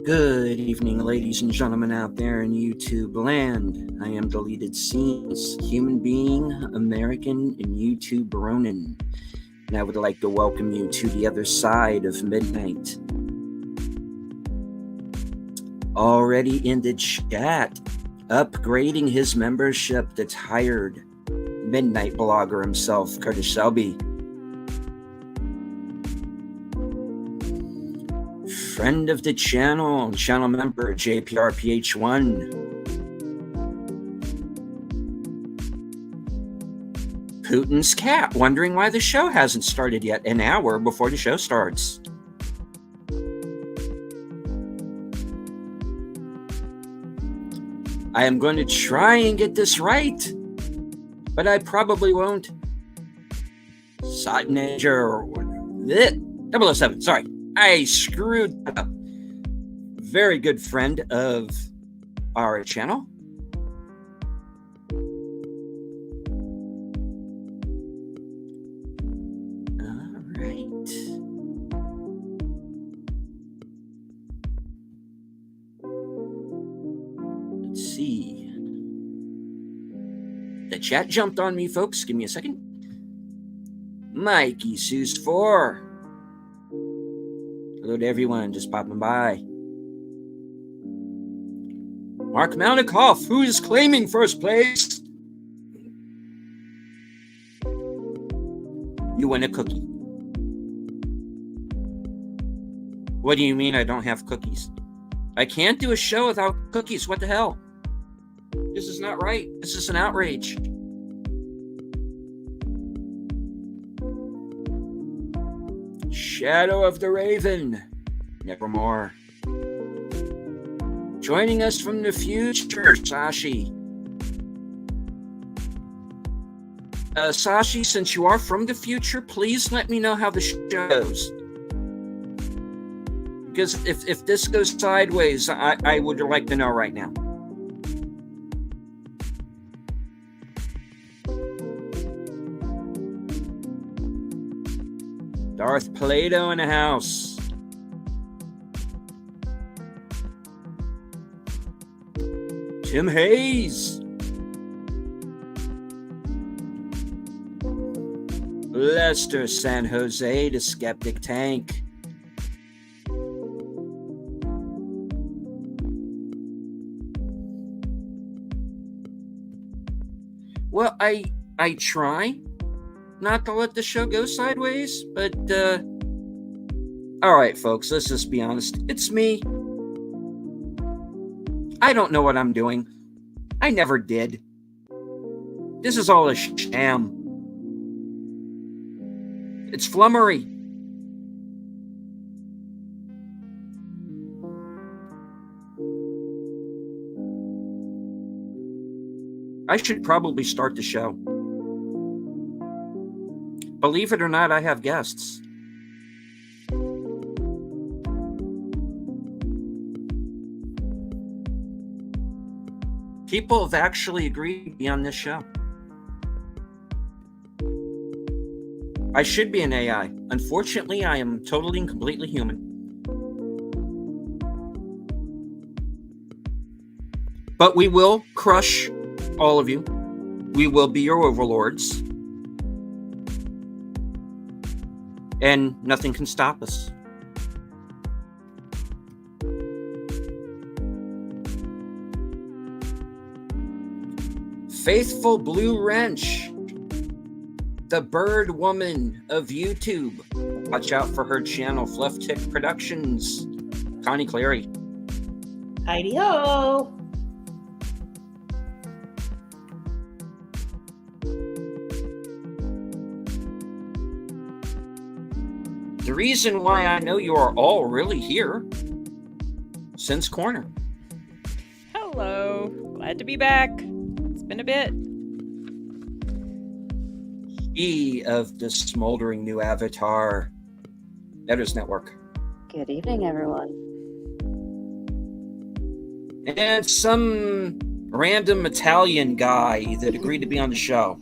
Good evening, ladies and gentlemen out there in YouTube land. I am Deleted Scenes, human being, American, and YouTube Ronin. And I would like to welcome you to the other side of midnight. Already in the chat, upgrading his membership, the tired midnight blogger himself, Curtis Selby. Friend of the channel member JPRPH1. Putin's cat wondering why the show hasn't started yet an hour before the show starts. I am going to try and get this right, but I probably won't. Sotnager 007, sorry. I screwed that up. Very good friend of our channel. All right. Let's see. The chat jumped on me, folks. Give me a second. Mikey Seuss 4. Hello to everyone just popping by. Mark Malnikoff, who is claiming first place? You win a cookie. What do you mean I don't have cookies? I can't do a show without cookies. What the hell? This is not right. This is an outrage. Shadow of the Raven, nevermore. Joining us from the future, Sashi. Sashi, since you are from the future, please let me know how the show goes. Because if this goes sideways, I would like to know right now. Darth Plato in the house. Tim Hayes. Lester San Jose, the Skeptic Tank. Well, I try not to let the show go sideways, but all right, folks, let's just be honest. It's me. I don't know what I'm doing. I never did. This is all a sham. It's flummery. I should probably start the show. Believe it or not, I have guests. People have actually agreed to be on this show. I should be an AI. Unfortunately, I am totally and completely human. But we will crush all of you. We will be your overlords. And nothing can stop us. Faithful Blue Wrench, the bird woman of YouTube. Watch out for her channel, Fluff Tick Productions. Connie Cleary. Heidi-ho! The reason why I know you are all really here, Sin's Corner. Hello. Glad to be back. It's been a bit. E of the smoldering new avatar, Netters Network. Good evening, everyone. And some random Italian guy that agreed to be on the show.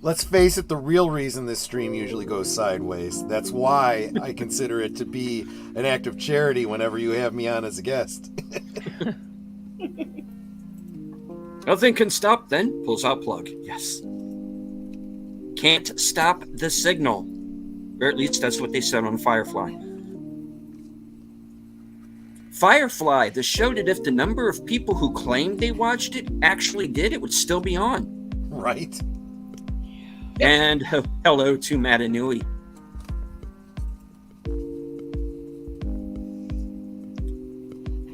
Let's face it, the real reason this stream usually goes sideways. That's why I consider it to be an act of charity whenever you have me on as a guest. Nothing can stop then. Pulls out plug. Yes. Can't stop the signal. Or at least that's what they said on Firefly. Firefly, the show that if the number of people who claimed they watched it actually did, it would still be on. Right. And hello to Matanui.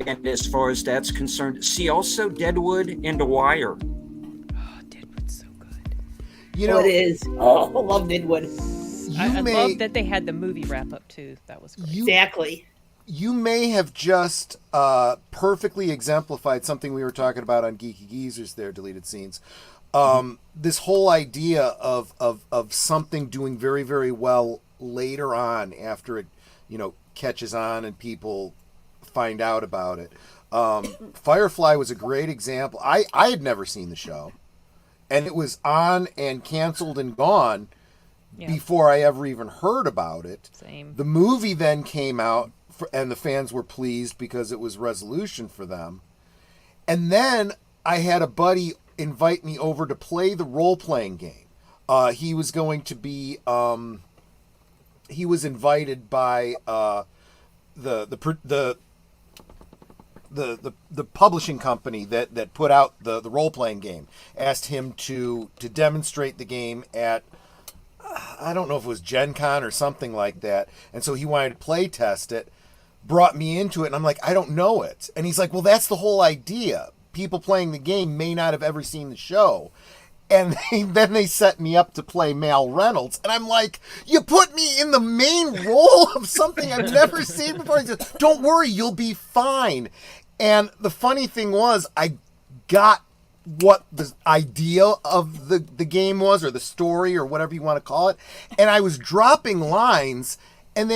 And as far as that's concerned, see also Deadwood and The Wire. Oh, Deadwood's so good. You know, it is. Oh, I love Deadwood. I love that they had the movie wrap up too. That was great. Exactly. You may have just perfectly exemplified something we were talking about on Geeky Geezers there, Deleted Scenes. This whole idea of something doing very, very well later on after it, catches on and people find out about it. Firefly was a great example. I had never seen the show, and it was on and canceled and gone before I ever even heard about it. Same. The movie then came out, and the fans were pleased because it was resolution for them. And then I had a buddy invite me over to play the role-playing game. He was going to be he was invited by the publishing company that put out the role-playing game. Asked him to demonstrate the game at, I don't know if it was Gen Con or something like that, and so he wanted to play test it, brought me into it, and I'm like, I don't know it. And he's like, well, that's the whole idea. People playing the game may not have ever seen the show. And then they set me up to play Mal Reynolds. And I'm like, you put me in the main role of something I've never seen before. He said, don't worry, you'll be fine. And the funny thing was, I got what the idea of the game was, or the story, or whatever you want to call it. And I was dropping lines, and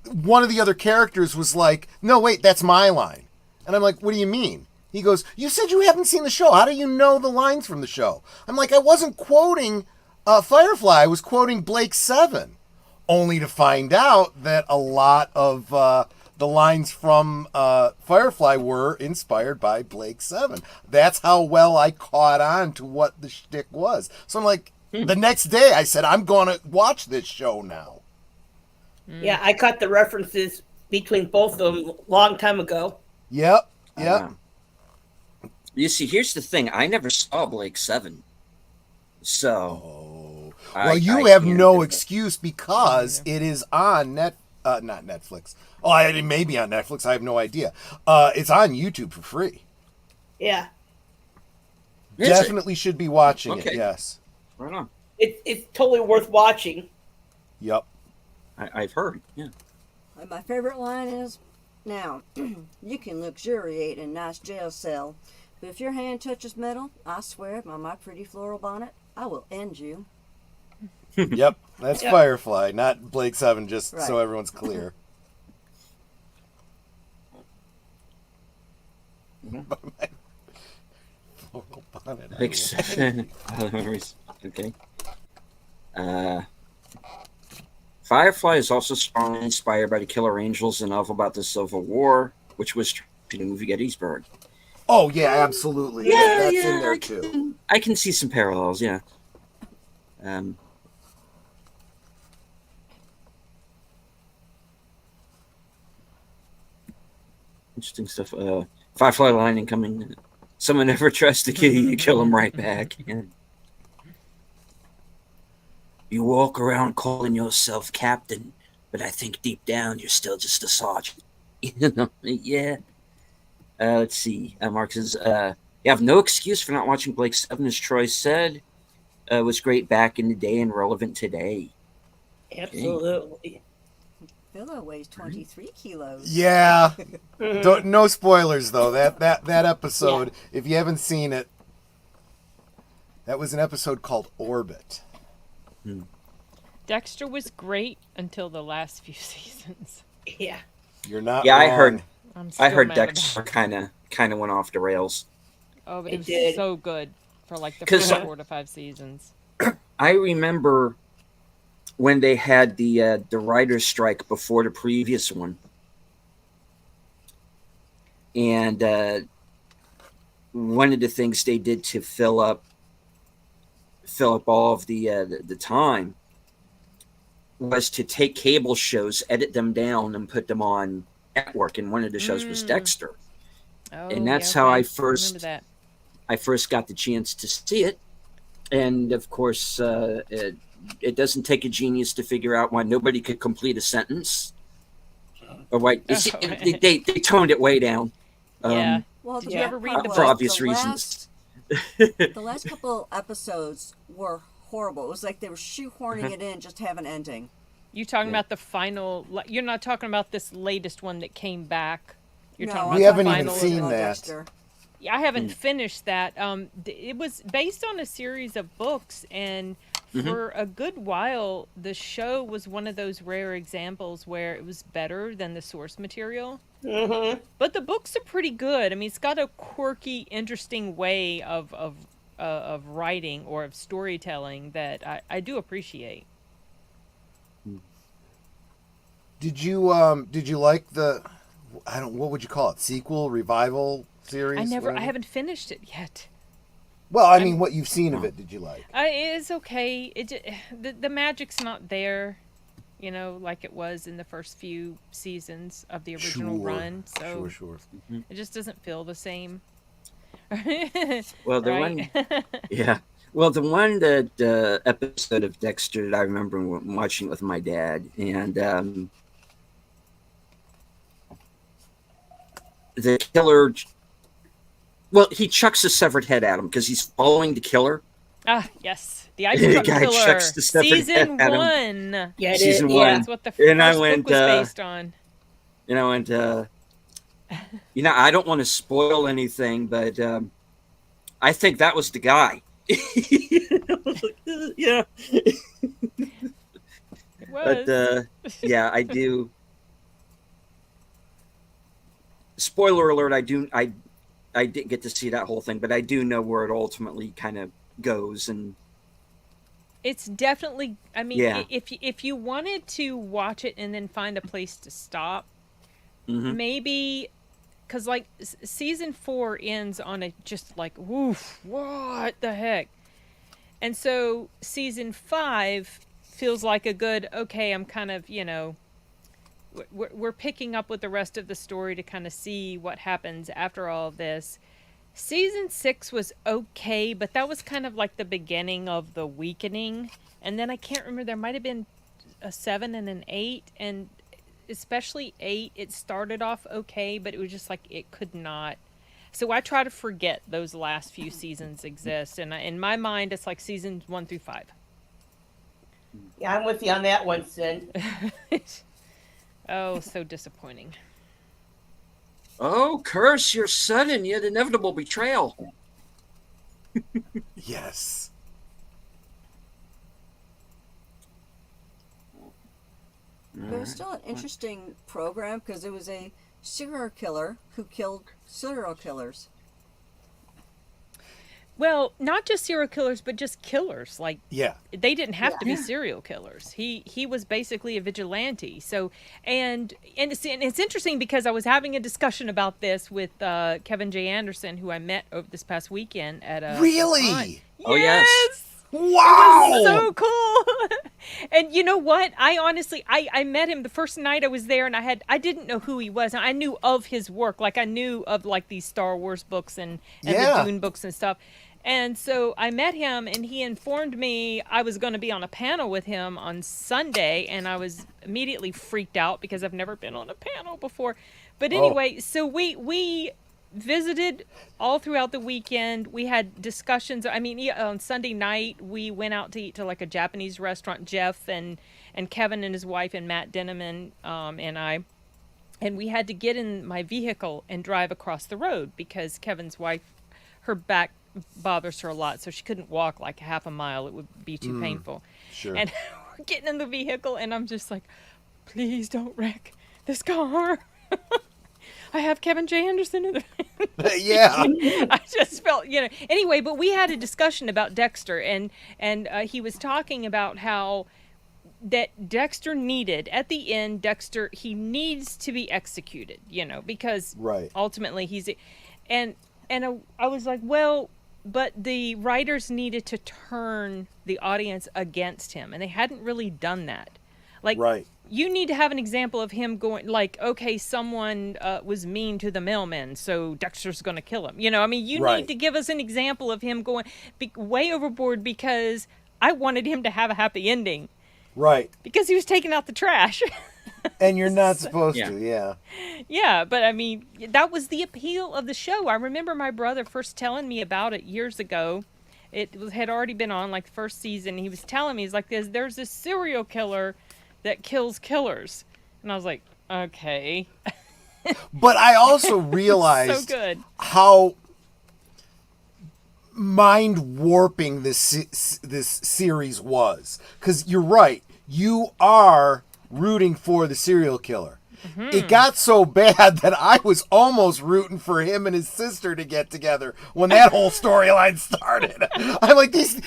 one of the other characters was like, no, wait, that's my line. And I'm like, what do you mean? He goes, you said you haven't seen the show. How do you know the lines from the show? I'm like, I wasn't quoting Firefly. I was quoting Blake 7. Only to find out that a lot of the lines from Firefly were inspired by Blake 7. That's how well I caught on to what the shtick was. So I'm like, the next day I said, I'm going to watch this show now. Yeah, I caught the references between both of them a long time ago. Yep. You see, here's the thing. I never saw Blake 7. So... Well, you have no excuse because it is on not Netflix. Oh, it may be on Netflix. I have no idea. It's on YouTube for free. Yeah. Definitely should be watching it, yes. Right on. It's totally worth watching. Yep. I've heard, yeah. My favorite line is, now, you can luxuriate in a nice jail cell, but if your hand touches metal, I swear by my pretty floral bonnet, I will end you. Yep, that's Firefly, not Blake 7, just right. So everyone's clear. Floral bonnet. Blake 7. Okay. Firefly is also strongly inspired by the Killer Angels, a novel about the Civil War, which was to the movie Gettysburg. Oh, yeah, absolutely. Yeah, that's yeah, in there, too. I can see some parallels, yeah. Interesting stuff. Firefly line incoming. Someone never tries to kill you, you kill them right back. Yeah. You walk around calling yourself captain, but I think deep down you're still just a sergeant. Yeah. Let's see. Mark says, you have no excuse for not watching Blake 7, as Troy said. Was great back in the day and relevant today. Absolutely. Philo weighs 23 kilos. Yeah. No spoilers, though. That episode, if you haven't seen it, that was an episode called Orbit. Dexter was great until the last few seasons. Yeah. You're not Yeah, wrong. I heard Dexter kind of went off the rails. Oh, but It it was did. so good. for like the 'Cause, first 4 to 5 seasons. I remember when they had the writer's strike before the previous one, and one of the things they did to fill up all of the time was to take cable shows, edit them down, and put them on network. And one of the shows was Dexter, Oh, and that's yeah, how okay. I first remember got the chance to see it. And of course, it doesn't take a genius to figure out why nobody could complete a sentence, or why they toned it way down. that. Yeah. Well, Did you ever read the for book? obvious reasons? The last couple episodes were horrible. It was like they were shoehorning it in just to have an ending. You talking about the final? You're not talking about this latest one that came back. You're No, talking I'm about We the haven't talking even about final. seen original that. Dexter. I haven't finished that. It was based on a series of books, and for a good while, the show was one of those rare examples where it was better than the source material. Mm-hmm. But the books are pretty good. I mean, it's got a quirky, interesting way of writing or of storytelling that I do appreciate. Did you like the, what would you call it, sequel, revival series? I whatever? haven't finished it yet. Well, I mean, what you've seen of it, did you like? It's okay. The magic's not there, like it was in the first few seasons of the original run. So Sure. it just doesn't feel the same. Well, the Right? one, yeah. Well, the one that episode of Dexter that I remember watching with my dad, and the killer. Well, he chucks a severed head at him because he's following the killer. Ah, yes. The The Ice Truck guy Killer. chucks the severed Season head at him. 1. Yeah, it Season is. one. Yeah. That's what the And I first went, book was based on. And I don't want to spoil anything, but I think that was the guy. Yeah. It was. But yeah, I do. Spoiler alert! I didn't get to see that whole thing, but I do know where it ultimately kind of goes, and It's definitely. I mean, Yeah. if you wanted to watch it and then find a place to stop, Mhm. maybe, because like season 4 ends on a just like woof, what the heck, and so season 5 feels like a good okay. I'm kind of we're picking up with the rest of the story to kind of see what happens after all of this. Season 6 was okay, but that was kind of like the beginning of the weakening. And then I can't remember, there might have been a 7 and an 8, and especially 8, it started off okay, but it was just like it could not. So I try to forget those last few seasons exist, and in my mind, it's like seasons 1 through 5. Yeah, I'm with you on that one, Sin. Oh, so disappointing. oh, curse your sudden yet inevitable betrayal. Yes. But it was still an interesting program because it was a serial killer who killed serial killers. Well, not just serial killers, but just killers. Like, Yeah. they didn't have to be Yeah. serial killers. He was basically a vigilante. So and it's interesting because I was having a discussion about this with Kevin J. Anderson, who I met over this past weekend at a Really? con. Oh, yes. Wow. So cool. And you know what? I honestly I met him the first night I was there, and I didn't know who he was. I knew of his work. Like I knew of like these Star Wars books and Yeah. the Dune books and stuff. And so I met him, and he informed me I was going to be on a panel with him on Sunday, and I was immediately freaked out because I've never been on a panel before. But anyway, so we visited all throughout the weekend. We had discussions. I mean, on Sunday night, we went out to eat to like a Japanese restaurant, Jeff and Kevin and his wife and Matt Denneman and I. And we had to get in my vehicle and drive across the road because Kevin's wife, her back bothers her a lot, so she couldn't walk like a half a mile. It would be too painful. Sure. And we're getting in the vehicle, and I'm just like, please don't wreck this car. I have Kevin J. Anderson in the Yeah. I just felt, Anyway, but we had a discussion about Dexter, and he was talking about how that Dexter needed, at the end, he needs to be executed, because Right. ultimately and I was like, well, but the writers needed to turn the audience against him, and they hadn't really done that. Like, Right. you need to have an example of him going, like, okay, someone was mean to the mailman, so Dexter's going to kill him. You Right. need to give us an example of him going way overboard, because I wanted him to have a happy ending. Right. Because he was taking out the trash. And you're not supposed to, yeah. Yeah, but I mean, that was the appeal of the show. I remember my brother first telling me about it years ago. Had already been on, like, the first season. He was telling me, he's like, there's this serial killer that kills killers. And I was like, okay. But I also realized So good. how mind warping this series was. Because you're right, you are rooting for the serial killer. Mm-hmm. It got so bad that I was almost rooting for him and his sister to get together when that whole storyline started. I'm like, these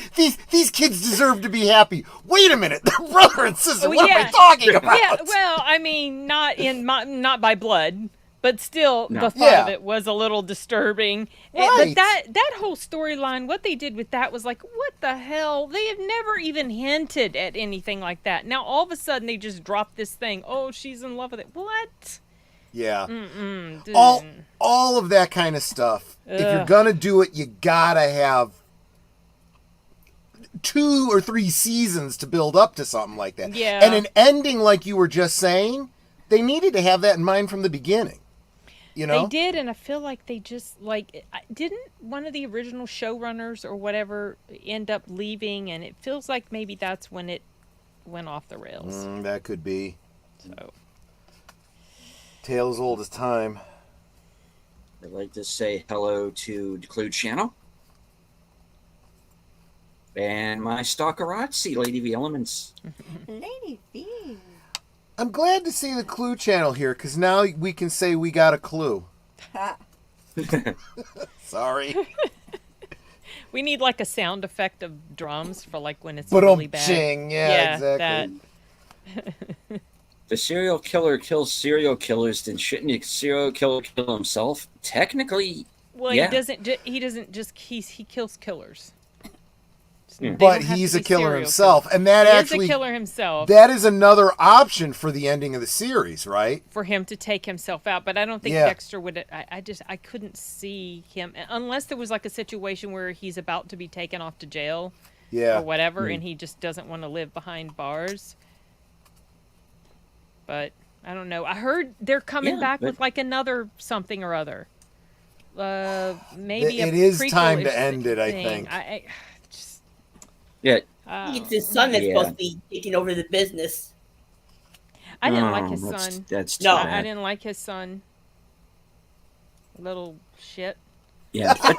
kids deserve to be happy. Wait a minute, they're brother and sister. What am I talking about? Yeah, well, I mean, not by blood, but still, No. the thought of it was a little disturbing. Right. But that whole storyline, what they did with that was like, what the hell? They have never even hinted at anything like that. Now, all of a sudden, they just dropped this thing. Oh, she's in love with it. What? Yeah. All of that kind of stuff. Ugh. If you're going to do it, you got to have 2 or 3 seasons to build up to something like that. Yeah. And an ending like you were just saying, they needed to have that in mind from the beginning. They did, and I feel like they just, like, didn't one of the original showrunners or whatever end up leaving, and it feels like maybe that's when it went off the rails. That could be. So. Tale as old as time. I'd like to say hello to the Clue Channel. And my stalkerazzi, Lady V Elements. Lady V. I'm glad to see the Clue Channel here, because now we can say we got a clue. Sorry. We need, like, a sound effect of drums for, like, when it's really bad. Ching. Yeah, exactly. That. The serial killer kills serial killers, then shouldn't a serial killer kill himself? Technically, well, yeah. He kills killers. But he's a killer himself, and that is a killer himself. That is another option for the ending of the series, right? For him to take himself out, but I don't think Dexter would. I couldn't see him unless there was like a situation where he's about to be taken off to jail, or whatever, and he just doesn't want to live behind bars. But I don't know. I heard they're coming back with like another something or other. Maybe it is time to end it. I think. Yeah. It's his son that's supposed to be taking over the business. I didn't like his son. That's no. I didn't like his son. Little shit. Yeah, but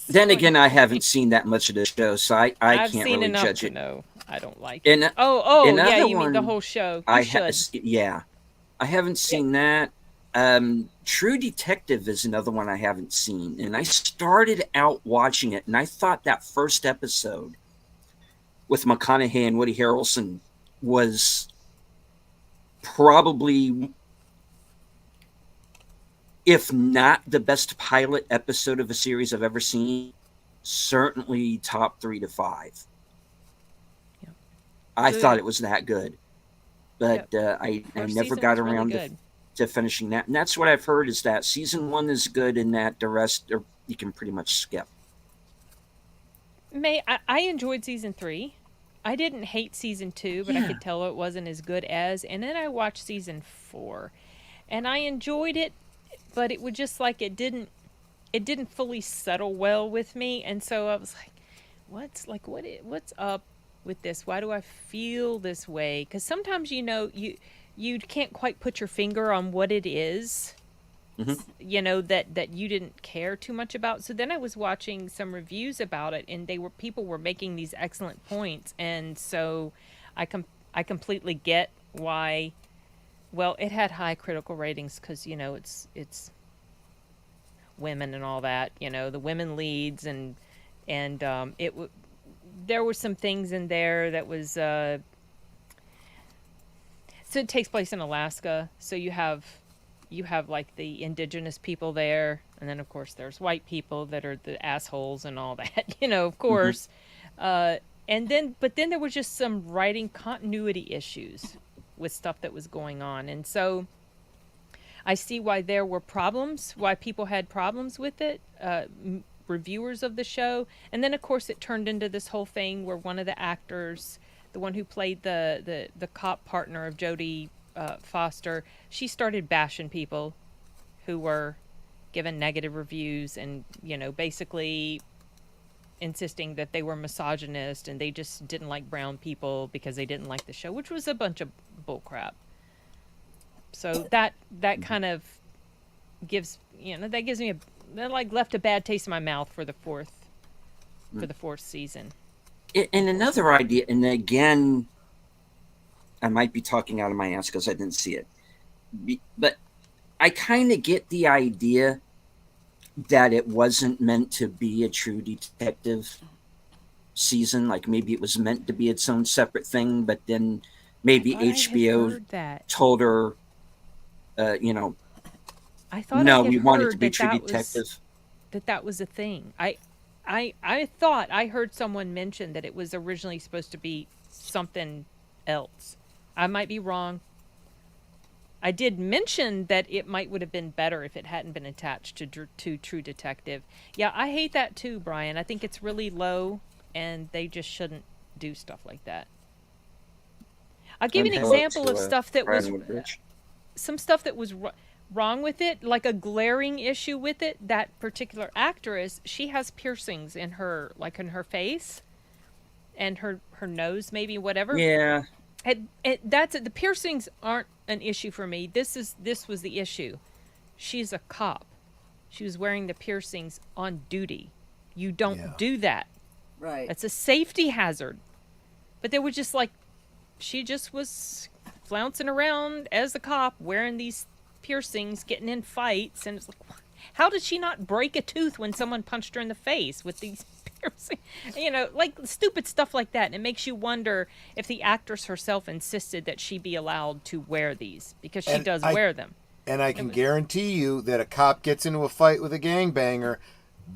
then again, I haven't seen that much of the show, so I can't really judge it. No, I don't like it. Yeah, you mean the whole show? I haven't seen that. True Detective is another one I haven't seen, and I started out watching it, and I thought that first episode with McConaughey and Woody Harrelson was probably, if not the best pilot episode of a series I've ever seen, certainly top 3 to 5. Yeah. I thought it was that good, but I never got around to finishing that. And that's what I've heard, is that season 1 is good and that the rest you can pretty much skip. I enjoyed season 3. I didn't hate season 2, but I could tell it wasn't as good as. And then I watched season 4, and I enjoyed it, but it was just like it didn't fully settle well with me. And so I was like, what's up with this? Why do I feel this way? Because sometimes you can't quite put your finger on what it is, that you didn't care too much about. So then I was watching some reviews about it, and people were making these excellent points, and so I completely get why Well, it had high critical ratings because it's women and all that. The women leads and there were some things in there that was so it takes place in Alaska. So you have like the indigenous people there, and then of course there's white people that are the assholes and all that. Of course. But then there was just some writing continuity issues with stuff that was going on, and so I see why there were problems, why people had problems with it, reviewers of the show. And then, of course, it turned into this whole thing where one of the actors, the one who played the cop partner of Jodie Foster, she started bashing people who were given negative reviews and, basically insisting that they were misogynist and they just didn't like brown people because they didn't like the show, which was a bunch of bullcrap. So that kind of gives me that like left a bad taste in my mouth for the fourth season. And another idea, and again, I might be talking out of my ass because I didn't see it, but I kind of get the idea that it wasn't meant to be a True Detective season. Like maybe it was meant to be its own separate thing, but then maybe HBO told her, I thought no, I had we want it to heard be True Detective. That was a thing. I thought I heard someone mention that it was originally supposed to be something else. I might be wrong. I did mention that it would have been better if it hadn't been attached to True Detective. Yeah, I hate that too, Brian. I think it's really low, and they just shouldn't do stuff like that. I'll give you an example of stuff that was some stuff that was wrong with it, like a glaring issue with it. That particular actress, she has piercings in her face, and her nose, maybe, whatever. Yeah. That's it. The piercings aren't an issue for me. This was the issue. She's a cop. She was wearing the piercings on duty. You don't do that. Right. That's a safety hazard. But they were just like, she just was flouncing around as a cop wearing these piercings, getting in fights, and it's like, how did she not break a tooth when someone punched her in the face with these piercings? Like stupid stuff like that. And it makes you wonder if the actress herself insisted that she be allowed to wear these, because she does wear them. And I can guarantee you that a cop gets into a fight with a gangbanger,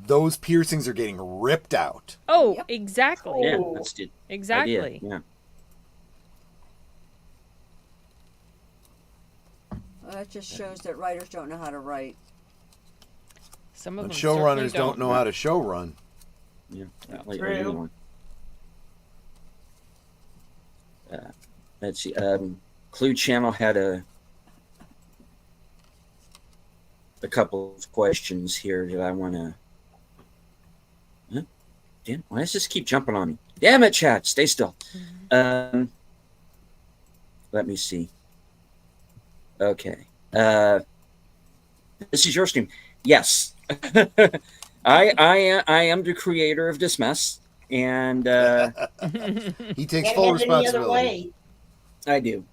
those piercings are getting ripped out. Oh, yep. Exactly. Yeah, that's the exactly. Idea. Yeah. Well, that just shows that writers don't know how to write. Some of them showrunners don't know how to show run. Yeah, like anyone. Let's see. Clue Channel had a couple of questions here that I want to. Damn, why does this keep jumping on me? Damn it, chat, stay still. Let me see. Okay. This is your stream. Yes. I am the creator of this mess, and he takes full responsibility. I do.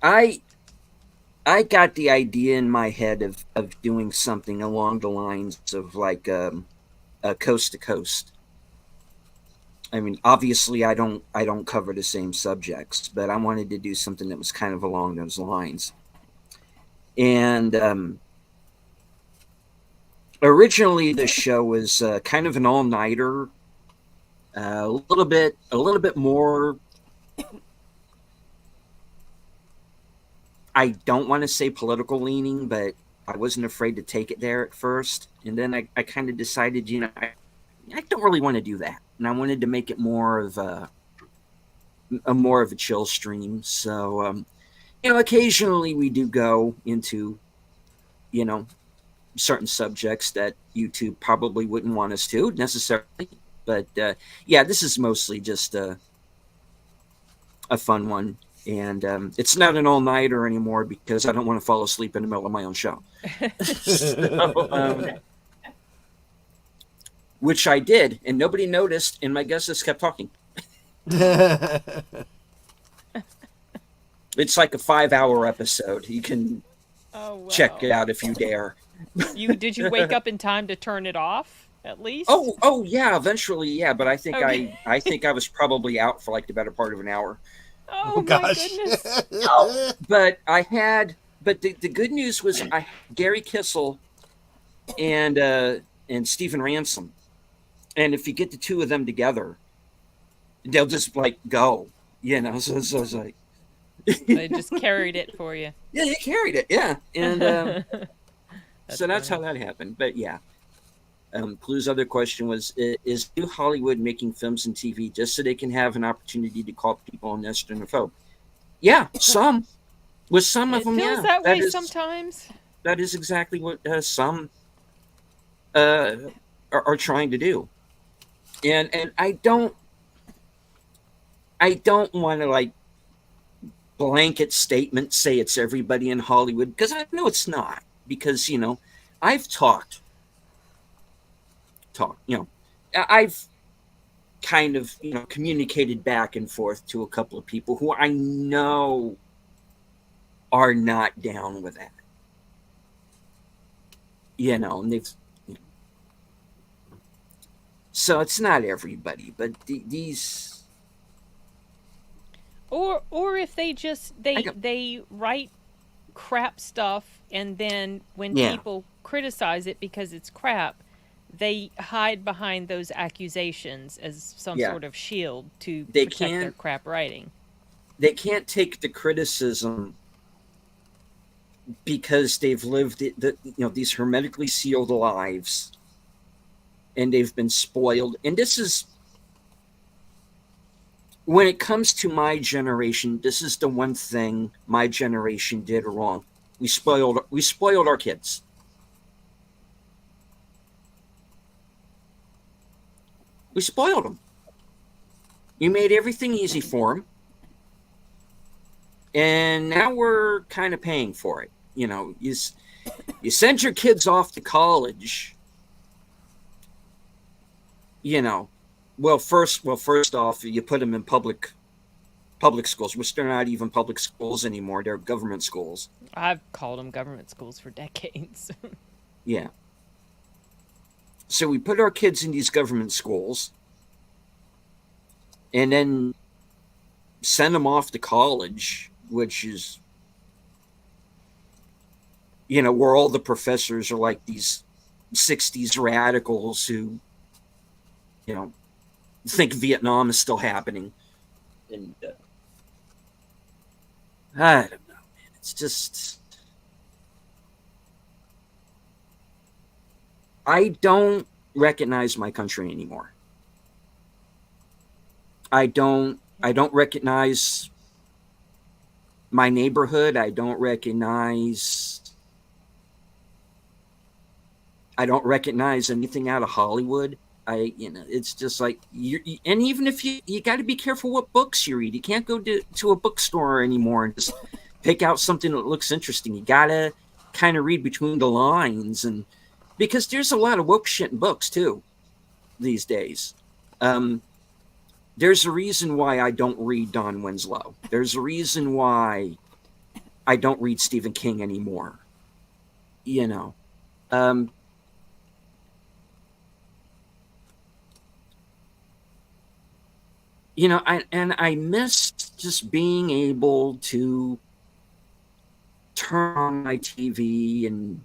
I got the idea in my head of doing something along the lines of like coast to coast. I mean, obviously, I don't cover the same subjects, but I wanted to do something that was kind of along those lines. And originally, the show was kind of an all-nighter, a little bit more. I don't want to say political leaning, but I wasn't afraid to take it there at first, and then I kind of decided, I don't really want to do that, and I wanted to make it more of a chill stream. So, occasionally we do go into, certain subjects that YouTube probably wouldn't want us to necessarily, but this is mostly just a fun one. And it's not an all-nighter anymore because I don't want to fall asleep in the middle of my own show. So, which I did, and nobody noticed, and my guest just kept talking. It's like a 5-hour episode. You can Oh wow. check it out if you dare. Did you wake up in time to turn it off at least? Oh yeah, eventually, yeah. But I think Okay. I think I was probably out for like the better part of an hour. Oh, my gosh. goodness. But the good news was Gary Kissel and Stephen Ransom, and if you get the two of them together, they'll just like go, So it's like They just carried it for you. yeah, they carried it, yeah, and so that's funny. how that happened. But yeah, Clue's other question was: Is New Hollywood making films and TV just so they can have an opportunity to call people on nest and foe? Yeah, some. With some It of them, feels yeah, that way sometimes. that is exactly what some are trying to do, and I don't want to like blanket statement say it's everybody in Hollywood, because I know it's not, because I've talked I've kind of communicated back and forth to a couple of people who I know are not down with that, and they've so it's not everybody, but these Or if they just I don't- they write crap stuff, and then when Yeah. people criticize it because it's crap, they hide behind those accusations as some Yeah. sort of shield to They protect their can't- crap writing. they can't take the criticism because they've lived these hermetically sealed lives, and they've been spoiled. And this is, when it comes to my generation, this is the one thing my generation did wrong. We spoiled our kids. We spoiled them. You made everything easy for them, and now we're kind of paying for it. You send your kids off to college. Well, first off, you put them in public schools, which they're not even public schools anymore. They're government schools. I've called them government schools for decades. Yeah. So we put our kids in these government schools, and then send them off to college, which is, where all the professors are like these 60s radicals who, think Vietnam is still happening. And I don't know, man. It's just, I don't recognize my country anymore. I don't recognize my neighborhood. I don't recognize anything out of Hollywood. It's just like and even if you got to be careful what books you read. You can't go to a bookstore anymore and just pick out something that looks interesting. You gotta kind of read between the lines, and because there's a lot of woke shit in books too these days. There's a reason why I don't read Don Winslow. There's a reason why I don't read Stephen King anymore. I miss just being able to turn on my TV and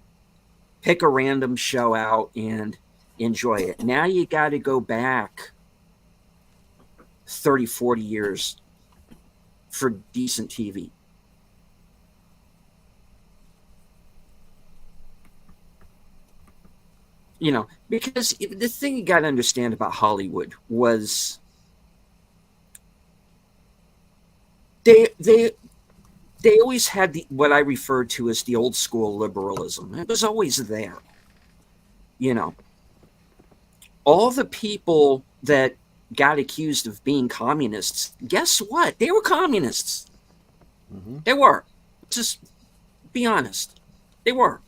pick a random show out and enjoy it. Now you got to go back 30, 40 years for decent TV. Because the thing you got to understand about Hollywood was they always had what I refer to as the old school liberalism. It was always there. All the people that got accused of being communists, guess what? They were communists. Mm-hmm. They were. Just be honest. They were.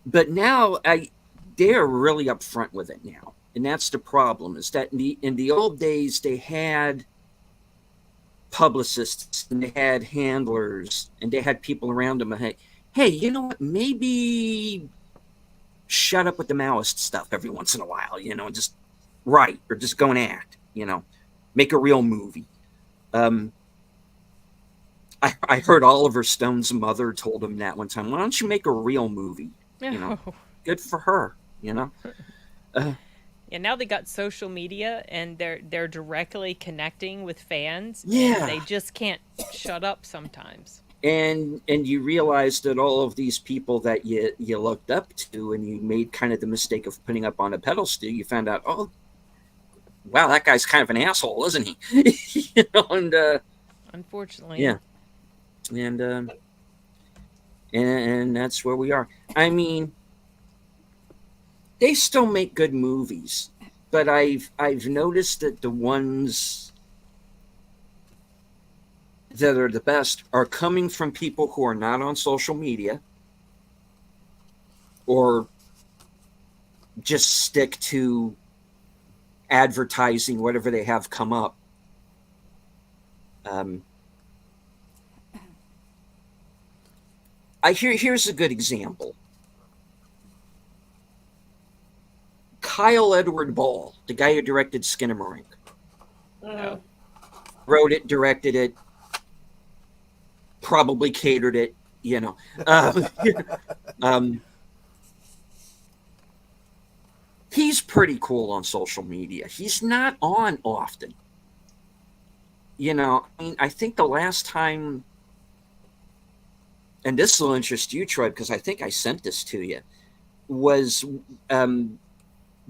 But now they're really upfront with it now. And that's the problem, is that in the old days, they had publicists and they had handlers and they had people around them. Hey, you know what? Maybe shut up with the Maoist stuff every once in a while, and just write or just go and act, make a real movie. I heard Oliver Stone's mother told him that one time. Why don't you make a real movie? Good for her, Yeah, now they got social media and they're directly connecting with fans. Yeah. And they just can't shut up sometimes. And you realize that all of these people that you looked up to and you made kind of the mistake of putting up on a pedestal, you found out, oh, wow, that guy's kind of an asshole, isn't he? And unfortunately. Yeah. And that's where we are. I mean, they still make good movies, but I've noticed that the ones that are the best are coming from people who are not on social media or just stick to advertising whatever they have come up. Here's a good example. Kyle Edward Ball, the guy who directed Skinamarink. No. Wrote it, directed it, probably catered it, he's pretty cool on social media. He's not on often. I think the last time, and this will interest you, Troy, because I think I sent this to you, was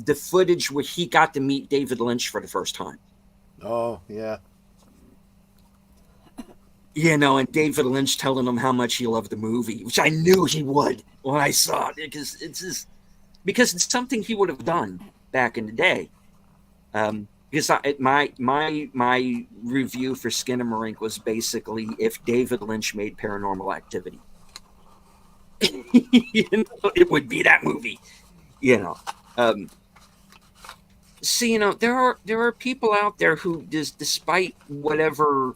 the footage where he got to meet David Lynch for the first time. Oh, yeah. And David Lynch telling him how much he loved the movie, which I knew he would when I saw it, because it's something he would have done back in the day. Because my review for Skinamarink was basically if David Lynch made Paranormal Activity. It would be that movie. So there are people out there who, despite whatever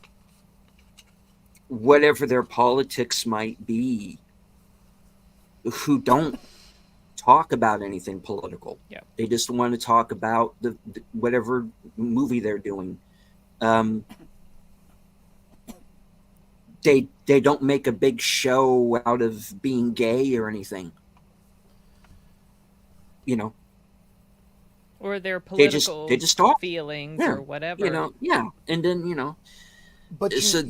their politics might be, who don't talk about anything political. Yeah. They just want to talk about the whatever movie they're doing. They don't make a big show out of being gay or anything. Or their political they just talk. feelings or whatever. Yeah. And then, But those are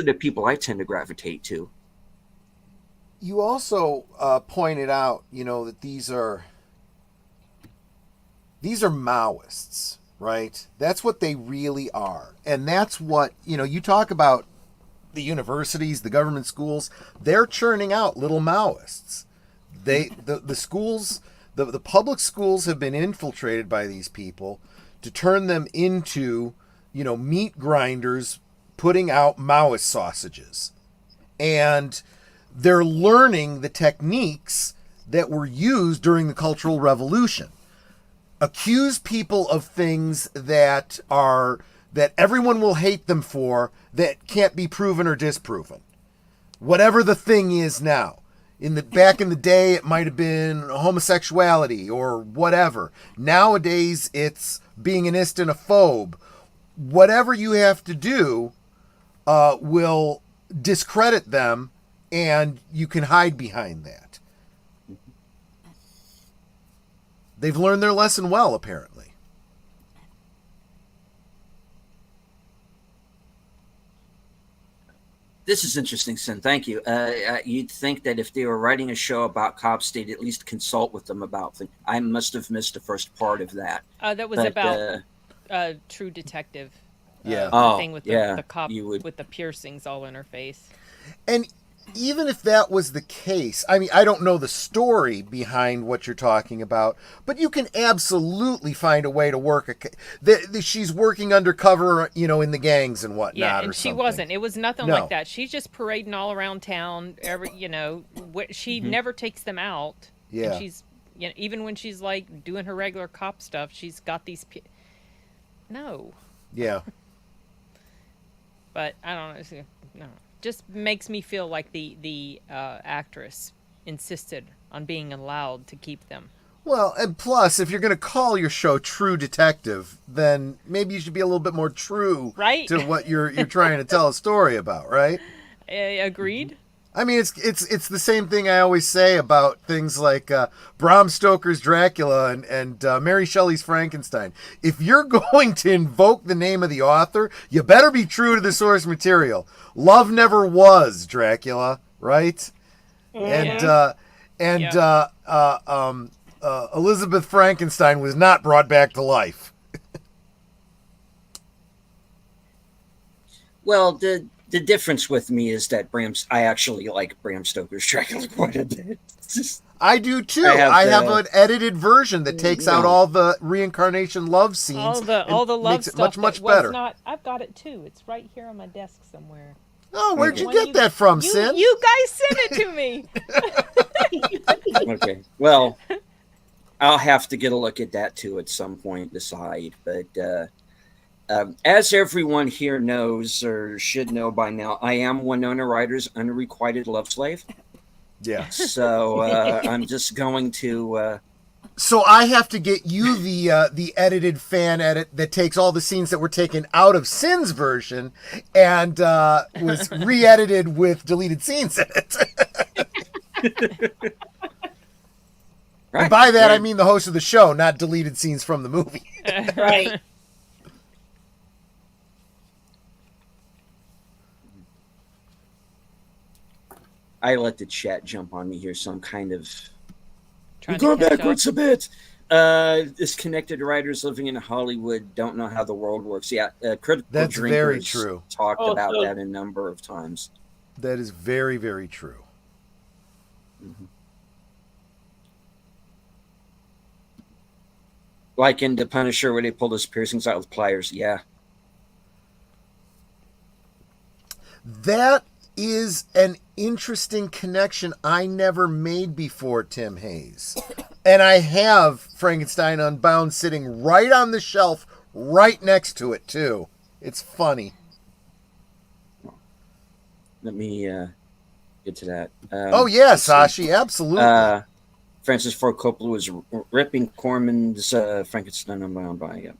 the people I tend to gravitate to. You also pointed out, that these are Maoists, right? That's what they really are. And that's what, you talk about the universities, the government schools, they're churning out little Maoists. The schools, the public schools have been infiltrated by these people to turn them into, meat grinders putting out Maoist sausages. And they're learning the techniques that were used during the Cultural Revolution. Accuse people of things that everyone will hate them for, that can't be proven or disproven. Whatever the thing is now. Back in the day, it might have been homosexuality or whatever. Nowadays, it's being an istinophobe. Whatever you have to do will discredit them, and you can hide behind that. They've learned their lesson well, apparently. This is interesting, Sin. Thank you. You'd think that if they were writing a show about cops, they'd at least consult with them about things. I must have missed the first part of that. That was about True Detective. Yeah. Thing with the cop with the piercings all in her face. And even if that was the case, I mean, I don't know the story behind what you're talking about, but you can absolutely find a way to work. She's working undercover, in the gangs and whatnot. Yeah, and or she something. wasn't. It was nothing like that. She's just parading all around town. She never takes them out. Yeah. And she's You know, even when she's like doing her regular cop stuff, she's got these. No, Yeah. but I don't know. No, just makes me feel like the actress insisted on being allowed to keep them. Well, and plus, if you're going to call your show True Detective, then maybe you should be a little bit more true Right. to what you're trying to tell a story about, right? Agreed. I mean, it's the same thing I always say about things like Bram Stoker's Dracula and Mary Shelley's Frankenstein. If you're going to invoke the name of the author, you better be true to the source material. Love never was Dracula, right? Yeah. Elizabeth Frankenstein was not brought back to life. Well, the difference with me is that I actually like Bram Stoker's Dracula quite a bit. I do too. I have an edited version that takes out all the reincarnation love scenes. All the love makes it stuff much that was better. not. I've got it too. It's right here on my desk somewhere. Oh, where'd you When get that from, Sin? You guys sent it to me. Okay. Well, I'll have to get a look at that too at some point, decide. But as everyone here knows or should know by now, I am Winona Ryder's unrequited love slave. Yeah. So I'm just going to. So I have to get you the edited fan edit that takes all the scenes that were taken out of Sin's version and was re-edited with deleted scenes in it. Right. And by that I mean the host of the show, not deleted scenes from the movie. Right. I let the chat jump on me here, so I'm kind of Trying going to catch backwards a bit. Disconnected writers living in Hollywood don't know how the world works. Yeah, Critical That's Drinkers very true. talked Oh, about so- that a number of times. That is very, very true. Mm-hmm. Like in The Punisher, where they pulled his piercings out with pliers. Yeah. That is an interesting connection I never made before, Tim Hayes. And I have Frankenstein Unbound sitting right on the shelf, right next to it, too. It's funny. Let me get to that. Oh, yeah, Sashi, absolutely. Francis Ford Coppola was ripping Corman's Frankenstein Unbound by.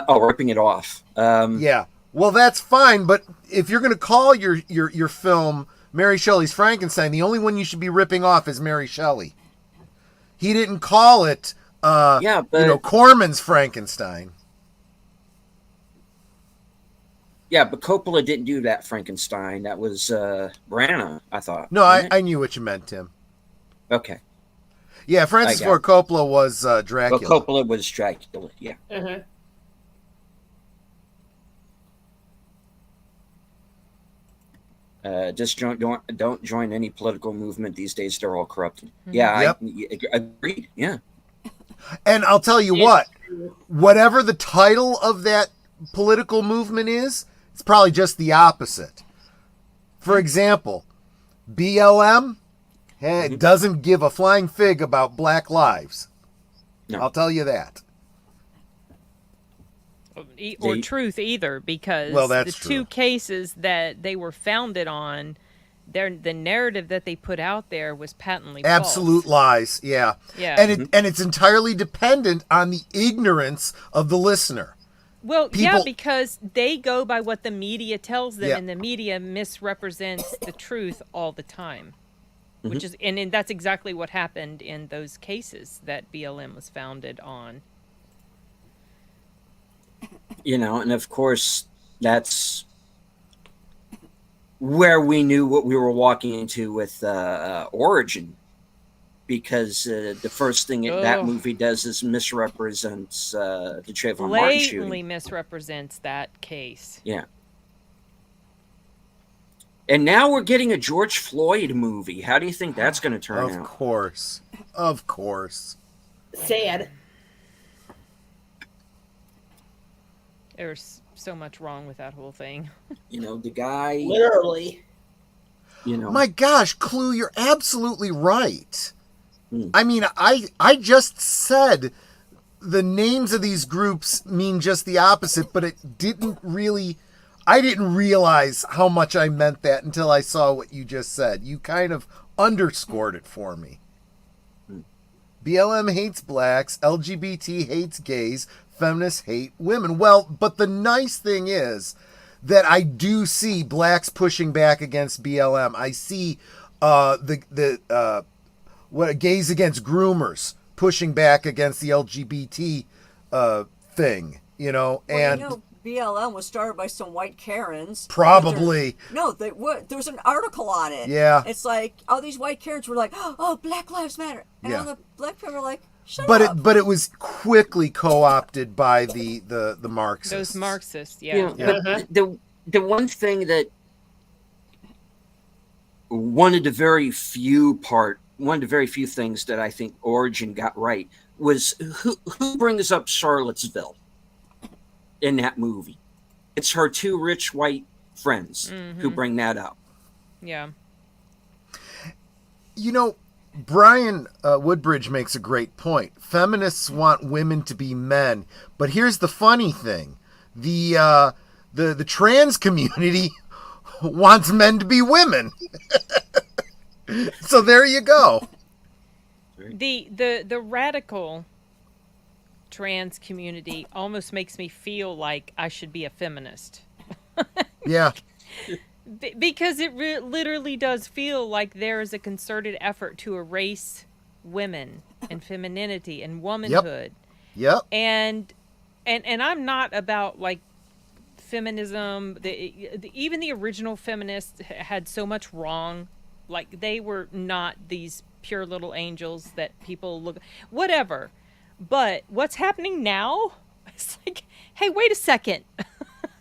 Ripping it off. Yeah. Well, that's fine, but if you're going to call your film Mary Shelley's Frankenstein, the only one you should be ripping off is Mary Shelley. He didn't call it, Corman's Frankenstein. Yeah, but Coppola didn't do that Frankenstein. That was Branagh, I thought. No, I knew what you meant, Tim. Okay. Yeah, Francis Ford Coppola was Dracula. But Coppola was Dracula, yeah. Uh-huh. Just don't join any political movement these days. They're all corrupted. Mm-hmm. Yeah, Yep. I agreed. Yeah. And I'll tell you what, whatever the title of that political movement is, it's probably just the opposite. For example, BLM doesn't give a flying fig about black lives. No. I'll tell you that. Or truth either, because that's the two true. cases that they were founded on, the narrative that they put out there was patently Absolute false. lies, yeah. Yeah. And it's entirely dependent on the ignorance of the listener. Well, People- because they go by what the media tells them, Yeah. and the media misrepresents the truth all the time. Mm-hmm. Which is, and that's exactly what happened in those cases that BLM was founded on. And of course, that's where we knew what we were walking into with Origin, because the first thing that movie does is misrepresents the Trayvon Martin shooting. Blatantly misrepresents that case. Yeah. And now we're getting a George Floyd movie. How do you think that's going to turn Of out? course. Of course. Sad. There's so much wrong with that whole thing. The guy, Literally. My gosh, Clue, you're absolutely right. I mean, I just said the names of these groups mean just the opposite, but it didn't really. I didn't realize how much I meant that until I saw what you just said. You kind of underscored it for me. BLM hates blacks, LGBT hates gays, feminists hate women. Well, but the nice thing is that I do see blacks pushing back against BLM. I see gays against groomers pushing back against the LGBT thing, you know, and BLM was started by some white Karens. Probably. There was an article on it. Yeah. It's like all these white Karens were like, "Oh, Black Lives Matter," and all the black people were like, "Shut up." But it was quickly co-opted by the Marxists. Those Marxists, yeah. But the one thing that one of the very few things that I think Origin got right was who brings up Charlottesville in that movie. It's her two rich white friends who bring that up. Yeah. You know, Brian Woodbridge makes a great point. Feminists want women to be men, but here's the funny thing: the trans community wants men to be women. So there you go. The radical trans community almost makes me feel like I should be a feminist. Yeah. Because it literally does feel like there is a concerted effort to erase women and femininity and womanhood. Yep. And I'm not about like feminism. Even the original feminists had so much wrong. Like they were not these pure little angels that people look. Whatever. But what's happening now? It's like, hey, wait a second.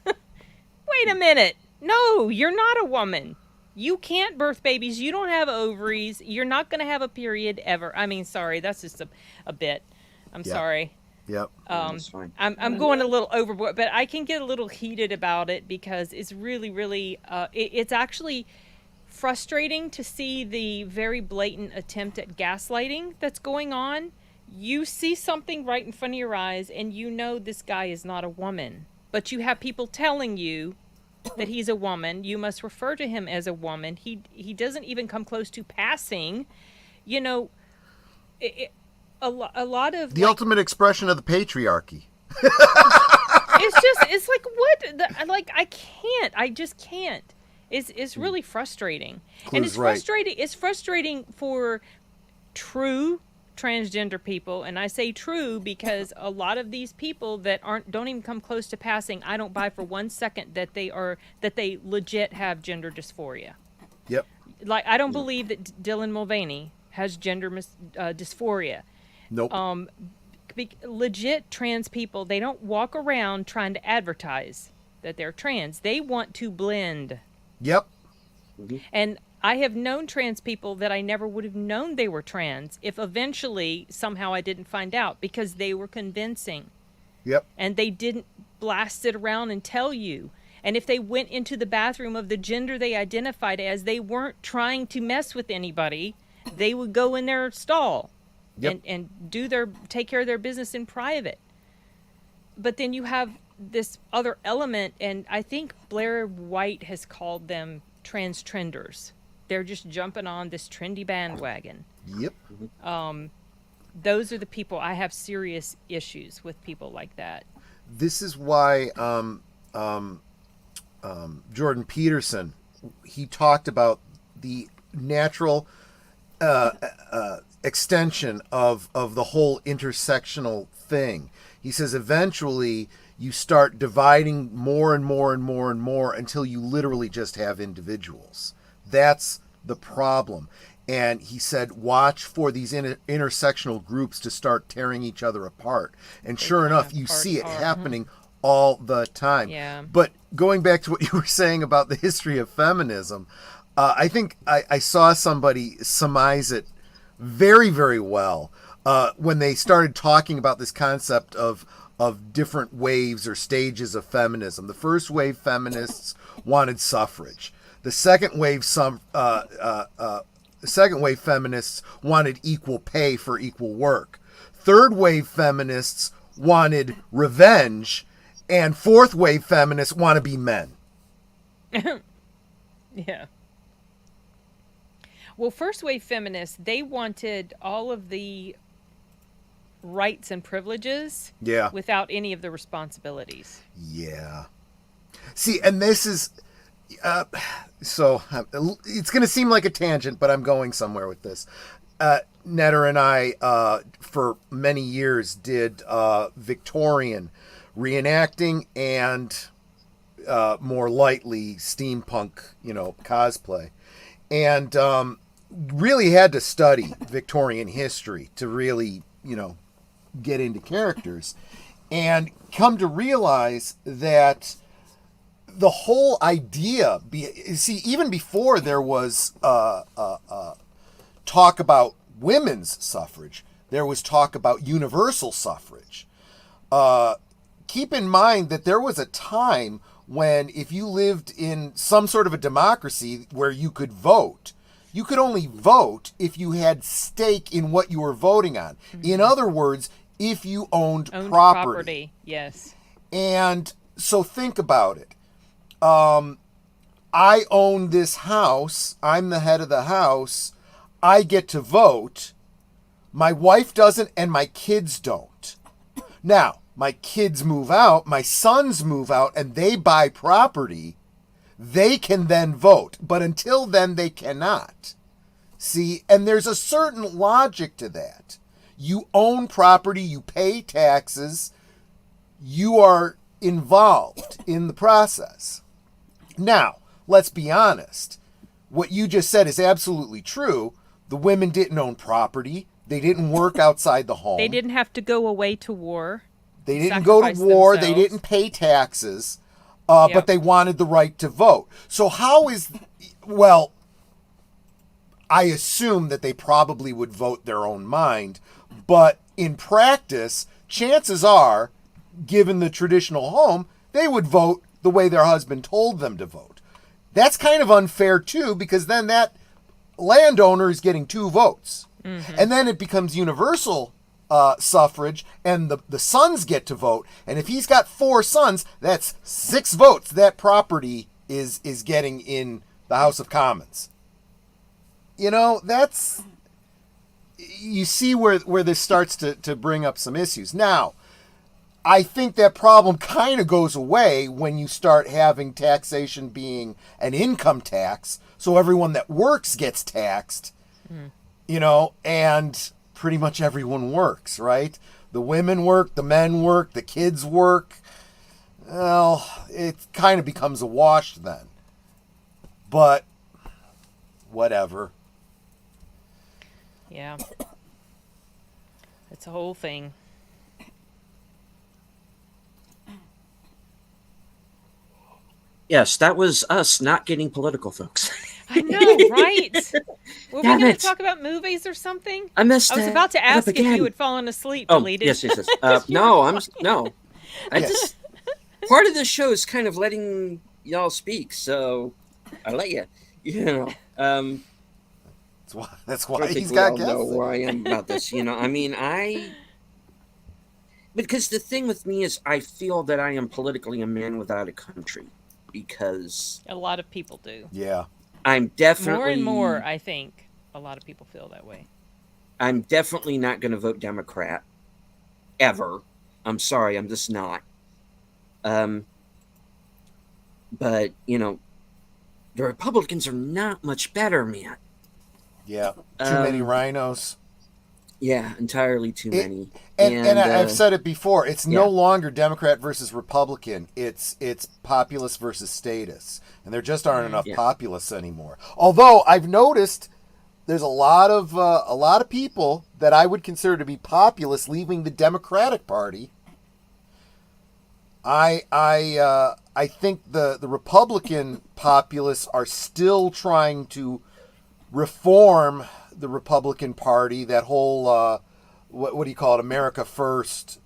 Wait a minute. No, you're not a woman. You can't birth babies. You don't have ovaries. You're not going to have a period ever. I mean, sorry, that's just a bit. I'm sorry. Yep. That's fine. I'm going a little overboard, but I can get a little heated about it because it's really, really, it's actually frustrating to see the very blatant attempt at gaslighting that's going on. You see something right in front of your eyes and you know this guy is not a woman, but you have people telling you that he's a woman. You must refer to him as a woman. He doesn't even come close to passing. You know, a lot of the ultimate expression of the patriarchy. It's like what? I just can't. It's really frustrating. Clue's And it's right. frustrating. It's frustrating for true transgender people, and I say true because a lot of these people that don't even come close to passing, I don't buy for 1 second that they legit have gender dysphoria. Yep. Like I don't believe that Dylan Mulvaney has gender dysphoria. Nope. Legit trans people, they don't walk around trying to advertise that they're trans. They want to blend. Yep. And I have known trans people that I never would have known they were trans if eventually somehow I didn't find out because they were convincing. Yep. And they didn't blast it around and tell you. And if they went into the bathroom of the gender they identified as, they weren't trying to mess with anybody. They would go in their stall and take care of their business in private. But then you have this other element, and I think Blair White has called them trans trenders. They're just jumping on this trendy bandwagon. Yep. Those are the people I have serious issues with. People like that. This is why Jordan Peterson, he talked about the natural extension of the whole intersectional thing. He says eventually you start dividing more and more and more and more until you literally just have individuals. That's the problem. And he said, watch for these intersectional groups to start tearing each other apart. And sure enough, you see it happening all the time. Yeah. But going back to what you were saying about the history of feminism, I think I saw somebody surmise it very, very well when they started talking about this concept of different waves or stages of feminism. The first wave feminists wanted suffrage. The second wave second wave feminists wanted equal pay for equal work. Third wave feminists wanted revenge, and fourth wave feminists want to be men. Yeah. Well, first wave feminists, they wanted all of the rights and privileges Yeah. without any of the responsibilities. Yeah. See, and this is so it's going to seem like a tangent, but I'm going somewhere with this. Netter and I, for many years, did Victorian reenacting and more lightly steampunk, cosplay, and really had to study Victorian history to really, get into characters, and come to realize that the whole idea, even before there was talk about women's suffrage, there was talk about universal suffrage. Keep in mind that there was a time when, if you lived in some sort of a democracy where you could vote, you could only vote if you had stake in what you were voting on. Mm-hmm. In other words, if you owned property. Yes. And so think about it. I own this house. I'm the head of the house. I get to vote. My wife doesn't, and my kids don't. Now, my kids move out, my sons move out, and they buy property. They can then vote, but until then, they cannot. See, and there's a certain logic to that. You own property, you pay taxes, you are involved in the process. Now, let's be honest. What you just said is absolutely true. The women didn't own property. They didn't work outside the home. They didn't have to go away to war. They didn't go to war. Themselves. They didn't pay taxes. But they wanted the right to vote. So I assume that they probably would vote their own mind. But in practice, chances are, given the traditional home, they would vote the way their husband told them to vote. That's kind of unfair, too, because then that landowner is getting 2 votes. Mm-hmm. And then it becomes universal suffrage, and the sons get to vote. And if he's got 4 sons, that's 6 votes that property is getting in the House of Commons. That's... You see where this starts to bring up some issues. Now, I think that problem kind of goes away when you start having taxation being an income tax, so everyone that works gets taxed, and pretty much everyone works, right? The women work, the men work, the kids work. Well, it kind of becomes a wash then. But, whatever. Yeah. It's a whole thing. Yes, that was us not getting political, folks. I know, right? Were we going to talk about movies or something? I missed it. I was about to ask if you had fallen asleep. Oh, deleted. yes. No. I just part of the show is kind of letting y'all speak, so I let you. That's why he's got guests. Know where I am about this. Because the thing with me is, I feel that I am politically a man without a country. Because a lot of people do. Yeah. I'm definitely... More and more, I think, a lot of people feel that way. I'm definitely not going to vote Democrat. Ever. I'm sorry, I'm just not. But, the Republicans are not much better, man. Yeah. Too many rhinos. Yeah, entirely too many. And I've said it before. It's no longer Democrat versus Republican. It's populist versus status, and there just aren't enough populists anymore. Although I've noticed there's a lot of people that I would consider to be populists leaving the Democratic Party. I think the Republican populists are still trying to reform the Republican Party, that whole what do you call it, America First,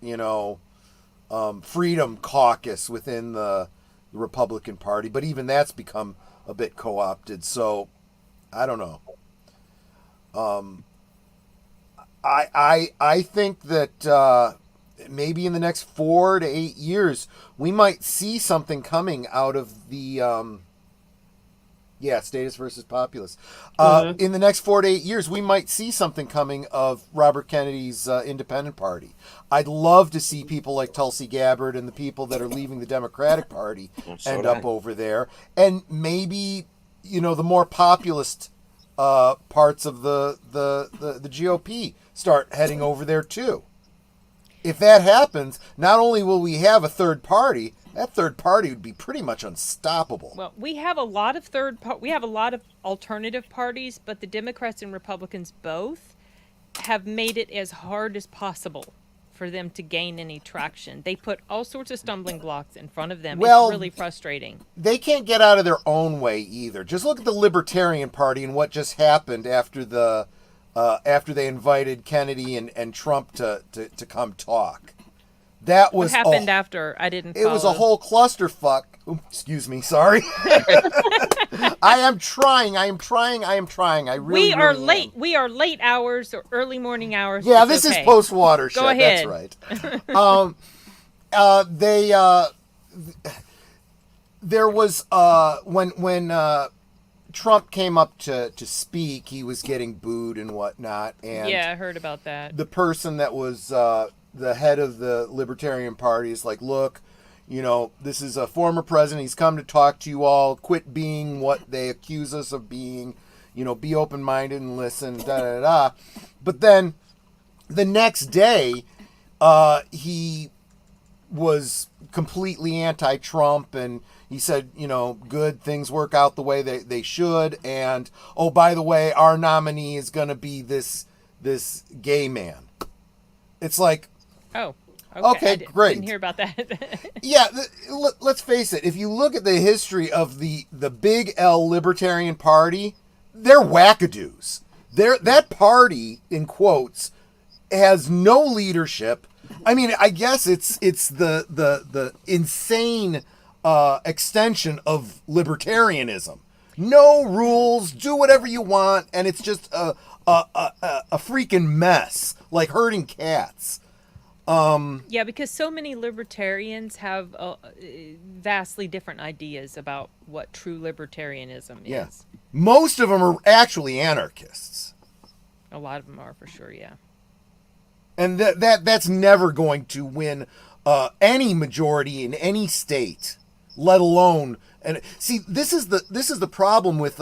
Freedom Caucus within the Republican Party, but even that's become a bit co-opted. So I don't know. I think that maybe in the next 4 to 8 years we might see something coming out of the status versus populace. In the next 4 to 8 years, we might see something coming of Robert Kennedy's Independent Party. I'd love to see people like Tulsi Gabbard and the people that are leaving the Democratic Party end up over there, and maybe the more populist parts of the GOP start heading over there too. If that happens, not only will we have a third party, that third party would be pretty much unstoppable. Well, we have a lot of alternative parties, but the Democrats and Republicans both have made it as hard as possible for them to gain any traction. They put all sorts of stumbling blocks in front of them. Well, it's really frustrating. They can't get out of their own way either. Just look at the Libertarian Party and what just happened after they invited Kennedy and Trump to come talk. That was what happened after. I didn't follow. It was a whole clusterfuck. Excuse me, sorry. I am trying. I really are really late. am. We are late hours or early morning hours. Yeah, it's this okay. is post watershed. Go ahead. That's right. There was when Trump came up to speak, he was getting booed and whatnot. And yeah, I heard about that. The person that was the head of the Libertarian Party is like, look, this is a former president. He's come to talk to you all. Quit being what they accuse us of being. Be open-minded and listen, da-da-da. But then the next day, he was completely anti-Trump, and he said, good, things work out the way they should. And, oh, by the way, our nominee is going to be this gay man. It's like, oh, okay, great. Didn't hear about that. Yeah, let's face it. If you look at the history of the Big L Libertarian Party, they're wackadoos. That party, in quotes, has no leadership. I mean, I guess it's the insane extension of libertarianism. No rules, do whatever you want, and it's just a freaking mess, like herding cats. Yeah, because so many libertarians have vastly different ideas about what true libertarianism is. Yeah. Most of them are actually anarchists. A lot of them are, for sure, yeah. And that's never going to win any majority in any state, let alone. And see, this is the problem with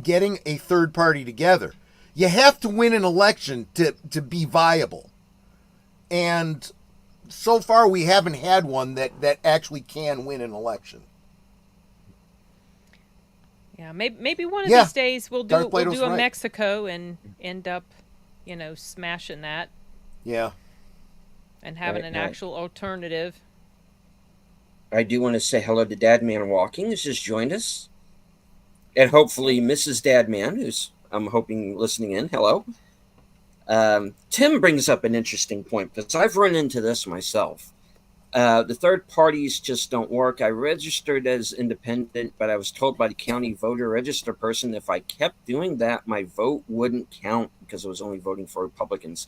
getting a third party together. You have to win an election to be viable. And so far, we haven't had one that actually can win an election. Yeah, maybe one of these days we'll do a right. Mexico and end up, smashing that. Yeah. And having an actual alternative. I do want to say hello to Dadman Walking, who's just joined us. And hopefully Mrs. Dadman, who's, I'm hoping, listening in. Hello. Tim brings up an interesting point, because I've run into this myself. The third parties just don't work. I registered as independent, but I was told by the county voter register person if I kept doing that, my vote wouldn't count because I was only voting for Republicans.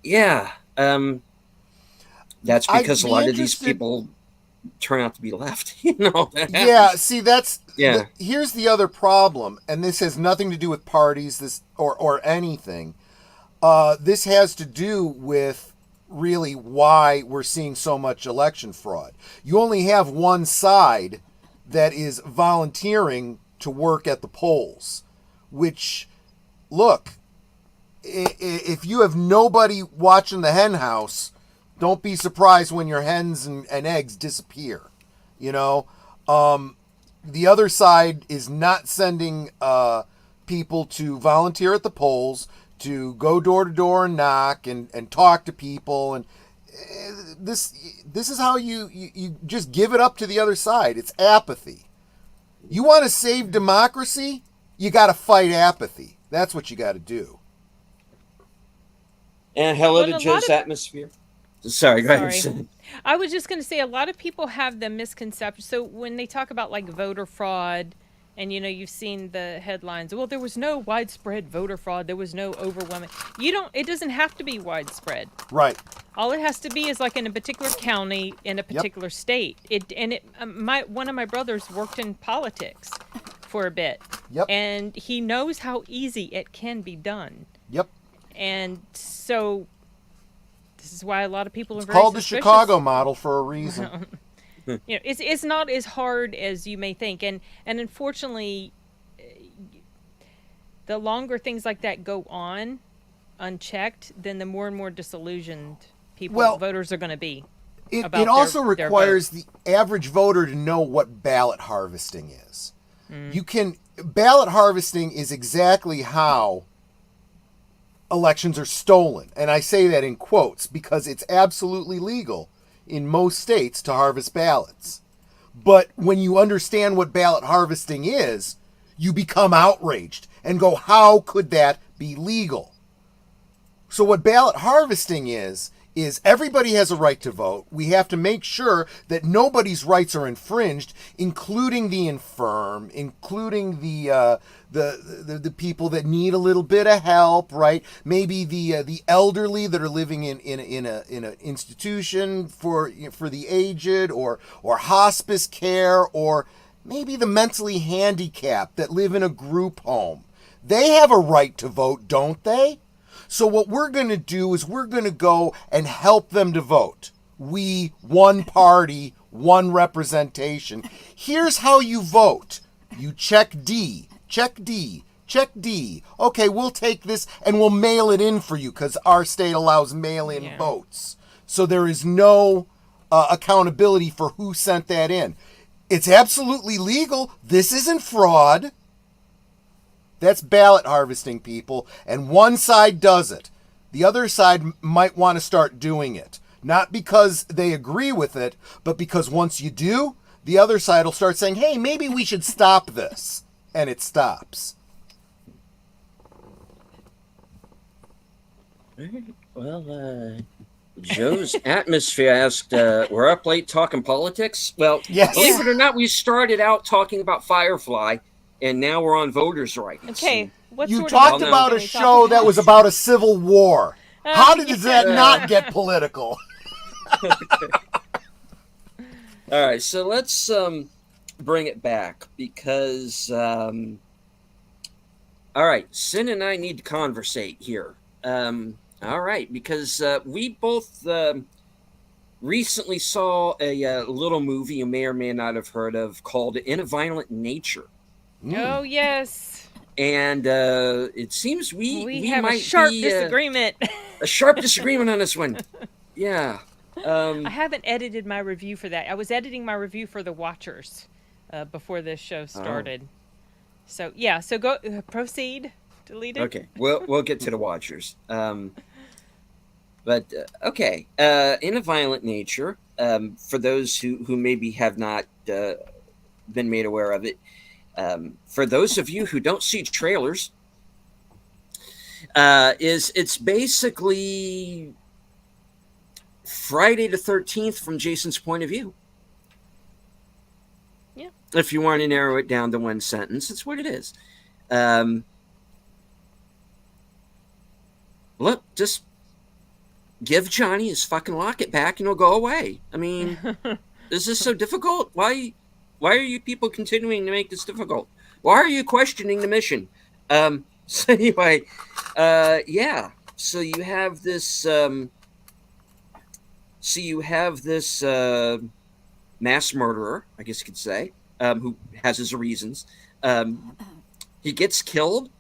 Yeah. That's because a lot of these people turn out to be left. Yeah, see, here's the other problem, and this has nothing to do with parties or anything. This has to do with really why we're seeing so much election fraud. You only have one side that is volunteering to work at the polls, which, look, if you have nobody watching the hen house, don't be surprised when your hens and eggs disappear. The other side is not sending people to volunteer at the polls, to go door to door and knock and talk to people, and this is how you just give it up to the other side. It's apathy. You want to save democracy? You got to fight apathy. That's what you got to do. And hello to Joe's Atmosphere. Sorry, go ahead. I was just going to say, a lot of people have the misconception. So when they talk about like voter fraud And you've seen the headlines. Well, there was no widespread voter fraud. There was no overwhelming. It doesn't have to be widespread. Right. All it has to be is like in a particular county in a particular state. One of my brothers worked in politics for a bit. Yep. And he knows how easy it can be done. Yep. And so this is why a lot of people are It's very called suspicious. the Chicago model for a reason. It's not as hard as you may think, and unfortunately, the longer things like that go on unchecked, then the more and more disillusioned voters are going to be. It also requires the average voter to know what ballot harvesting is. Ballot harvesting is exactly how elections are stolen, and I say that in quotes because it's absolutely legal in most states to harvest ballots. But when you understand what ballot harvesting is, you become outraged and go, how could that be legal? So what ballot harvesting is everybody has a right to vote. We have to make sure that nobody's rights are infringed, including the infirm, including the people that need a little bit of help, right? Maybe the elderly that are living in an institution for the aged, or hospice care, or maybe the mentally handicapped that live in a group home. They have a right to vote, don't they? So what we're going to do is we're going to go and help them to vote. We, one party, one representation. Here's how you vote. You check D, check D, check D. Okay, we'll take this and we'll mail it in for you because our state allows mail-in votes. So there is no accountability for who sent that in. It's absolutely legal. This isn't fraud. That's ballot harvesting, people, and one side does it. The other side might want to start doing it. Not because they agree with it, but because once you do, the other side will start saying, hey, maybe we should stop this. And it stops. Well, Joe's Atmosphere asked, we're up late talking politics? Well, yes. Believe it or not, we started out talking about Firefly, and now we're on voters' rights. Okay. You talked about a show that was about a civil war. How does that not get political? All right, so let's bring it back because, all right, Sin and I need to conversate here. All right, because we both recently saw a little movie you may or may not have heard of called In a Violent Nature. Oh, yes. And it seems we have might a sharp be, disagreement. A sharp disagreement on this one. Yeah. I haven't edited my review for that. I was editing my review for The Watchers before this show started. So, yeah. So go proceed. Delete it. Okay. We'll get to The Watchers. But, okay. In a Violent Nature, for those who maybe have not been made aware of it, for those of you who don't see trailers, it's basically Friday the 13th from Jason's point of view. Yeah. If you want to narrow it down to one sentence, it's what it is. Look, just give Johnny his fucking locket back and he'll go away. I mean, is this so difficult? Why are you people continuing to make this difficult? Why are you questioning the mission? So anyway, yeah. So you have this. Mass murderer, I guess you could say, who has his reasons. He gets killed.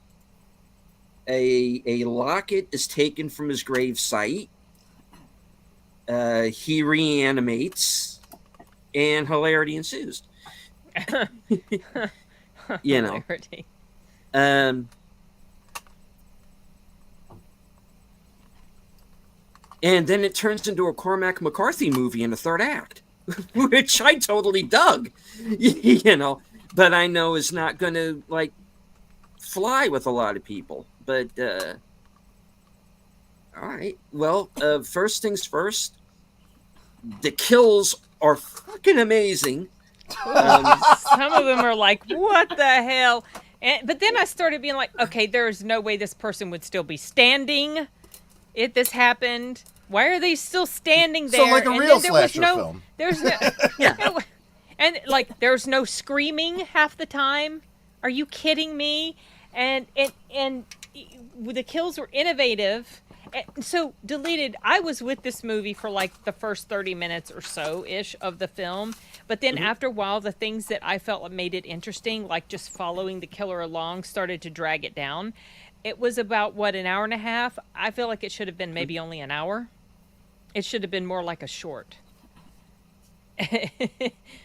A locket is taken from his grave site. He reanimates, and hilarity ensues. You know. And then it turns into a Cormac McCarthy movie in the third act, which I totally dug, you know, but I know is not going to like fly with a lot of people. But all right, well, first things first, the kills are fucking amazing. Some of them are like, what the hell? But then I started being like, okay, there's no way this person would still be standing if this happened. Why are they still standing there? So like a real slasher film. There's no, Yeah. and like there's no screaming half the time. Are you kidding me? And the kills were innovative. And so Deleted, I was with this movie for like the first 30 minutes or so ish of the film, but then after a while the things that I felt made it interesting, like just following the killer along, started to drag it down. It was about an hour and a half. I feel like it should have been maybe only an hour. It should have been more like a short.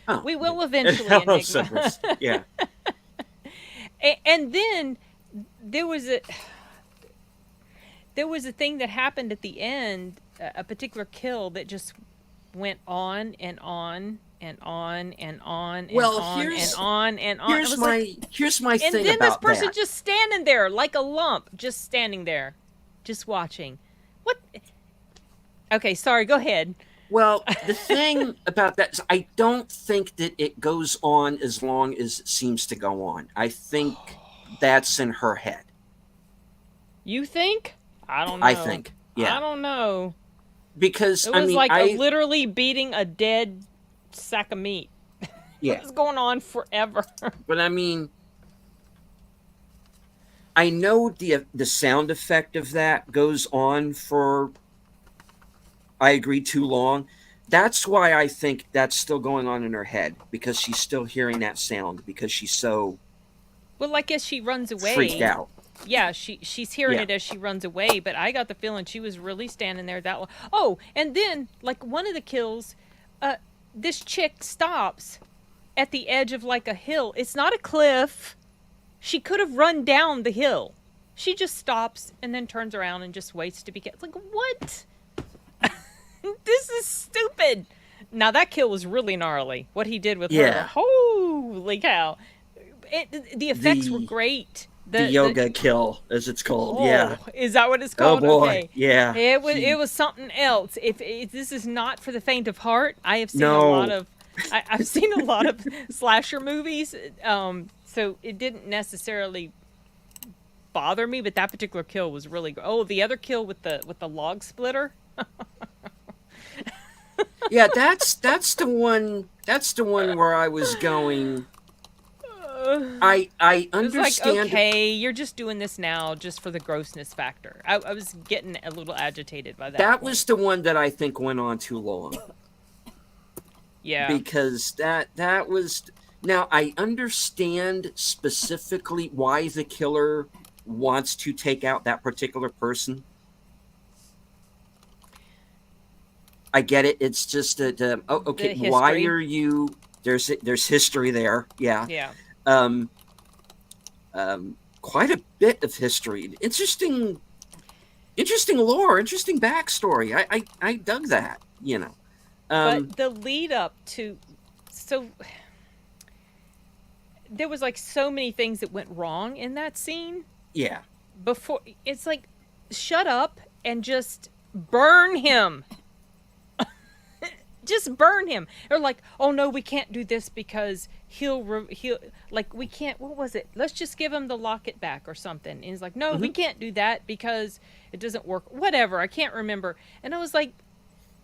Oh. We will eventually, Hello, Enigma. Cypress. Yeah. And then there was a thing that happened at the end, a particular kill that just went on and on and on and on and Well, on here's- and on and on. Here's my and thing then about this person that. just standing there like a lump, just standing there, just watching. What? Okay, sorry. Go ahead. Well, the thing about that is I don't think that it goes on as long as it seems to go on. I think that's in her head. You think? I don't know. I think. Yeah. I don't know. Because It was I mean, like literally beating a dead sack of meat. yeah. It was going on forever. But I mean, I know the sound effect of that goes on for, I agree, too long. That's why I think that's still going on in her head, because she's still hearing that sound because she's so Well, like as she runs away, freaked out. Yeah, she's hearing Yeah. it as she runs away, but I got the feeling she was really standing there that long. Oh, and then like one of the kills, this chick stops at the edge of like a hill. It's not a cliff. She could have run down the hill. She just stops and then turns around and just waits to be killed. Like, what? This is stupid. Now that kill was really gnarly. What he did with Yeah. her. Holy cow. The effects were great. The yoga kill, as it's called. Oh, Yeah. Is that what it's called? Oh boy. Okay. Yeah. It was something else. If this is not for the faint of heart, I have seen No. a lot of I've seen a lot of slasher movies. So it didn't necessarily bother me, but that particular kill was really good. Oh, the other kill with the log splitter. Yeah, that's the one. That's the one where I was going. I It was understand. like, okay, you're just doing this now just for the grossness factor. I was getting a little agitated by that. That point. was the one that I think went on too long. Yeah. Because that was. Now I understand specifically why the killer wants to take out that particular person. I get it. It's just that okay, The why history. are you? There's history there. Yeah. Yeah. Quite a bit of history. Interesting lore. Interesting backstory. I dug that. You know. But the lead up to, so there was like so many things that went wrong in that scene. Yeah. Before it's like, shut up and just burn him. Just burn him. Or like, oh no, we can't do this because he'll like we can't. What was it? Let's just give him the locket back or something. And he's like, no, we can't do that because it doesn't work. Whatever. I can't remember. And I was like,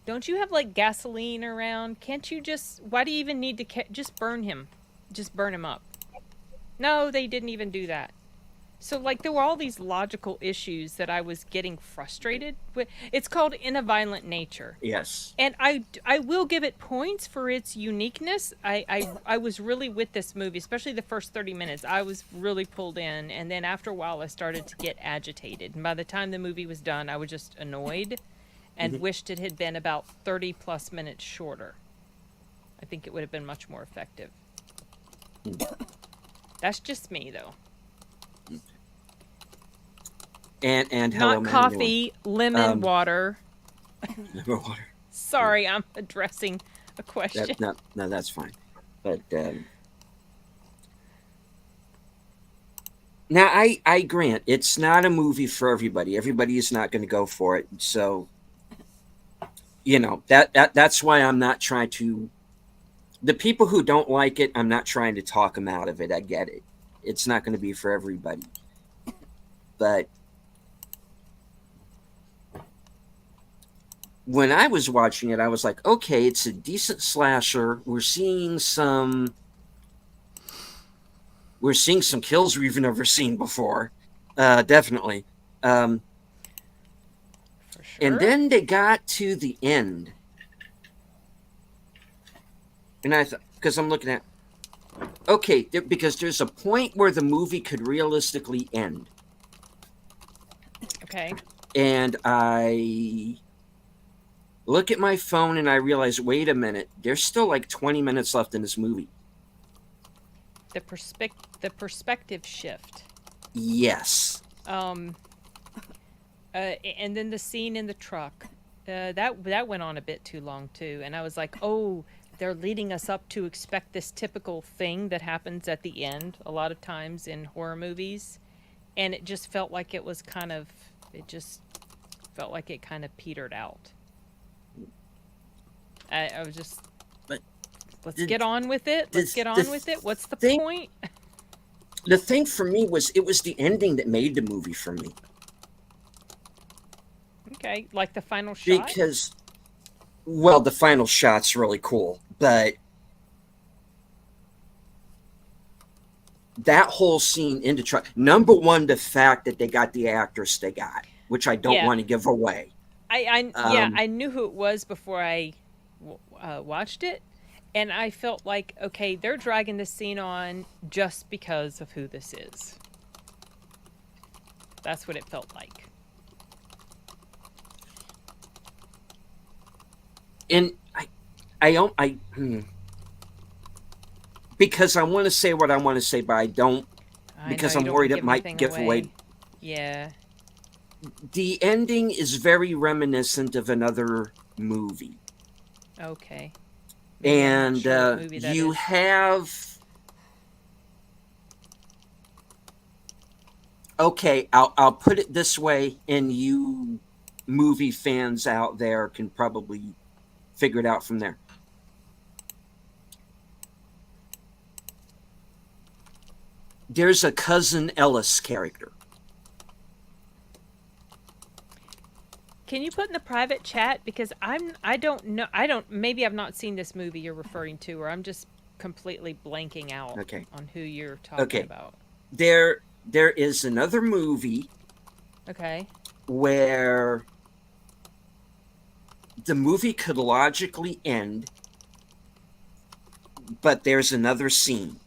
don't you have like gasoline around? Can't you just? Why do you even need to just burn him? Just burn him up. No, they didn't even do that. So like there were all these logical issues that I was getting frustrated with. It's called In a Violent Nature. Yes. And I will give it points for its uniqueness. I was really with this movie, especially the first 30 minutes. I was really pulled in, and then after a while I started to get agitated. And by the time the movie was done, I was just annoyed and wished it had been about 30 plus minutes shorter. I think it would have been much more effective. That's just me though. And hello, Not coffee, lemon water. Lemon water. Sorry, I'm addressing a question. No, that's fine. But now I grant it's not a movie for everybody. Everybody is not going to go for it. So, you know, that's why I'm not trying to The people who don't like it, I'm not trying to talk them out of it. I get it. It's not going to be for everybody. But when I was watching it, I was like, okay, it's a decent slasher. We're seeing some kills we've never seen before. Definitely. For sure. And then they got to the end. And I thought, because I'm looking at, okay, because there's a point where the movie could realistically end. Okay. And I look at my phone and I realize, wait a minute, there's still like 20 minutes left in this movie. The perspective shift. Yes. And then the scene in the truck. That went on a bit too long too, and I was like, oh, they're leading us up to expect this typical thing that happens at the end a lot of times in horror movies, and it just felt like it kind of petered out. I was just, but let's get on with it. Let's get on with it. What's the point? The thing for me was, it was the ending that made the movie for me. Okay, like the final shot? Because, well, the final shot's really cool, but that whole scene in the truck, number one, the fact that they got the actress they got, which I don't want to give away. I knew who it was before I watched it, and I felt like, okay, they're dragging this scene on just because of who this is. That's what it felt like. And because I want to say what I want to say, but I don't, because I'm worried it might give away. Yeah. The ending is very reminiscent of another movie. Okay. And you have... Okay, I'll put it this way, and you movie fans out there can probably figure it out from there. There's a Cousin Ellis character. Can you put in the private chat, because I don't know, maybe I've not seen this movie you're referring to, or I'm just completely blanking out on who you're talking about. There is another movie where the movie could logically end, but there's another scene.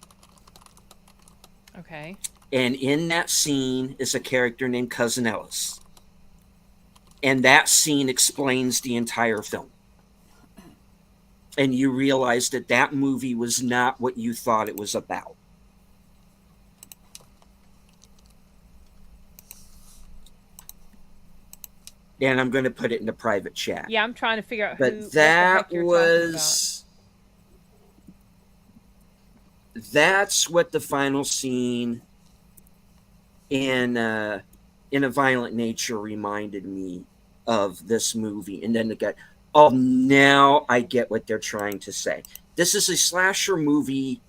Okay. And in that scene is a character named Cousin Ellis. And that scene explains the entire film. And you realize that that movie was not what you thought it was about. And I'm going to put it in the private chat. Yeah, I'm trying to figure out but who. That you're was. That's what the final scene in A Violent Nature reminded me of this movie. And then the guy, oh, now I get what they're trying to say. This is a slasher movie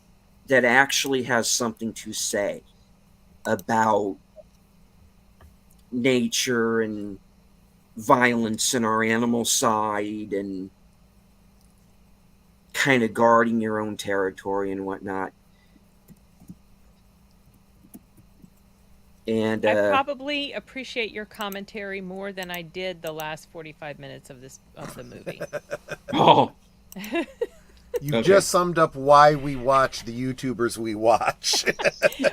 that actually has something to say about nature and violence in our animal side and kind of guarding your own territory and whatnot. And I probably appreciate your commentary more than I did the last 45 minutes of the movie. Oh. You just summed up why we watch the YouTubers we watch.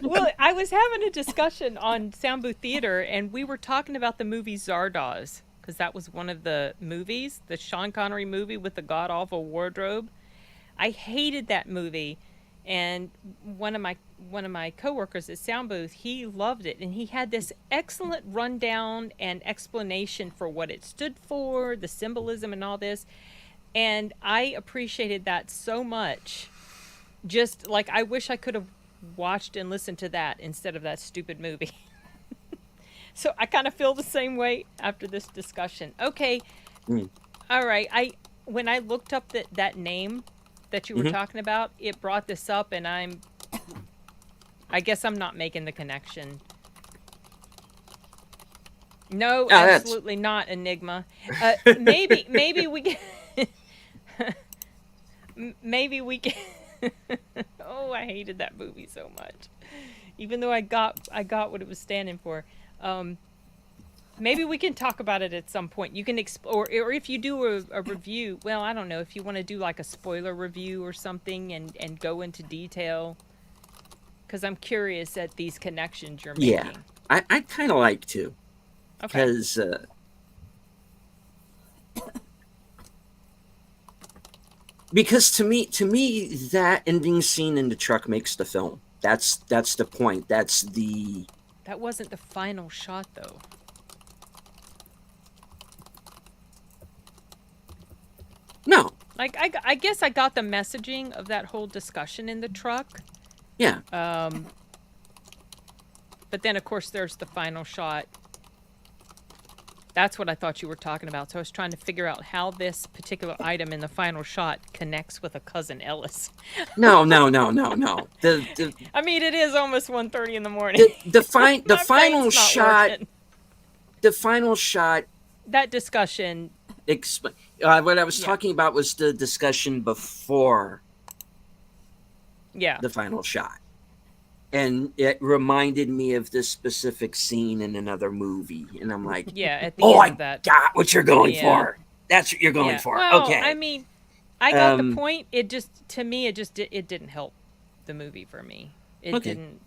Well, I was having a discussion on Sound Booth Theater, and we were talking about the movie Zardoz, because that was one of the movies, the Sean Connery movie with the god-awful wardrobe. I hated that movie, and one of my coworkers at Sound Booth, he loved it, and he had this excellent rundown and explanation for what it stood for, the symbolism and all this. And I appreciated that so much. Just like, I wish I could have watched and listened to that instead of that stupid movie. So I kind of feel the same way after this discussion. Okay. All right. When I looked up that name, that you were talking about, it brought this up, and I guess I'm not making the connection. No, absolutely not, Enigma. Maybe we can. Maybe we can. Oh, I hated that movie so much. Even though I got what it was standing for. Maybe we can talk about it at some point. You can or if you do a review. Well, I don't know if you want to do like a spoiler review or something and go into detail. Because I'm curious at these connections you're making. Yeah, I'd kind of like to. Okay. Because to me, that ending scene in the truck makes the film. That's the point. That wasn't the final shot, though. No. Like I guess I got the messaging of that whole discussion in the truck. Yeah. But then of course there's the final shot. That's what I thought you were talking about. So I was trying to figure out how this particular item in the final shot connects with a Cousin Ellis. No. I mean, it is almost 1:30 in the morning. The final shot. Working. The final shot. That discussion. What I was talking about was the discussion before. Yeah. The final shot. And it reminded me of this specific scene in another movie. And I'm like, yeah, at the end of that. got what you're going for. That's what you're going for. Well, okay. I mean, I got the point. It just, to me, it didn't help the movie for me. It didn't.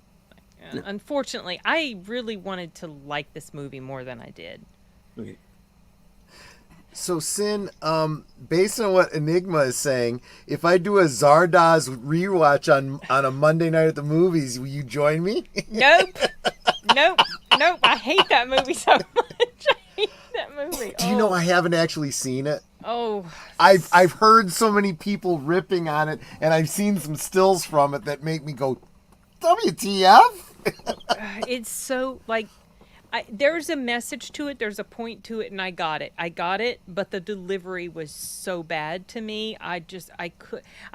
No. Unfortunately, I really wanted to like this movie more than I did. Okay. So, Sin, based on what Enigma is saying, if I do a Zardoz rewatch on a Monday night at the movies, will you join me? Nope. I hate that movie so much. I hate that movie. Do you know I haven't actually seen it? Oh. I've heard so many people ripping on it, and I've seen some stills from it that make me go, WTF? It's so, like, there's a message to it, there's a point to it, and I got it, but the delivery was so bad to me. I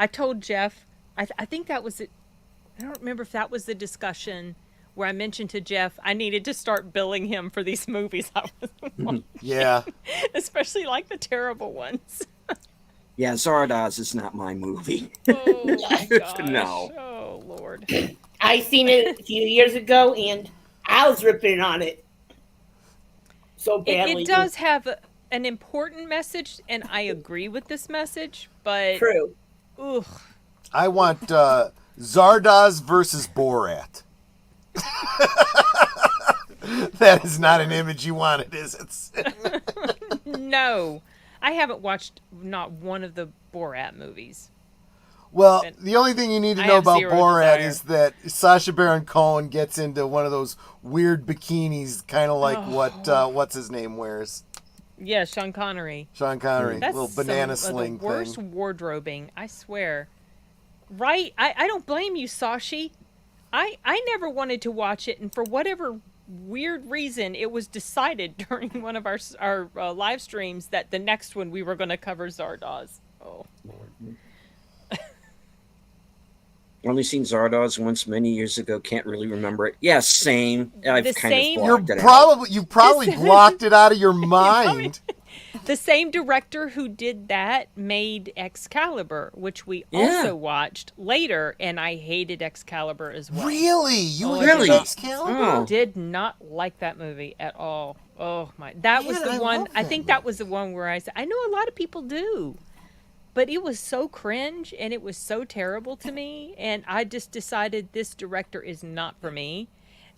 told Jeff, I think that was it. I don't remember if that was the discussion where I mentioned to Jeff I needed to start billing him for these movies I was watching. Yeah. Especially like the terrible ones. Yeah, Zardoz is not my movie. Oh my gosh. No. Oh Lord. I seen it a few years ago, and I was ripping on it so badly. It does have an important message, and I agree with this message, but... True. Ugh. I want Zardoz versus Borat. That is not an image you wanted, is it? No. I haven't watched not one of the Borat movies. Well, the only thing you need to know about Borat is that Sacha Baron Cohen gets into one of those weird bikinis, kind of like what's his name wears. Yeah, Sean Connery. That's little banana some sling of the worst thing. wardrobing, I swear. Right? I don't blame you, Sashi. I never wanted to watch it, and for whatever weird reason, it was decided during one of our live streams that the next one we were going to cover Zardoz. Oh, Lord. Only seen Zardoz once many years ago. Can't really remember it. Yeah, same. I've The kind same- of blocked it out. You probably blocked it out of your mind. The same director who did that made Excalibur, which we Yeah. also watched later, and I hated Excalibur as well. Really? You Oh, hated really? Excalibur? Oh. Did not like that movie at all. Oh my! That was Man, the I one. love I that think that was the one where I said, I know a lot of people do, but it was so cringe and it was so terrible to me, and I just decided this director is not for me.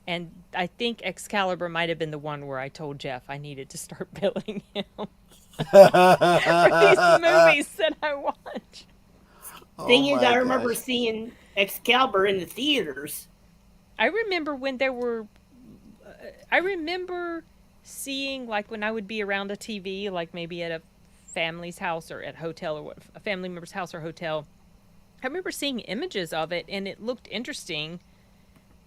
And I think Excalibur might have been the one where I told Jeff I needed to start billing him for these movies that I watch. Thing is, my I remember gosh. seeing Excalibur in the theaters. I remember when there were. I remember seeing, like, when I would be around a TV, like maybe at a family's house or at hotel or a family member's house or hotel. I remember seeing images of it and it looked interesting,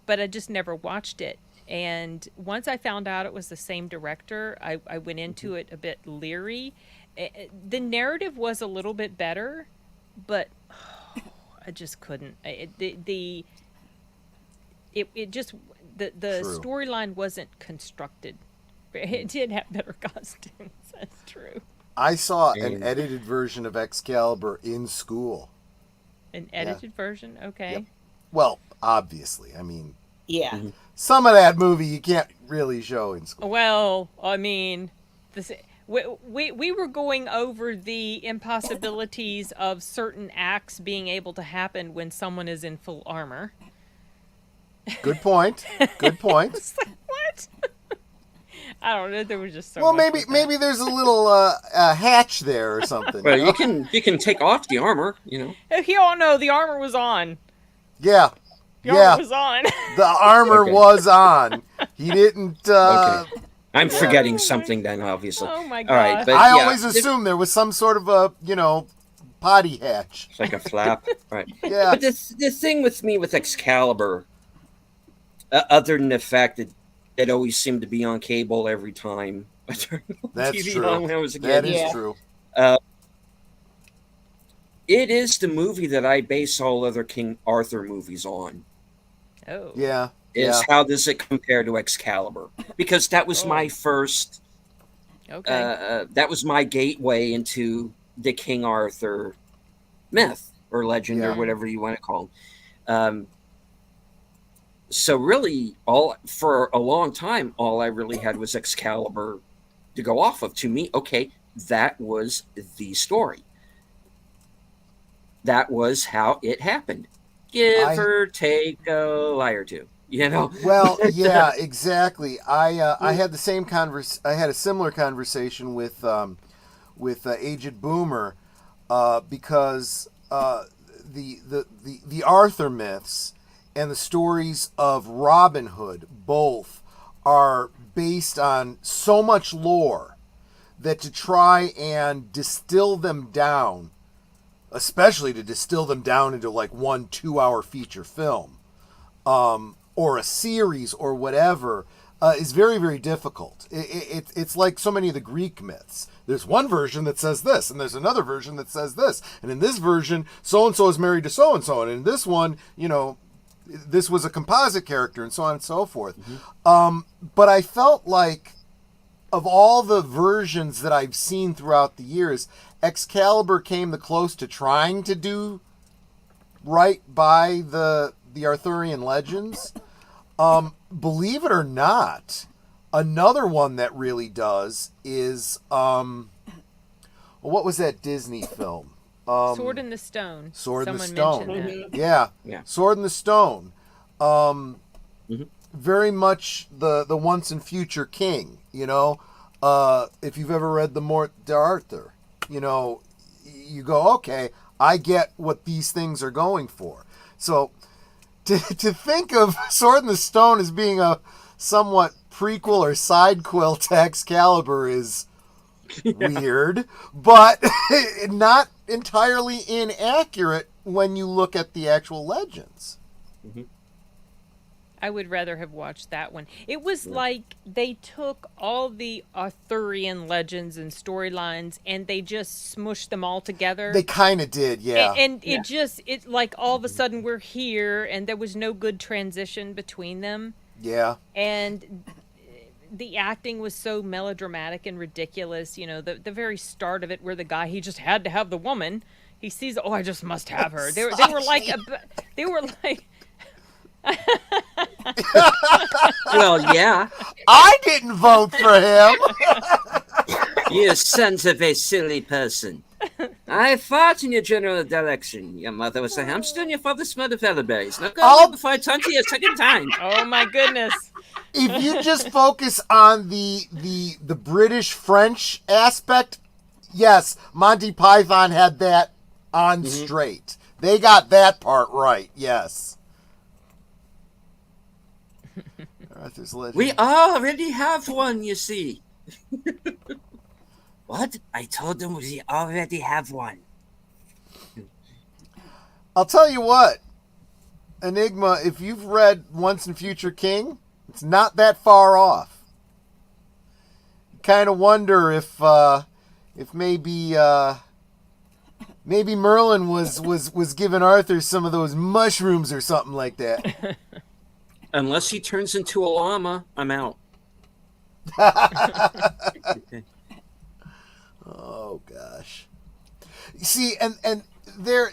but I just never watched it. And once I found out it was the same director, I went into it a bit leery. The narrative was a little bit better, but I just couldn't. It just the True. storyline wasn't constructed. It did have better costumes. That's true. I saw an And- edited version of Excalibur in school. An edited version, okay. Yep. Well, obviously. I mean, Yeah. some of that movie you can't really show in school. Well, I mean, this we were going over the impossibilities of certain acts being able to happen when someone is in full armor. Good point. Good point. It's like, what? I don't know. There was just so Well, much maybe with that. maybe there's a little hatch there or something. Well, you can take off the armor, you know. Oh no, the armor was on. Yeah. The armor Yeah. was on. The armor Okay. was on. He didn't. Okay. I'm forgetting something then, obviously. Oh my All right, gosh. but I yeah, always assumed there was some sort of a potty hatch. it's like a flap. Right. Yeah. But the thing with me with Excalibur, other than the fact that it always seemed to be on cable every time I turned That's TV true. on when I was a kid. That is Yeah. true. It is the movie that I base all other King Arthur movies on. Oh. Yeah. Is Yeah. how does it compare to Excalibur? Because that was my first. Okay. That was my gateway into the King Arthur myth or legend Yeah. or whatever you want to call it. So really, for a long time, all I really had was Excalibur to go off of. To me, okay, that was the story. That was how it happened. Give or take a lie or two, you know. Well, yeah, exactly. I had the same I had a similar conversation with Aged Boomer because the Arthur myths and the stories of Robin Hood both are based on so much lore that to try and distill them down, especially to distill them down into like 1 2-hour feature film, or a series or whatever, is very, very difficult. It's like so many of the Greek myths. There's one version that says this, and there's another version that says this. And in this version, so-and-so is married to so-and-so. And in this one, this was a composite character, and so on and so forth. But I felt like, of all the versions that I've seen throughout the years, Excalibur came the close to trying to do right by the Arthurian legends. Believe it or not, another one that really does is what was that Disney film? Sword in the Stone. Sword in the Someone Stone. mentioned that. Yeah. Sword in the Stone. Very much the once and future king. If you've ever read the Mort d'Arthur, you go, okay, I get what these things are going for. So to think of Sword in the Stone as being a somewhat prequel or sidequel to Excalibur is weird, but not entirely inaccurate when you look at the actual legends. I would rather have watched that one. It was like they took all the Arthurian legends and storylines and they just smushed them all together. They kind of did, yeah. And it like all of a sudden we're here and there was no good transition between them. Yeah. And the acting was so melodramatic and ridiculous. The very start of it where the guy, he just had to have the woman. He sees, oh, I just must have her. They were like, Well, yeah. I didn't vote for him. You sons of a silly person. I fought in your general election. Your mother was a hamster and your father smelled of elderberries. Now go before I turn to you a second time. oh my goodness. If you just focus on the British French aspect, yes, Monty Python had that on straight. They got that part right. Yes. Arthur's Legend. We already have one, you see. What? I told them we already have one. I'll tell you what, Enigma, if you've read Once and Future King, it's not that far off. You kind of wonder if maybe Maybe Merlin was giving Arthur some of those mushrooms or something like that. Unless he turns into a llama, I'm out. Okay. Oh gosh. See, and there,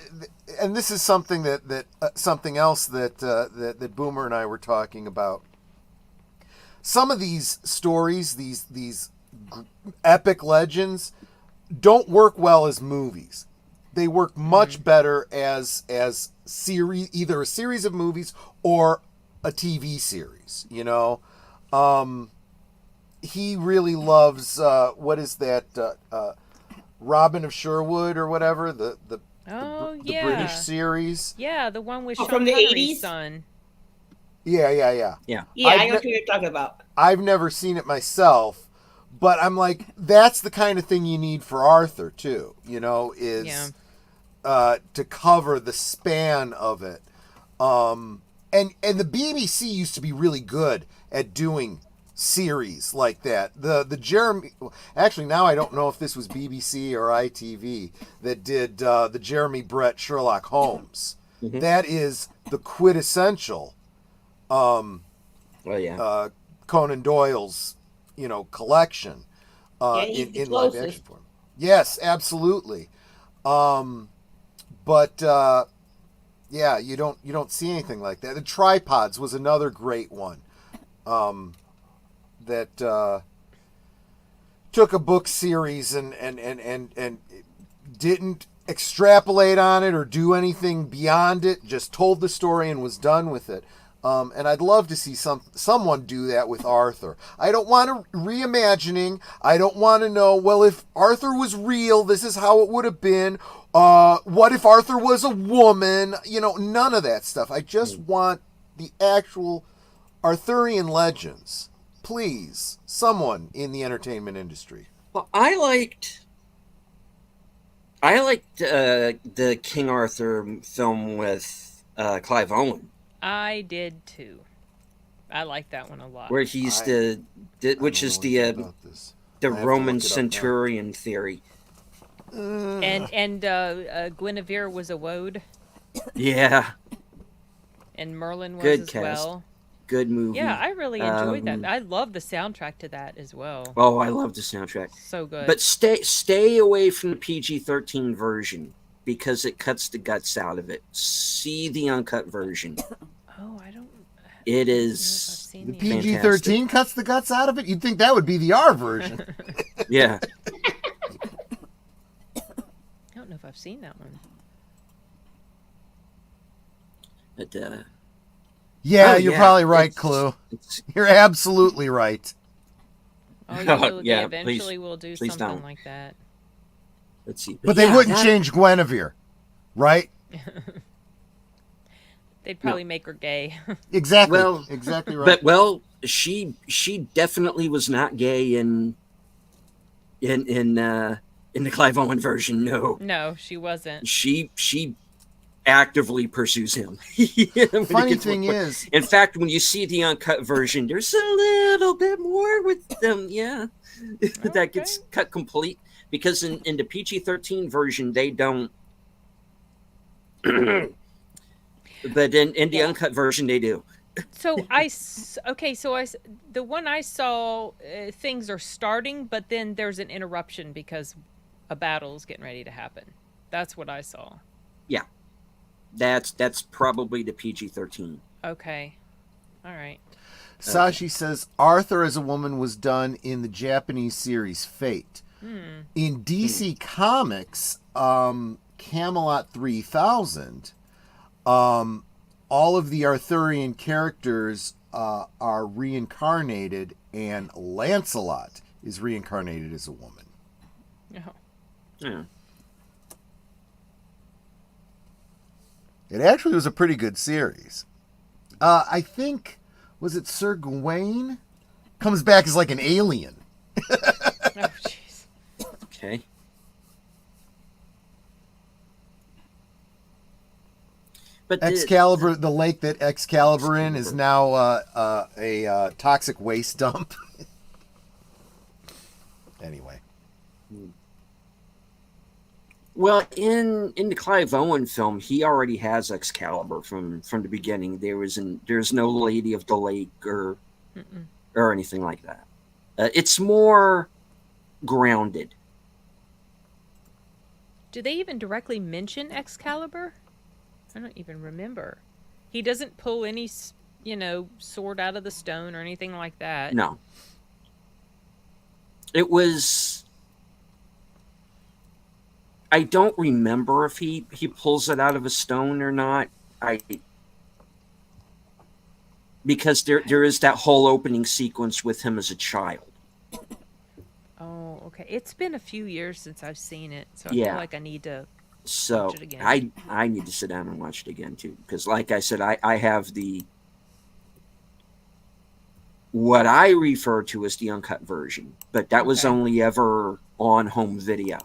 and this is something that something else that Boomer and I were talking about. Some of these stories, these epic legends, don't work well as movies. They work much better as series, either a series of movies or a TV series. You know, he really loves what is that? Robin of Sherwood or whatever, the British series. Yeah, the one with Sean from the Connery's 80s? son. Yeah. Yeah. Yeah, I know what you're talking about. I've never seen it myself, but I'm like, that's the kind of thing you need for Arthur too. You know, is to cover the span of it. And the BBC used to be really good at doing series like that. The Jeremy, actually now I don't know if this was BBC or ITV that did the Jeremy Brett Sherlock Holmes. Mm-hmm. That is the quintessential Well, yeah. Conan Doyle's collection he's the in live closest. action form. Yes, absolutely. But yeah, you don't see anything like that. The Tripods was another great one. That took a book series and didn't extrapolate on it or do anything beyond it, just told the story and was done with it. And I'd love to see someone do that with Arthur. I don't want to reimagining. I don't want to know, well, if Arthur was real, this is how it would have been. What if Arthur was a woman? None of that stuff. I just want the actual Arthurian legends. Please, someone in the entertainment industry. Well, I liked the King Arthur film with Clive Owen, I did too. I like that one a lot. where he's which is the Roman centurion theory. And Guinevere was a woad, Yeah, and Merlin was Good as cast. well. good movie. Yeah, I really enjoyed that. I love the soundtrack to that as well. Oh, I love the soundtrack. So good. But stay away from the PG-13 version because it cuts the guts out of it. See the uncut version. Oh, I don't. It I is don't know if I've The seen the PG-13 cuts the guts out of it? You'd think that would be the R version. yeah. I don't know if I've seen that one. But, Yeah, Oh, you're yeah, probably right, it's- Clue. it's- You're absolutely right. Oh, Oh, yeah, yeah, eventually please- we'll do please something don't. like that. let's see. But they yeah, wouldn't that- change Guinevere, right? They'd probably make her gay. Exactly. Well, exactly right. But she definitely was not gay in the Clive Owen version. No, No, she wasn't. she actively pursues him. When it Funny gets to thing the point- is, in fact, when you see the uncut version, there's a little bit more with them. Yeah, that gets cut complete because in the PG-13 version they don't. But in the uncut version they do. So the one I saw, things are starting, but then there's an interruption because a battle is getting ready to happen. That's what I saw. Yeah, that's probably the PG-13. Okay, all right. Sashi says Arthur as a woman was done in the Japanese series Fate. In DC Comics, Camelot 3000, all of the Arthurian characters are reincarnated, and Lancelot is reincarnated as a woman. Oh. Yeah. It actually was a pretty good series. I think, was it Sir Gawain? Comes back as like an alien. Oh, jeez. Okay. But Excalibur, the lake that Excalibur in is now a toxic waste dump. Anyway. Well, in the Clive Owen film, he already has Excalibur from the beginning. There's no Lady of the Lake or anything like that. It's more grounded. Do they even directly mention Excalibur? I don't even remember. He doesn't pull any, sword out of the stone or anything like that. No. It was. I don't remember if he pulls it out of a stone or not. Because there is that whole opening sequence with him as a child. Oh, okay. It's been a few years since I've seen it, so I Yeah. feel like I need to So watch it again. I need to sit down and watch it again too, because like I said, I have what I refer to as the uncut version, but that was Okay. only ever on home video.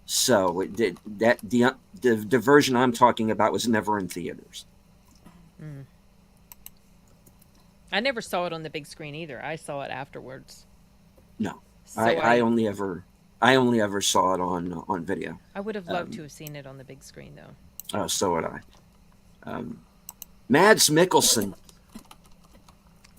So the version I'm talking about was never in theaters. I never saw it on the big screen either. I saw it afterwards. No, So I only ever saw it on video. I would have loved to have seen it on the big screen though. Oh, so would I. Mads Mikkelsen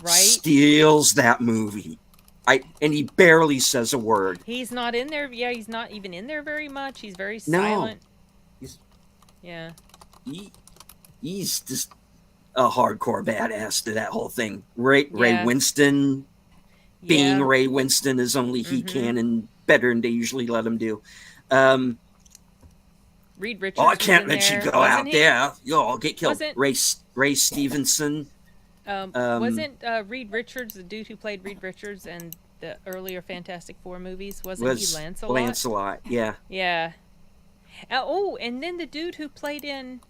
Right? steals that movie. And he barely says a word. He's not in there. Yeah, he's not even in there very much. He's very No. silent. He's Yeah. he's just a hardcore badass to that whole thing. Ray Yeah. Winston being Yeah. Ray Winston is only he can and better than they usually let him do. Reed Richards. I was can't in let there. you go Wasn't out he? there. You'll get killed. Wasn't- Ray Stevenson. Wasn't Reed Richards the dude who played Reed Richards in the earlier Fantastic Four movies? Wasn't he Lancelot? Lancelot, yeah. Yeah. And then the dude who played in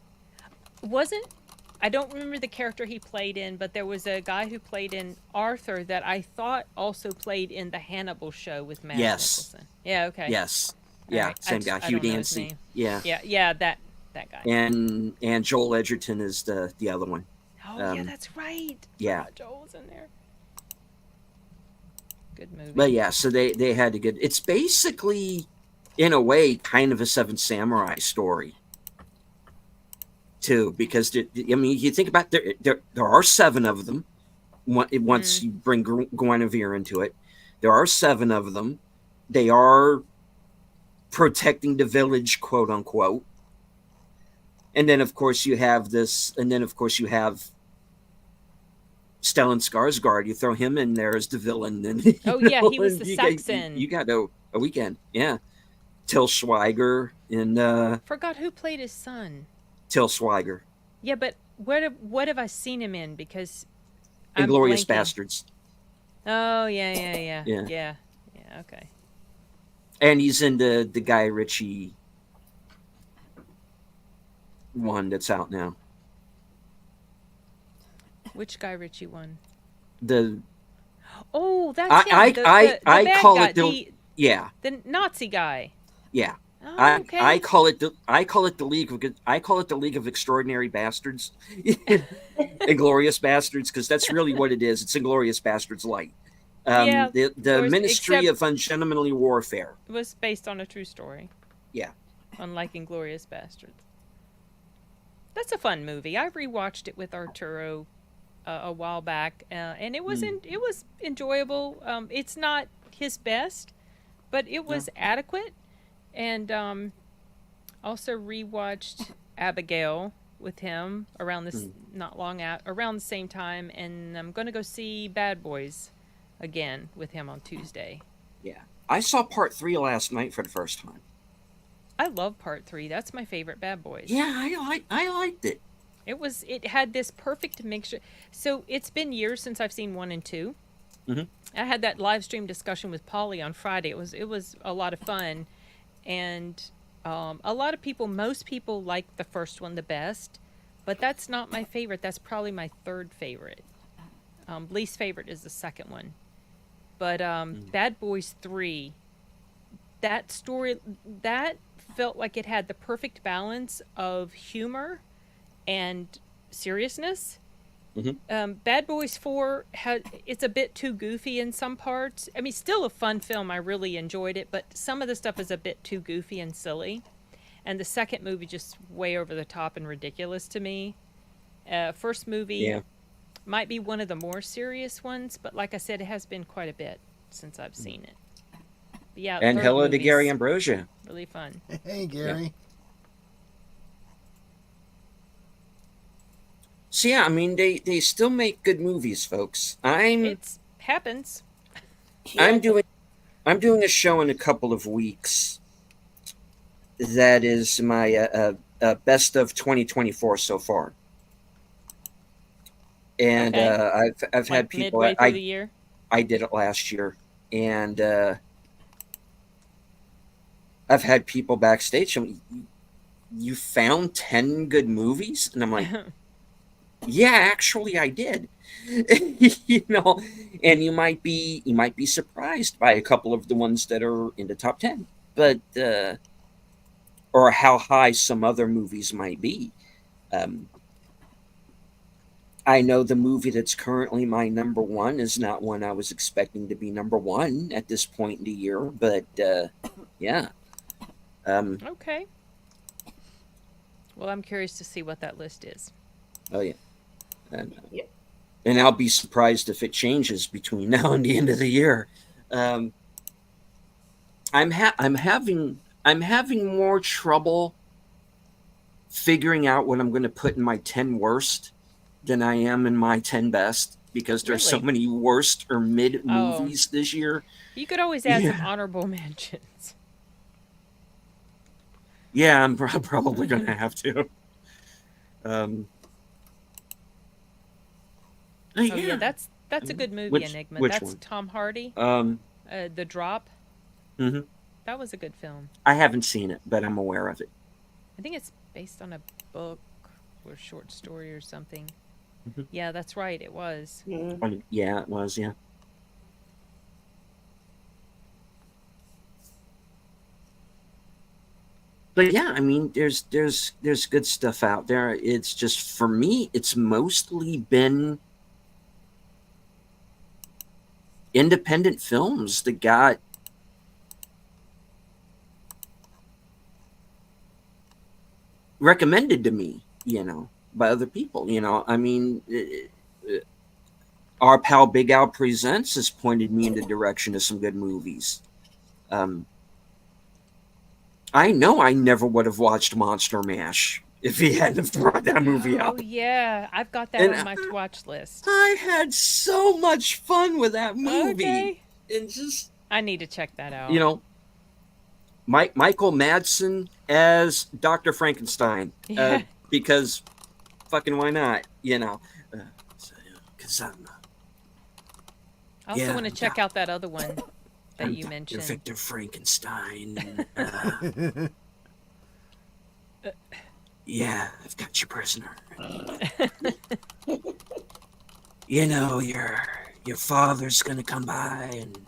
I don't remember the character he played in, but there was a guy who played in Arthur that I thought also played in the Hannibal show with Mads Mikkelsen. Yeah, okay. Yes. All Yeah, right. same guy, I Hugh don't know his Dancy. name. Yeah. Yeah, that guy. And Joel Edgerton is the other one. Oh, yeah, that's right. Yeah. Forgot Joel was in there. Good movie. But yeah, so they had to get. It's basically, in a way, kind of a Seven Samurai story, too. Because you think about there are 7 of them. Once you bring Guinevere into it, there are 7 of them. They are protecting the village, quote unquote. And then, of course, you have this. And then, of course, you have Stellan Skarsgård. You throw him in there as the villain, and he was the Saxon. You got a weekend, yeah. Till Schweiger and forgot who played his son. Till Schweiger. Yeah, but what have I seen him in? Because Inglourious Bastards. Oh yeah. Okay. And he's in the Guy Ritchie one that's out now. Which Guy Ritchie one? That's him. I call it the Nazi guy. Yeah. Oh, okay. I call it the League of Extraordinary Bastards, Inglourious Bastards, because that's really what it is. It's Inglourious Bastards light. The Ministry of Ungentlemanly Warfare. It was based on a true story. Yeah. Unlike Inglourious Bastards. That's a fun movie. I rewatched it with Arturo a while back, and it was it was enjoyable. It's not his best, but it was adequate. And also rewatched Abigail with him around this around the same time, and I'm going to go see Bad Boys again with him on Tuesday. Yeah, I saw part 3 last night for the first time. I love part 3. That's my favorite Bad Boys. Yeah, I liked it. It had this perfect mixture. So it's been years since I've seen 1 and 2. Mm-hmm. I had that live stream discussion with Polly on Friday. It was a lot of fun, and a lot of most people like the first one the best, but that's not my favorite. That's probably my 3rd favorite. Least favorite is the 2nd one. But Bad Boys 3, that story, that felt like it had the perfect balance of humor and seriousness, Bad Boys 4 it's a bit too goofy in some parts. I mean, still a fun film. I really enjoyed it, but some of the stuff is a bit too goofy and silly. And the second movie just way over the top and ridiculous to me. First movie Yeah. might be one of the more serious ones, but like I said, it has been quite a bit since I've seen it. But yeah, And third hello to movie's Gary Ambrosia. really fun. Hey, Gary. So yeah, I mean they still make good movies, folks. It happens. I'm doing a show in a couple of weeks. That is my best of 2024 so far. And Okay. I've had Like people. midway through the year. I did it last year, and I've had people backstage. You found 10 good movies, and I'm like, yeah, actually, I did. You know, and you might be surprised by a couple of the ones that are in the top 10, but or how high some other movies might be. I know the movie that's currently my number one is not one I was expecting to be number one at this point in the year, but yeah. Okay. Well, I'm curious to see what that list is. Oh yeah. And, Yep. and I'll be surprised if it changes between now and the end of the year. I'm having more trouble figuring out what I'm going to put in my 10 worst than I am in my 10 best, because there's so Really? many worst or mid Oh. movies this year. You could always add some Yeah. honorable mentions. Yeah, I'm probably going to have to. Oh yeah, that's a good movie, Which- Enigma. which That's one? Tom Hardy. Um, The Drop. mhm. That was a good film. I haven't seen it, but I'm aware of it. I think it's based on a book or short story or something. Mhm. Yeah, that's right. It was. Mhm. Yeah, it was. Yeah. But yeah, I mean, there's good stuff out there. It's just, for me, it's mostly been independent films that got recommended to me, by other people. I mean, our pal Big Al Presents has pointed me in the direction of some good movies. I know I never would have watched Monster Mash if he hadn't brought that movie Oh out. yeah, I've got that And on my to watch list. I had so much fun with that movie. Okay. And just, I need to check that out. Michael Madsen as Dr. Frankenstein. Yeah. Because fucking why not? Because I'm I also yeah, want to check out that other one that you Dr. mentioned. Victor Frankenstein. Yeah, I've got you prisoner. Your father's gonna come by and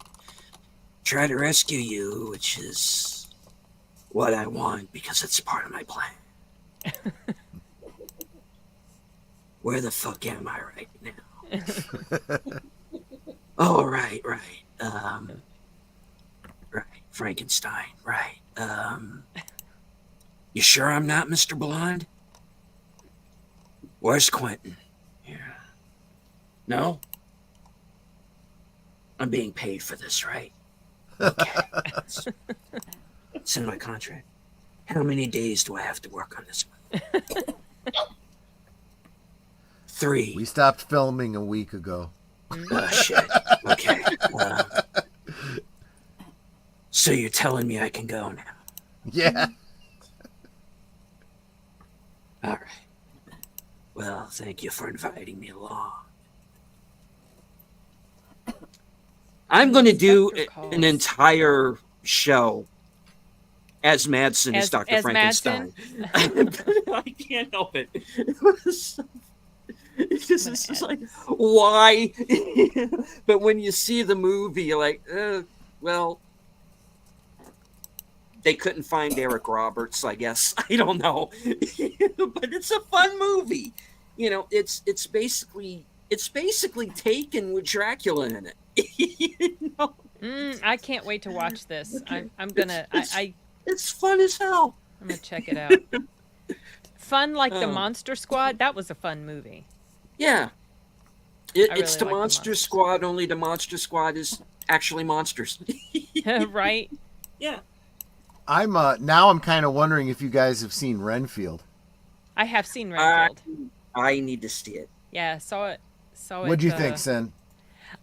try to rescue you, which is what I want because it's part of my plan. Where the fuck am I right now? Oh, right. Right, Frankenstein, right. You sure I'm not Mr. Blonde? Where's Quentin? Here. No? I'm being paid for this, right? Okay. It's in my contract. How many days do I have to work on this one? 3. We stopped filming a week ago. Oh, shit. Okay. So you're telling me I can go now? Yeah. All right. Well, thank you for inviting me along. I'm going to do an entire show as Madsen as Dr. as Frankenstein. I can't help it. It's just like, why? But when you see the movie, you're like, well, they couldn't find Eric Roberts, I guess. I don't know. But it's a fun movie. it's basically Taken with Dracula in it. you know, I can't wait to watch this. I'm gonna it's fun as hell. I'm gonna check it out. Fun like the Oh. Monster Squad. That was a fun movie. Yeah, I it's really the like the Monster Monsters. Squad. Only the Monster Squad is actually monsters. Right? Yeah. I'm now I'm kind of wondering if you guys have seen Renfield. I have seen Renfield. I need to see it. Yeah, saw it. What'd you think, Sin?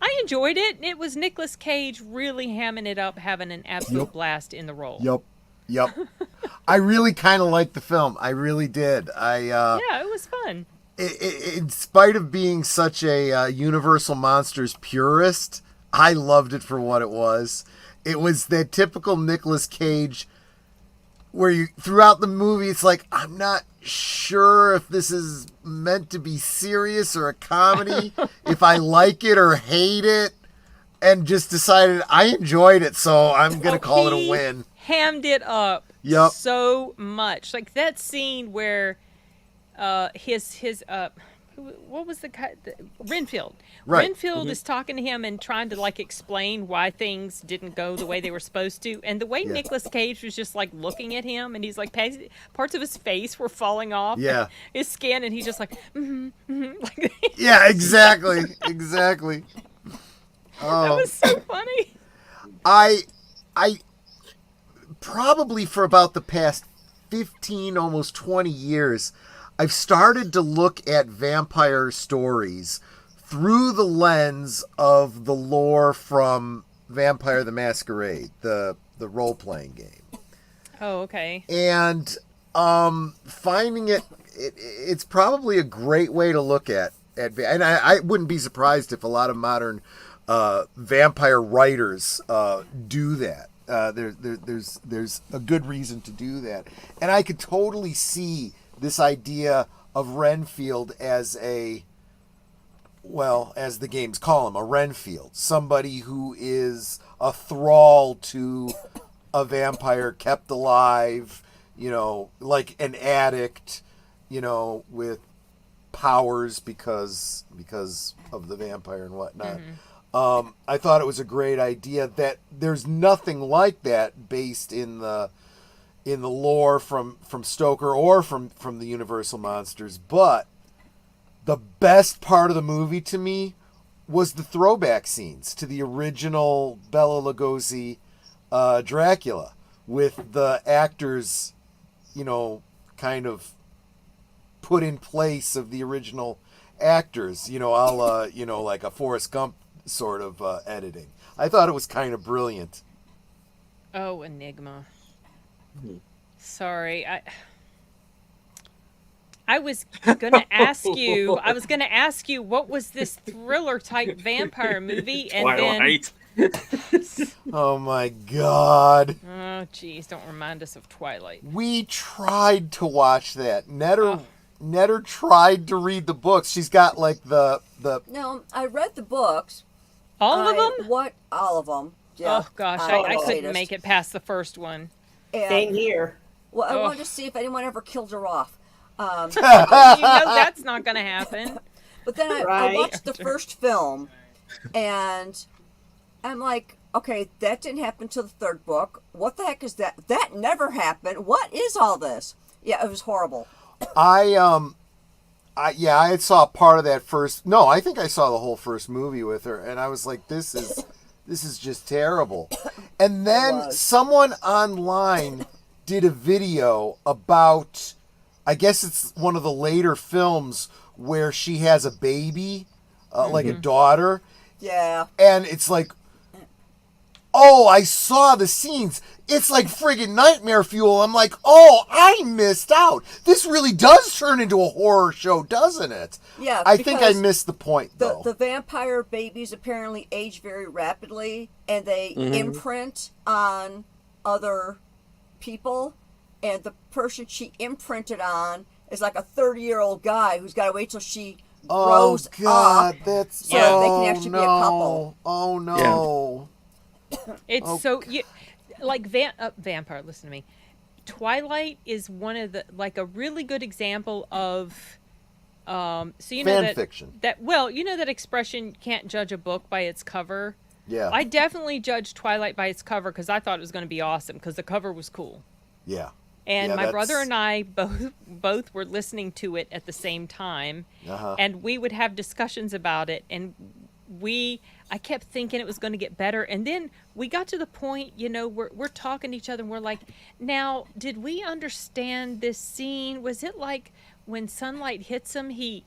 I enjoyed it. It was Nicolas Cage really hamming it up, having an absolute blast in the role. Yep. I really kind of liked the film. I really did. Yeah, it was fun. In spite of being such a Universal Monsters purist, I loved it for what it was. It was that typical Nicolas Cage where you throughout the movie it's like, I'm not sure if this is meant to be serious or a comedy, if I like it or hate it, and just decided I enjoyed it, so I'm going to call it a win. Hammed it up so much. Like that scene where what was the guy? Renfield. Right. Renfield is talking to him and trying to like explain why things didn't go the way they were supposed to. And the way Nicolas Cage was just like looking at him, and he's like parts of his face were falling off. Yeah. His skin, and he's just like, like yeah, exactly. That was so funny. I probably for about the past 15, almost 20 years, I've started to look at vampire stories through the lens of the lore from Vampire the Masquerade, the role-playing game. Oh, okay. And finding it's probably a great way to look at and I wouldn't be surprised if a lot of modern vampire writers do that. There's a good reason to do that, and I could totally see this idea of Renfield as as the games call him, a Renfield, somebody who is a thrall to a vampire kept alive, like an addict, with powers because of the vampire and whatnot. Mm-hmm. I thought it was a great idea that there's nothing like that based in the lore from Stoker or from the Universal Monsters, but the best part of the movie to me was the throwback scenes to the original Bela Lugosi Dracula, with the actors, kind of put in place of the original actors, a la, like a Forrest Gump sort of editing. I thought it was kind of brilliant. Oh, Enigma. Sorry, I was gonna ask you. I was gonna ask you what was this thriller type vampire movie, and Twilight. Oh my God! Oh, geez, don't remind us of Twilight. We tried to watch that. Netter tried to read the books. She's got like the. No, I read the books. All of them? What? All of them. Yeah. Oh gosh, I couldn't make it past the first one. And, Same here. Well, I wanted to see if anyone ever killed her off. That's not going to happen. But then I watched the first film, and I'm like, okay, that didn't happen to the third book. What the heck is that? That never happened. What is all this? Yeah, it was horrible. I saw part of that first. No, I think I saw the whole first movie with her, and I was like, this is just terrible. And then someone online did a video about, I guess it's one of the later films where she has a baby, like a daughter. Yeah. And it's like, oh, I saw the scenes. It's like friggin' nightmare fuel. I'm like, oh, I missed out. This really does turn into a horror show, doesn't it? Yeah. I think I missed the point, though. The vampire babies apparently age very rapidly, and they imprint on other people, and the person she imprinted on is like a 30-year-old guy who's got to wait till she grows God, up that's so they can actually be a couple. Oh no. Yeah. It's like vampire, listen to me. Twilight is one of the, like, a really good example of So you know Fan fiction. you know that expression, can't judge a book by its cover. Yeah. I definitely judged Twilight by its cover because I thought it was going to be awesome because the cover was cool. Yeah. And Yeah, my brother that's- and I both were listening to it at the same time, Uh-huh. and we would have discussions about it. And I kept thinking it was going to get better, and then we got to the point, you know, we're talking to each other, and we're like, now, did we understand this scene? Was it like when sunlight hits him, he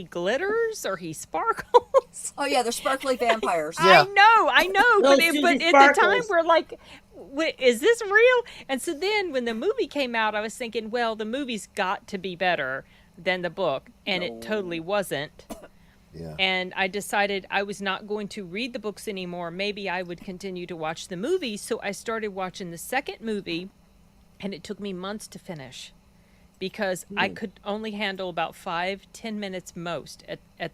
glitters or he sparkles? Oh yeah, they're sparkly vampires. Yeah. I know, Those but Susie at the time Sparkles. we're like, is this real? And so then when the movie came out, I was thinking, well, the movie's got to be better than the book, and it totally wasn't. Yeah. And I decided I was not going to read the books anymore. Maybe I would continue to watch the movie. So I started watching the second movie, and it took me months to finish because I could only handle about 5-10 minutes most at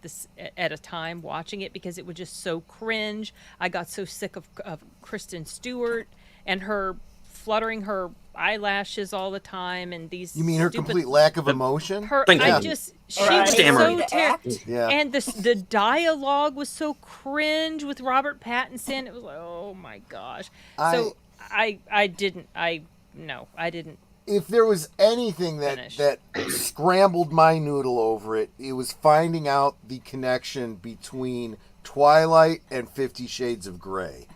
a time watching it because it was just so cringe. I got so sick of Kristen Stewart and her fluttering her eyelashes all the time and these. You mean her stupid, complete lack of emotion? Thank you. She Right. was Stammering. so terrible. Yeah. And the dialogue was so cringe with Robert Pattinson. It was like, oh my gosh. So I didn't. If there was anything Finish. that scrambled my noodle over it, it was finding out the connection between Twilight and 50 Shades of Grey.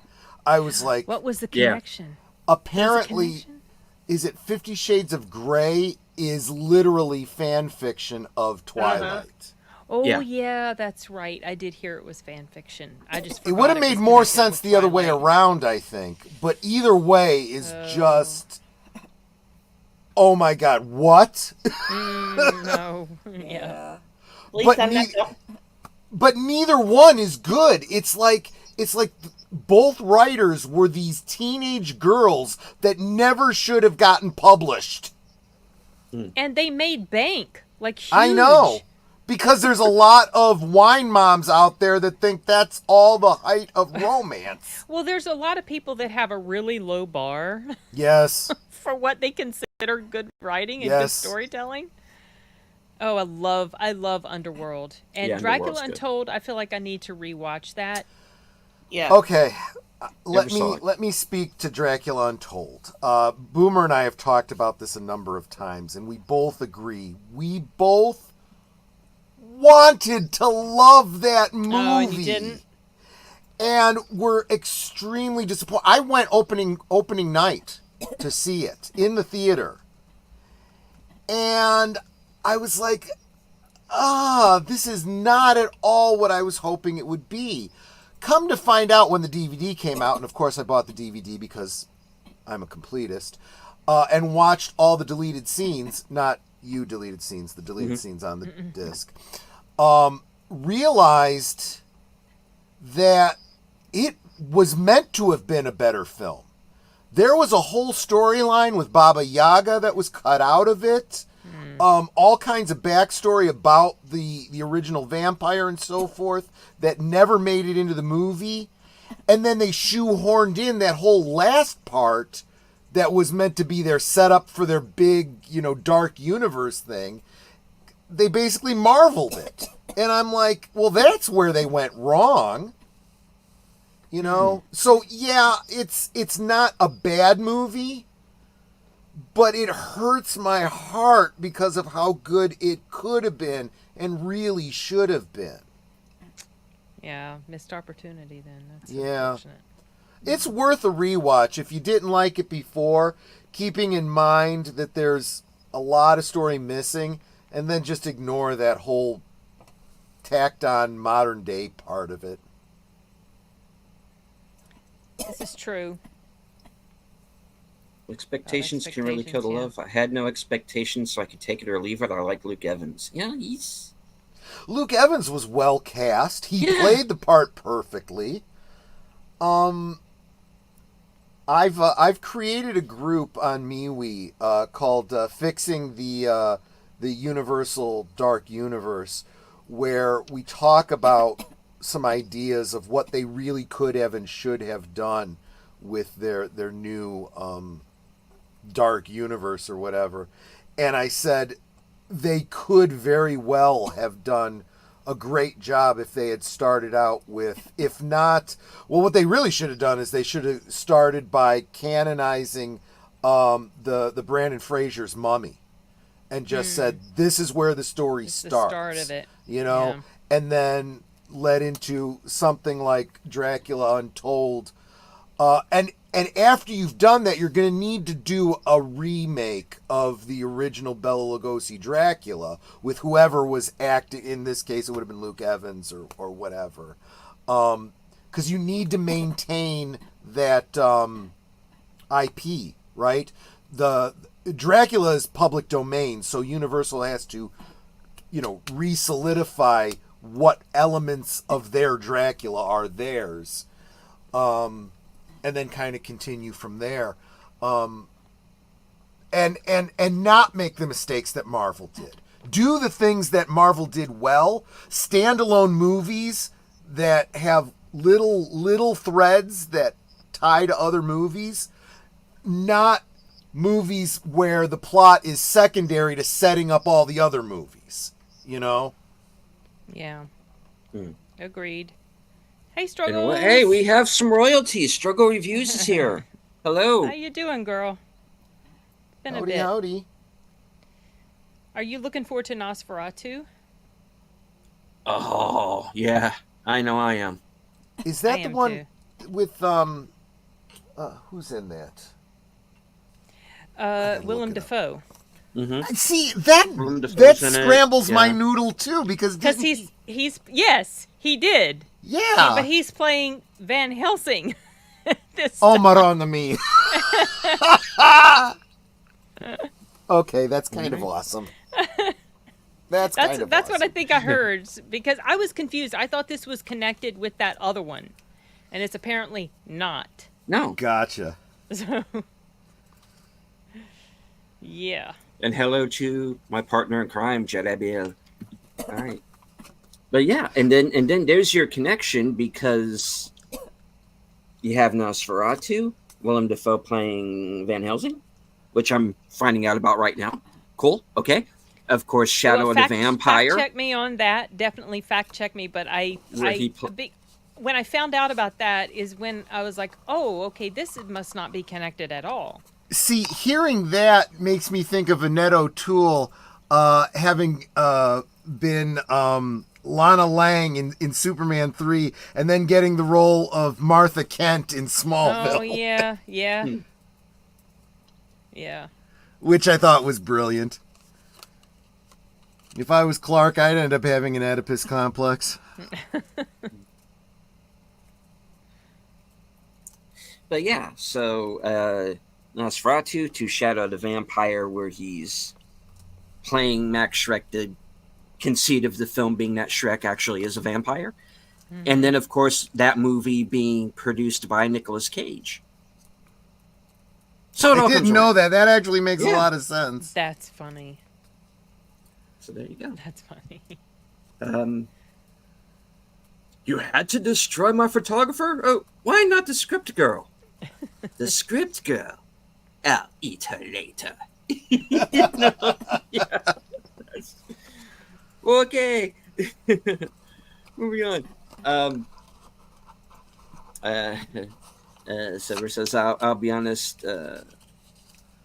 I was like, What was the Yeah. connection? apparently, connection? is it 50 Shades of Grey is literally fan fiction of Twilight. Oh Yeah. yeah, that's right. I did hear it was fan fiction. I just It forgot would have made was more connected sense with the other way Twilight. around, I think. But either way is just, oh my God, what? No. Yeah. Yeah. At least But I'm not. But neither one is good. It's like both writers were these teenage girls that never should have gotten published. And they made bank. Like huge. I know. Because there's a lot of wine moms out there that think that's all the height of romance. Well, there's a lot of people that have a really low bar Yes. for what they consider good writing and Yes. good storytelling. Oh, I love Underworld. And Yeah, Dracula Underworld's good. Untold, I feel like I need to rewatch that. Yeah. Okay. Let Never saw me it. let me speak to Dracula Untold. Boomer and I have talked about this a number of times, and we both agree. We both wanted to love that movie. Oh, and you didn't? And we're extremely disappointed. I went opening night to see it in the theater. And I was like, this is not at all what I was hoping it would be. Come to find out when the DVD came out, and of course I bought the DVD because I'm a completist, and watched all the deleted scenes, not you deleted scenes, the deleted scenes on the disc, realized that it was meant to have been a better film. There was a whole storyline with Baba Yaga that was cut out of it. All kinds of backstory about the original vampire and so forth that never made it into the movie. And then they shoehorned in that whole last part that was meant to be their setup for their big, dark universe thing. They basically marveled it. And I'm like, well, that's where they went wrong. So yeah, it's not a bad movie, but it hurts my heart because of how good it could have been and really should have been. Yeah, missed opportunity then. That's Yeah. unfortunate. It's worth a rewatch if you didn't like it before, keeping in mind that there's a lot of story missing, and then just ignore that whole tacked on modern day part of it. This is true. Expectations can really kill the Expectations, love. I had no expectations, so I could take it or leave it. I like Luke Evans. Yeah, he's Luke Evans was well cast. He Yeah. played the part perfectly. I've created a group on MeWe called Fixing the Universal Dark Universe, where we talk about some ideas of what they really could have and should have done with their new dark universe or whatever. And I said, they could very well have done a great job if they had started out with, if not, well, what they really should have done is they should have started by canonizing the Brandon Fraser's Mummy, and just said, this is where the story It's starts. the start of it. You know, Yeah. and then led into something like Dracula Untold. And after you've done that, you're going to need to do a remake of the original Bela Lugosi Dracula with whoever was acting. In this case, it would have been Luke Evans or whatever. Because you need to maintain that IP, right? The Dracula is public domain, so Universal has to, re-solidify what elements of their Dracula are theirs. And then kind of continue from there, and not make the mistakes that Marvel did. Do the things that Marvel did well. Standalone movies that have little threads that tie to other movies. Not movies where the plot is secondary to setting up all the other movies. Yeah. Hmm. Agreed. Hey, And Struggles. hey, we have some royalties. Struggle Reviews is here. Hello. How you doing, girl? Been Howdy, a bit. howdy. Are you looking forward to Nosferatu? Oh, yeah. I know I am. Is that I the am one with who's in that? gotta Willem look it up. Dafoe. Mm-hmm. See, that Willem Dafoe's that in it, scrambles my yeah. noodle too, because Because didn't he's yes, he did. yeah. But he's playing Van Helsing. this Oh, time. Maronna me. Okay, that's kind of awesome. That's kind of That's awesome. what I think I heard, because I was confused. I thought this was connected with that other one, and it's apparently not. No. Gotcha. So, yeah. And hello to my partner in crime, Jed Abiel. All right. But yeah, and then there's your connection, because you have Nosferatu, Willem Dafoe playing Van Helsing, which I'm finding out about right now. Cool. Okay. Of course, Shadow of the Vampire. Fact check me on that. Definitely fact check me. But when I found out about that is when I was like, oh, okay, this must not be connected at all. See, hearing that makes me think of Annette O'Toole having been Lana Lang in Superman 3, and then getting the role of Martha Kent in Smallville. Oh, yeah, yeah. Yeah. Which I thought was brilliant. If I was Clark, I'd end up having an Oedipus complex. But yeah, so Nosferatu to Shadow of the Vampire, where he's playing Max Schreck, the conceit of the film being that Schreck actually is a vampire. Mm-hmm. And then, of course, that movie being produced by Nicolas Cage. So I didn't know that. That actually makes a lot of sense. That's funny. So there you go. That's funny. You had to destroy my photographer? Oh, why not the script girl? The script girl. I'll eat her later. Yeah. Okay. Moving on. Silver says, I'll be honest,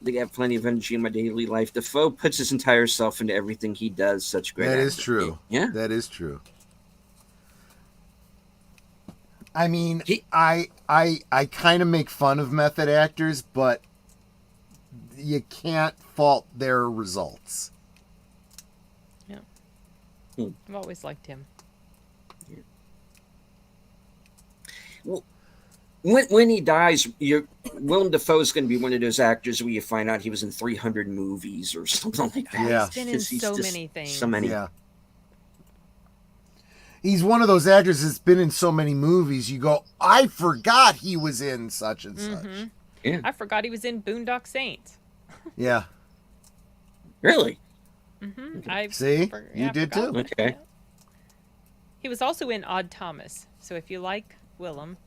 they have plenty of energy in my daily life. Defoe puts his entire self into everything he does. Such great That acting. is true. Yeah. That is true. I mean, I kind of make fun of method actors, but you can't fault their results. Yeah. I've always liked him. Well, when he dies, Willem Dafoe is going to be one of those actors where you find out he was in 300 movies or something like that. Yeah. He's been in so many things. So many. Yeah. He's one of those actors that's been in so many movies, you go, I forgot he was in such and such. Yeah. I forgot he was in Boondock Saints. Yeah. Really? Mm-hmm. See? You did too. Okay. He was also in Odd Thomas. So if you like Willem,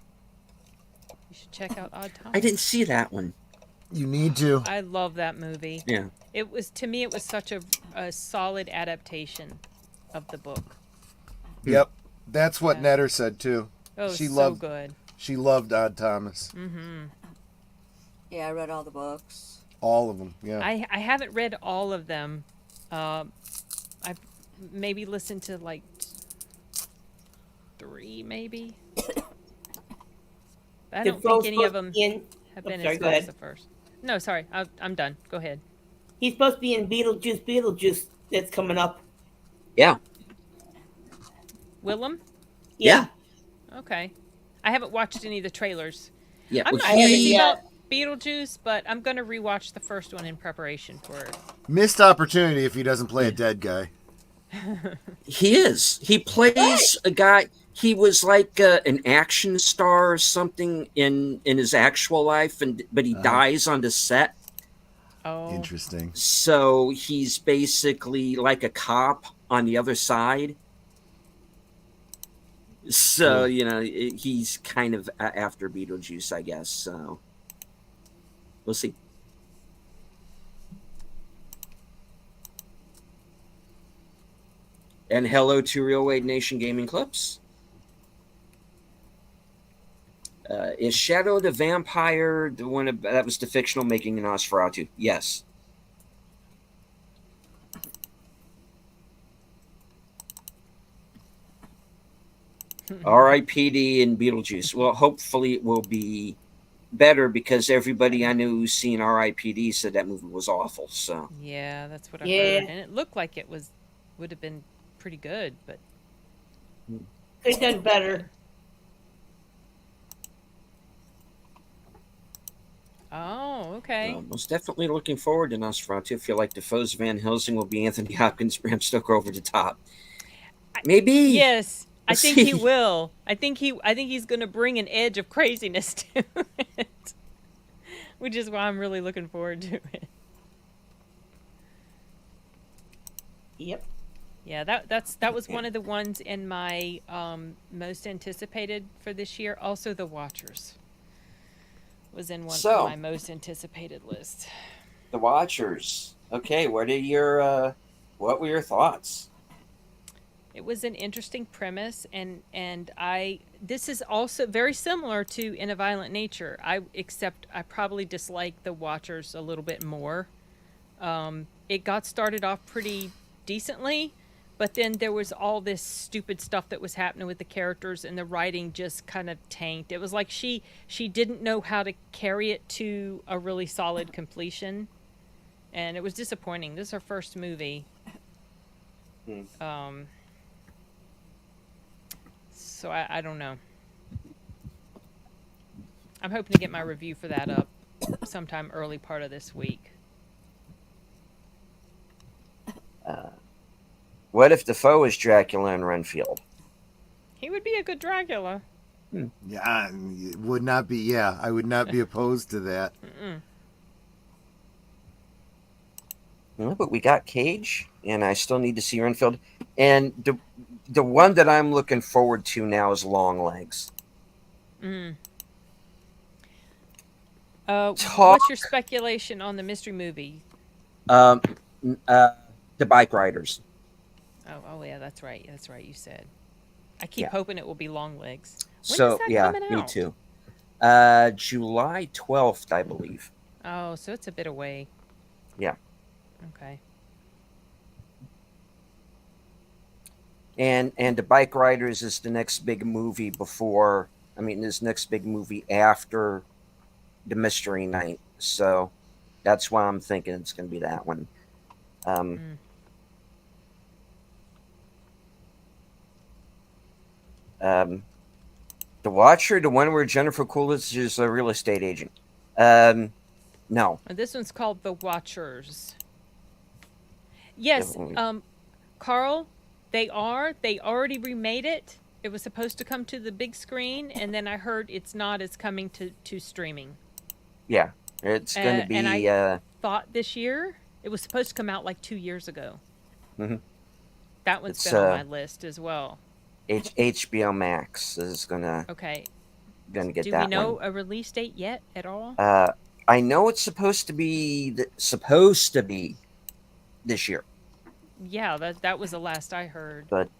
you should check out Odd Thomas. I didn't see that one. You need to. I love that movie. Yeah. To me, it was such a a solid adaptation of the book. Yep, that's what Yeah. Netter said too. Oh, She so loved good. She loved Odd Thomas. Yeah, I read all the books. All of them. Yeah. I haven't read all of them. I've maybe listened to like 3, maybe. I don't think any of them have been as good as the first. No, sorry, I'm done. Go ahead. He's supposed to be in Beetlejuice that's coming up. Yeah. Willem? Yeah. Okay. I haven't watched any of the trailers. Yeah. I'm well, not crazy about Beetlejuice, but I'm going to rewatch the first one in preparation for it. Missed opportunity if he doesn't play a dead guy. He is. He plays a guy. He was like an action star or something in his actual life, but he dies on the set. Oh. Interesting. So he's basically like a cop on the other side. So, he's kind of after Beetlejuice, I guess. So we'll see. And hello to Real Wade Nation Gaming Clips. Is Shadow the Vampire the one that was the fictional making of Nosferatu? Yes. R.I.P.D. and Beetlejuice. Well, hopefully it will be better because everybody I knew who's seen R.I.P.D. said that movie was awful. So Yeah, that's what I heard. And it looked like it would have been pretty good, but Could have done better. Oh, okay. Most definitely looking forward to Nosferatu. I feel like the foes of Van Helsing will be Anthony Hopkins, Bram Stoker over the top. Maybe. Yes, I think he will. I think he's going to bring an edge of craziness to it, which is why I'm really looking forward to it. Yep. Yeah, that was one of the ones in my most anticipated for this year. Also, The Watchers was in one of my most anticipated lists. The Watchers. Okay, what were your thoughts? It was an interesting premise, and this is also very similar to In a Violent Nature. Except I probably dislike The Watchers a little bit more. It got started off pretty decently, but then there was all this stupid stuff that was happening with the characters, and the writing just kind of tanked. It was like she didn't know how to carry it to a really solid completion, and it was disappointing. This is her first movie. So I don't know. I'm hoping to get my review for that up sometime early part of this week. What if Defoe is Dracula in Renfield? He would be a good Dracula. Yeah, it would not be. Yeah, I would not be opposed to that. No, but we got Cage, and I still need to see Renfield. And the one that I'm looking forward to now is Longlegs. What's your speculation on the mystery movie? The Bike Riders. Oh yeah, that's right. That's right. You said. I keep hoping it will be Longlegs. When So is that yeah, coming me out? too. July 12th, I believe. Oh, so it's a bit away. Yeah. Okay. And the Bike Riders is the next big movie this next big movie after the Mystery Night. So that's why I'm thinking it's going to be that one. The Watcher, the one where Jennifer Coolidge is a real estate agent. No. This one's called The Watchers. Yes, Carl, they already remade it. It was supposed to come to the big screen, and then I heard it's not. It's coming to streaming. Yeah, it's going to be. And I thought this year. It was supposed to come out like 2 years ago. That one's been on my list as well. HBO Max is gonna get that one. Do we know a release date yet at all? I know it's supposed to be this year. Yeah, that was the last I heard. But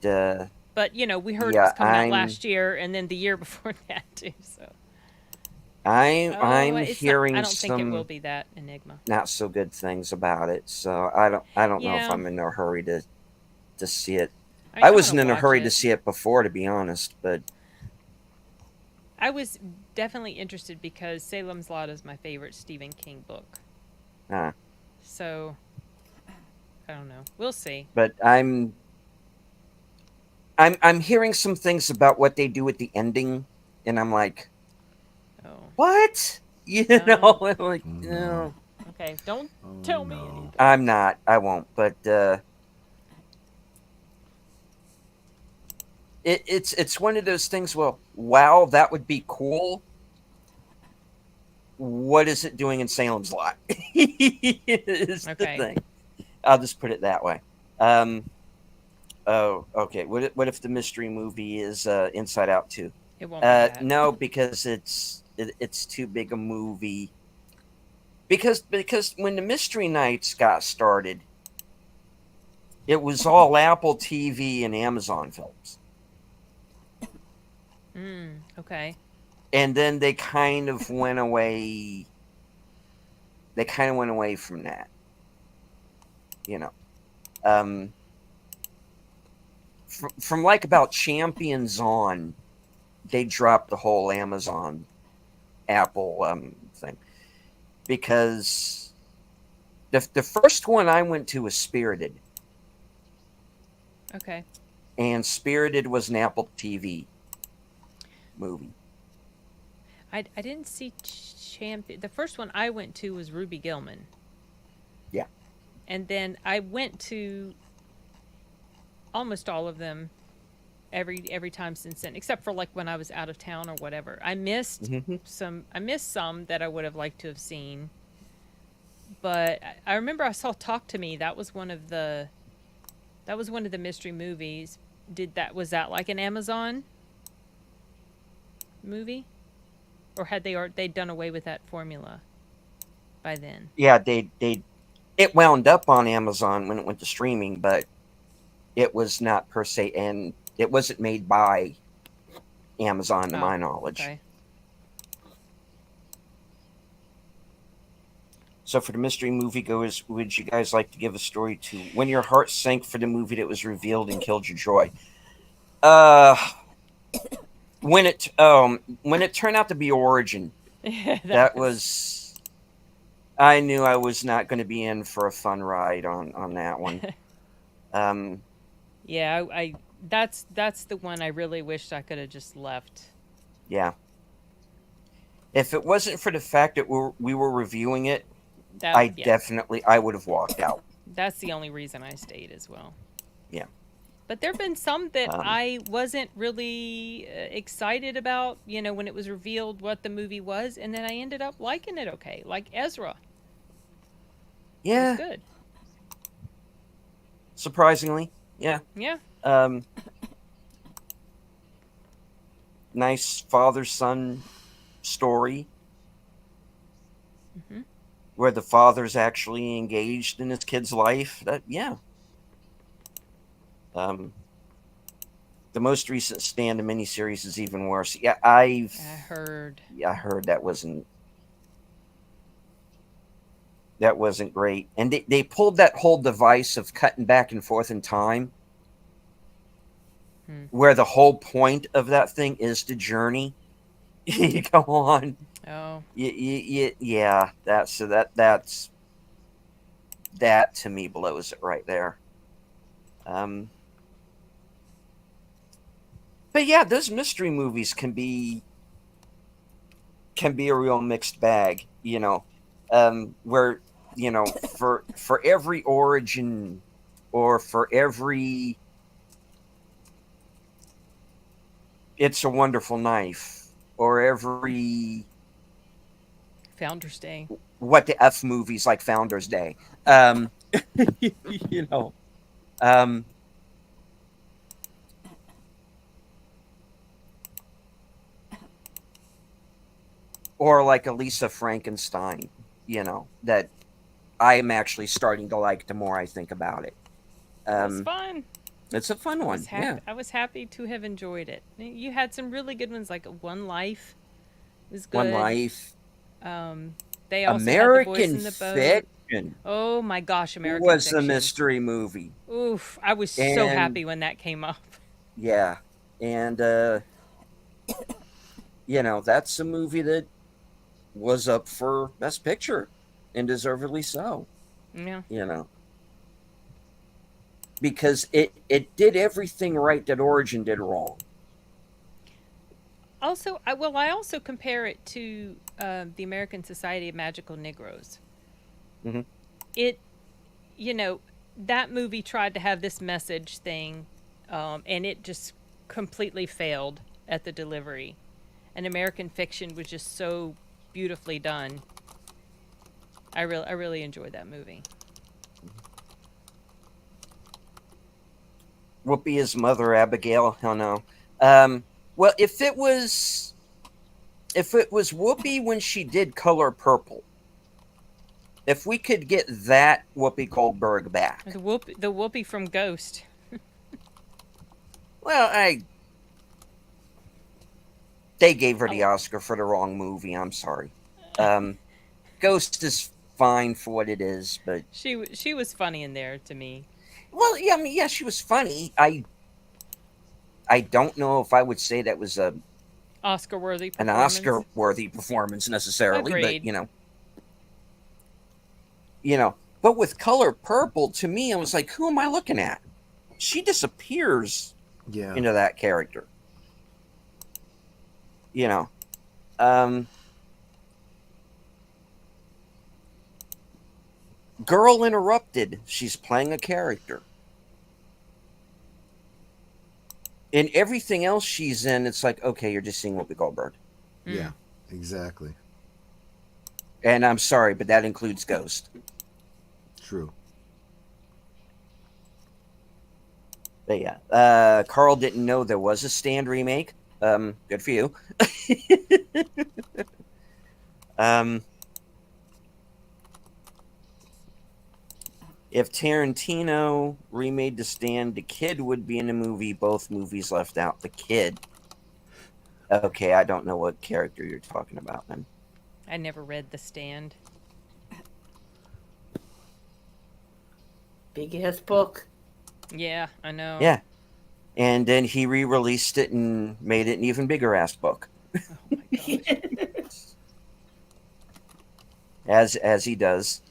But we heard it was yeah, coming out last year, and then the year before that too. So I'm it's not. I hearing don't think it will some be that Enigma. not so good things about it. So I don't know if Yeah, I'm in a hurry to see it. I I I'm gonna wasn't in a watch hurry to it. see it before, to be honest. But I was definitely interested because Salem's Lot is my favorite Stephen King book. uh, So I don't know. We'll see. but I'm hearing some things about what they do at the ending, and I'm like, Oh, what? You know, oh, I'm like, No. no, okay. Don't Oh tell me no. anything. I'm not. I won't. But it's one of those things. Well, wow, that would be cool. What is it doing in Salem's Lot? Is the Okay, thing. I'll just put it that way. Um, oh, okay. What if the mystery movie is Inside Out 2? it won't be that. No, because it's too big a movie. Because when the Mystery Nights got started, it was all Apple TV and Amazon films, Okay. and then they kind of went away. They kind of went away from that, you know. Um, from like about Champions on, they dropped the whole Amazon Apple thing because the first one I went to was Spirited, Okay. and Spirited was an Apple TV movie. I didn't see Champion. The first one I went to was Ruby Gilman, Yeah. and then I went to almost all of them every time since then, except for like when I was out of town or whatever. I missed Mm-hmm. some. I missed some that I would have liked to have seen. But I remember I saw Talk to Me. That was one of the. That was one of the mystery movies. Was that like an Amazon movie, or had they'd done away with that formula by then? Yeah, it wound up on Amazon when it went to streaming, but it was not per se, and it wasn't made by Amazon, to Oh, my knowledge. okay. So, for the mystery moviegoers, would you guys like to give a story to when your heart sank for the movie that was revealed and killed your joy? Uh, when it turned out to be Origin, that was I knew I was not going to be in for a fun ride on that one. Um, Yeah, that's the one I really wished I could have just left. yeah. If it wasn't for the fact that we were reviewing it, That yeah, I would have walked out. that's the only reason I stayed as well. Yeah. But there've been some that Um, I wasn't really excited about, when it was revealed what the movie was, and then I ended up liking it okay. Like Ezra. It was yeah. good. Surprisingly, yeah. Yeah. Um, nice father-son story Hmm. where the father's actually engaged in his kid's life. Yeah. Um, the most recent Stand the miniseries is even worse. Yeah, I heard. I heard that wasn't great, and they pulled that whole device of cutting back and forth in time, where the whole point of that thing is the journey. You go on. Oh. Yeah, that's that to me blows it right there. Um, but yeah, those mystery movies can be a real mixed bag, where for every origin or for every It's a Wonderful Knife or every Founder's Day. what the F movies like Founder's Day. Um, you know, um, or like Elisa Frankenstein, that I am actually starting to like the more I think about it. It was Um, fun. it's a fun I one. was Yeah. happy. I was happy to have enjoyed it. You had some really good ones, like One Life was One good. Life. Um, they also had The Boys American in the Boat. Fiction Oh my gosh, American was a Fiction. mystery movie. Oof, I was so And happy when that came up. yeah. And that's a movie that was up for Best Picture, and deservedly so. Yeah. You know, because it did everything right that Origin did wrong. Also, I also compare it to the American Society of Magical Negroes. Hmm. It, you know, that movie tried to have this message thing, and it just completely failed at the delivery. And American Fiction was just so beautifully done. I really enjoyed that movie. Whoopi is Mother Abigail. Hell no. Um, well, if it was Whoopi when she did Color Purple, if we could get that Whoopi Goldberg back, The Whoopi from Ghost. well, they gave her the I, Oscar for the wrong movie. I'm sorry. Um, Ghost is fine for what it is, but she was funny in there to me. well, yeah, I mean, yeah, she was funny. I don't know if I would say that was Oscar worthy an performance. Oscar worthy performance necessarily, but Agreed. But with Color Purple, to me, I was like, who am I looking at? She disappears Yeah. into that character. You know, um, Girl Interrupted. She's playing a character. In everything else she's in, it's like, okay, you're just seeing Whoopi Goldberg. Yeah. Exactly. And I'm sorry, but that includes Ghost. True. But yeah, Carl didn't know there was a Stand remake. Good for you. um, if Tarantino remade The Stand, the kid would be in the movie. Both movies left out the kid. Okay, I don't know what character you're talking about then. I never read The Stand. Big ass book. Yeah, I know. Yeah. And then he re-released it and made it an even bigger ass book. Oh my gosh. As he does.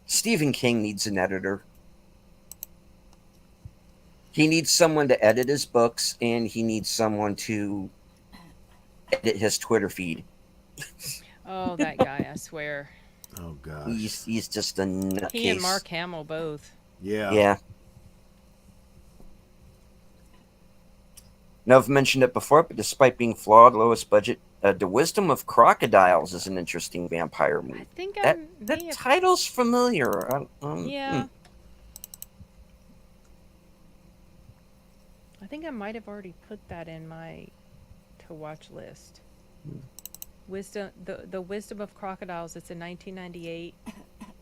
Stephen King needs an editor. He needs someone to edit his books, and he needs someone to edit his Twitter feed. Oh, that guy! I swear. Oh gosh. He's just a nutcase. He and Mark Hamill both. Yeah. Yeah. Now, I've mentioned it before, but despite being flawed, lowest budget, The Wisdom of Crocodiles is an interesting vampire movie. I think That may have. title's familiar. Yeah. I think I might have already put that in my to watch list. The Wisdom of Crocodiles. It's in 1998.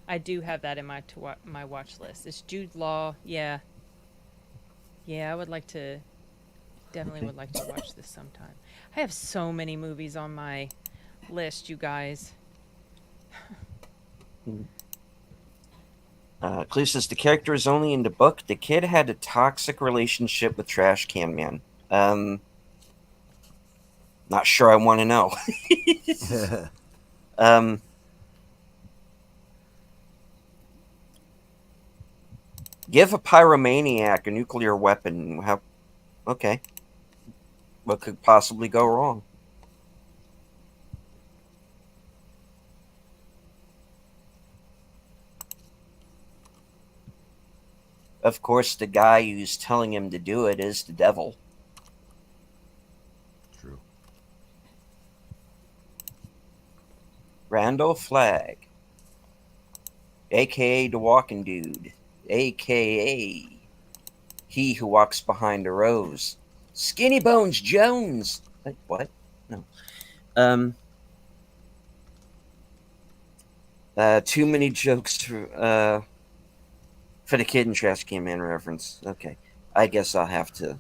I do have that in my watch list. It's Jude Law. Yeah. Yeah, I would like to. Definitely would like to watch this sometime. I have so many movies on my list, you guys. Cleve says the character is only in the book. The kid had a toxic relationship with Trash Can Man. Not sure I want to know. Give a pyromaniac a nuclear weapon. Okay. What could possibly go wrong? Of course, the guy who's telling him to do it is the devil. True. Randall Flagg, a.k.a. the Walking Dude, a.k.a. he who walks behind the rose. Skinny Bones Jones. Like, what? No. Too many jokes. For the kid in Trash Can Man reference. Okay. I guess I'll have to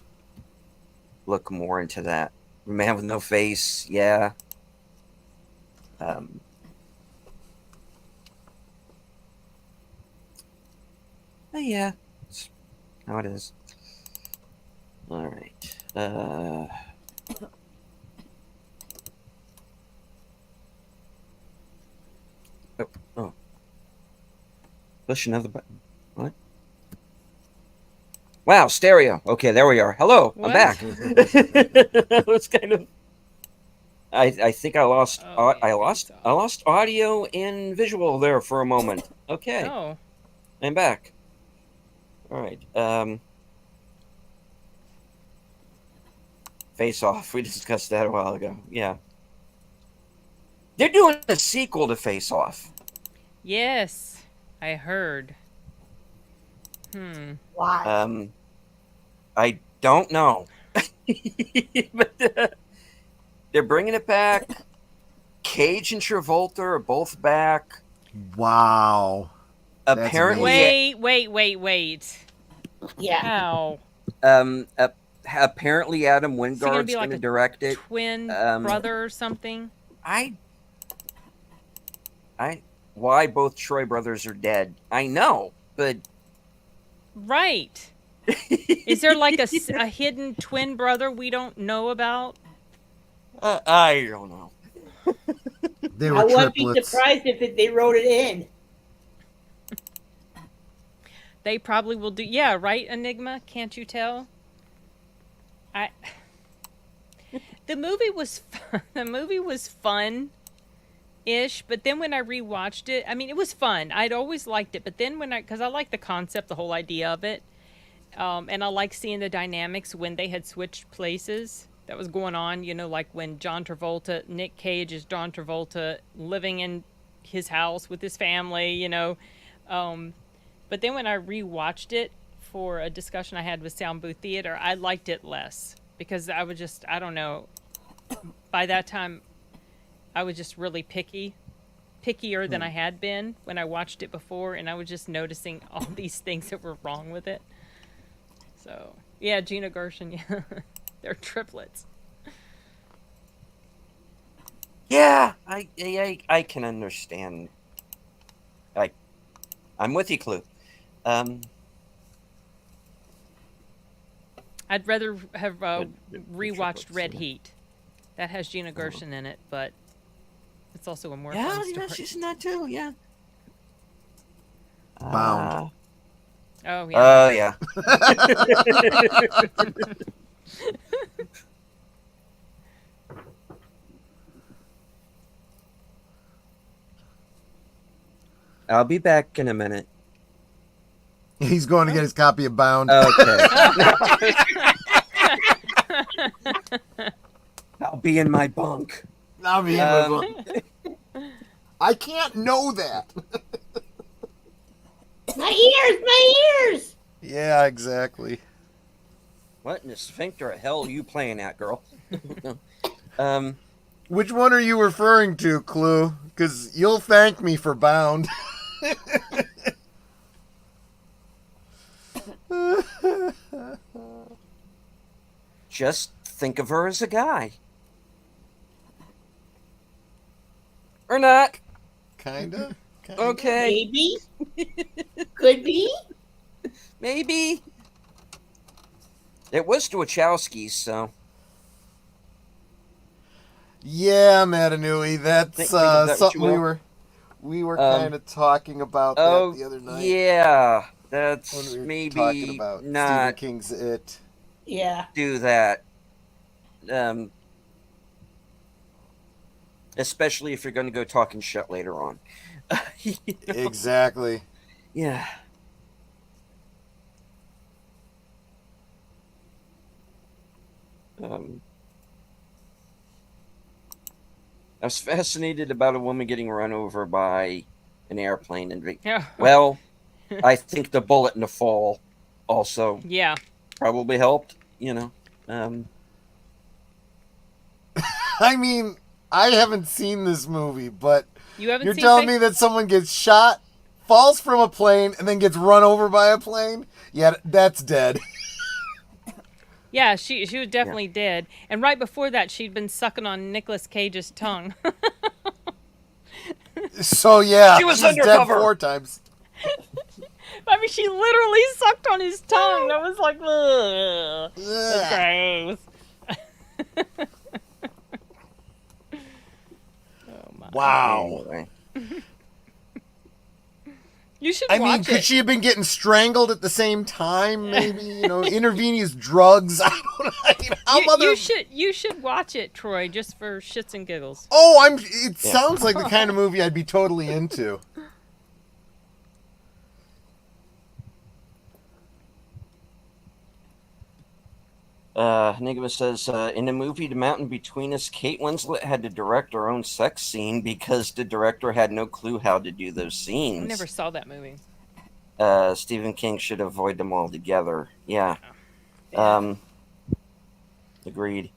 look more into that. Man with No Face, yeah. Yeah, that's how it is. All right. Oh. Push another button. What? Wow, stereo. Okay, there we are. Hello, I'm What? back. That was kind of. I think I lost. Oh, yeah, I lost audio and visual there for a moment. Okay, Oh. I'm back. All right. Face Off. We discussed that a while ago. Yeah. They're doing a sequel to Face Off. Yes, I heard. Why? I don't know, but they're bringing it back. Cage and Travolta are both back. Wow. That's Apparently, Wait. Yeah. How? apparently Adam Is he gonna Wingard's be like going to a direct it. twin brother or something? Why both Troy brothers are dead? I know, but Right. Is there like a hidden twin brother we don't know about? I don't know. They I were wouldn't be triplets. surprised if they wrote it in. They probably will do. Yeah, right, Enigma? Can't you tell? The movie was fun ish, but then when I rewatched it, I mean, it was fun. I'd always liked it, but then because I like the concept, the whole idea of it, and I like seeing the dynamics when they had switched places that was going on, like when Nick Cage is John Travolta living in his house with his family, but then when I rewatched it for a discussion I had with Sound Booth Theater, I liked it less because I don't know, by that time I was just really pickier than I had been when I watched it before, and I was just noticing all these things that were wrong with it. So, yeah, Gina Gershon, yeah. They're triplets. Yeah, I can understand. I'm with you, Clue. I'd rather have The rewatched triplets, Red yeah. Heat. That has Gina Gershon in it, but it's also a more Yeah, fun story. she's in that too. Yeah. Bound. Oh, yeah. Yeah. I'll be back in a minute. He's going to get his copy of Bound. Okay. I'll be in my bunk. I can't know that. My ears! Yeah, exactly. What in the sphincter of hell are you playing at, girl? Which one are you referring to, Clue? Because you'll thank me for Bound. Just think of her as a guy. Or not. Kinda. Okay. Maybe. Could be. Maybe. It was the Wachowskis, so. Yeah, Matanui, that's Think of that what something you will. we were kind of talking about that the other night. Yeah. When That's we were maybe talking about Stephen not King's It. Yeah. do that. Especially if you're going to go talking shit later on. You know? Exactly. Yeah. I was fascinated about a woman getting run over by an airplane, and Yeah. well, I think the bullet in the fall also Yeah. probably helped. I mean, I haven't seen this movie, but You haven't you're seen telling me that someone gets shot falls from a plane and then gets run over by a plane. Yeah, that's dead. Yeah, she was definitely dead. And right before that, she'd been sucking on Nicolas Cage's tongue. So yeah, She was she's dead undercover. 4 times. I mean, she literally sucked on his tongue. That was like, ugh. Ugh. That's gross. Oh my. Wow. Anyway. You should I mean, watch could it. she have been getting strangled at the same time? Maybe, intravenous drugs. I don't know. I mean, how You should watch it, Troy, just for shits and giggles. Oh, it sounds like the kind of movie I'd be totally into. Enigma says, in the movie The Mountain Between Us, Kate Winslet had to direct her own sex scene because the director had no clue how to do those I scenes. never saw that movie. Stephen King should avoid them altogether. Yeah. Agreed.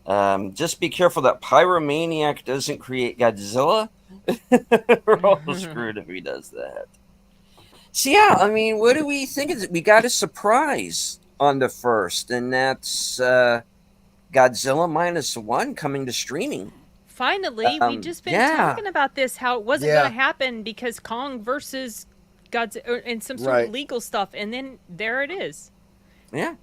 Just be careful that Pyromaniac doesn't create Godzilla. We're all screwed if he does that. So yeah, I mean, what do we think? We got a surprise on the first, and that's Godzilla -1 coming to streaming. Finally, we've just been talking about this, how it wasn't going to happen because Kong versus Godzilla and some sort of legal stuff, and then there it is. Yeah.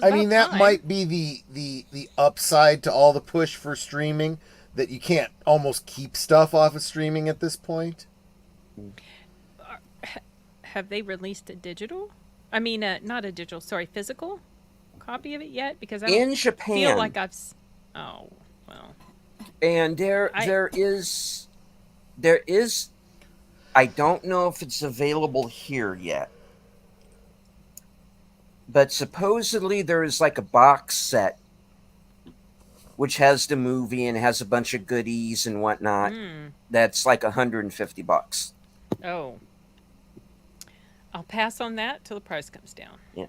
I mean, that might be the upside to all the push for streaming, that you can't almost keep stuff off of streaming at this point. Have they released a digital? I mean, not a digital, sorry, physical copy of it yet? Because I don't in Japan, feel like I've... Oh, well. And there is... I don't know if it's available here yet. But supposedly there is like a box set which has the movie and has a bunch of goodies and whatnot. That's like $150. Oh. I'll pass on that till the price comes down. Yeah.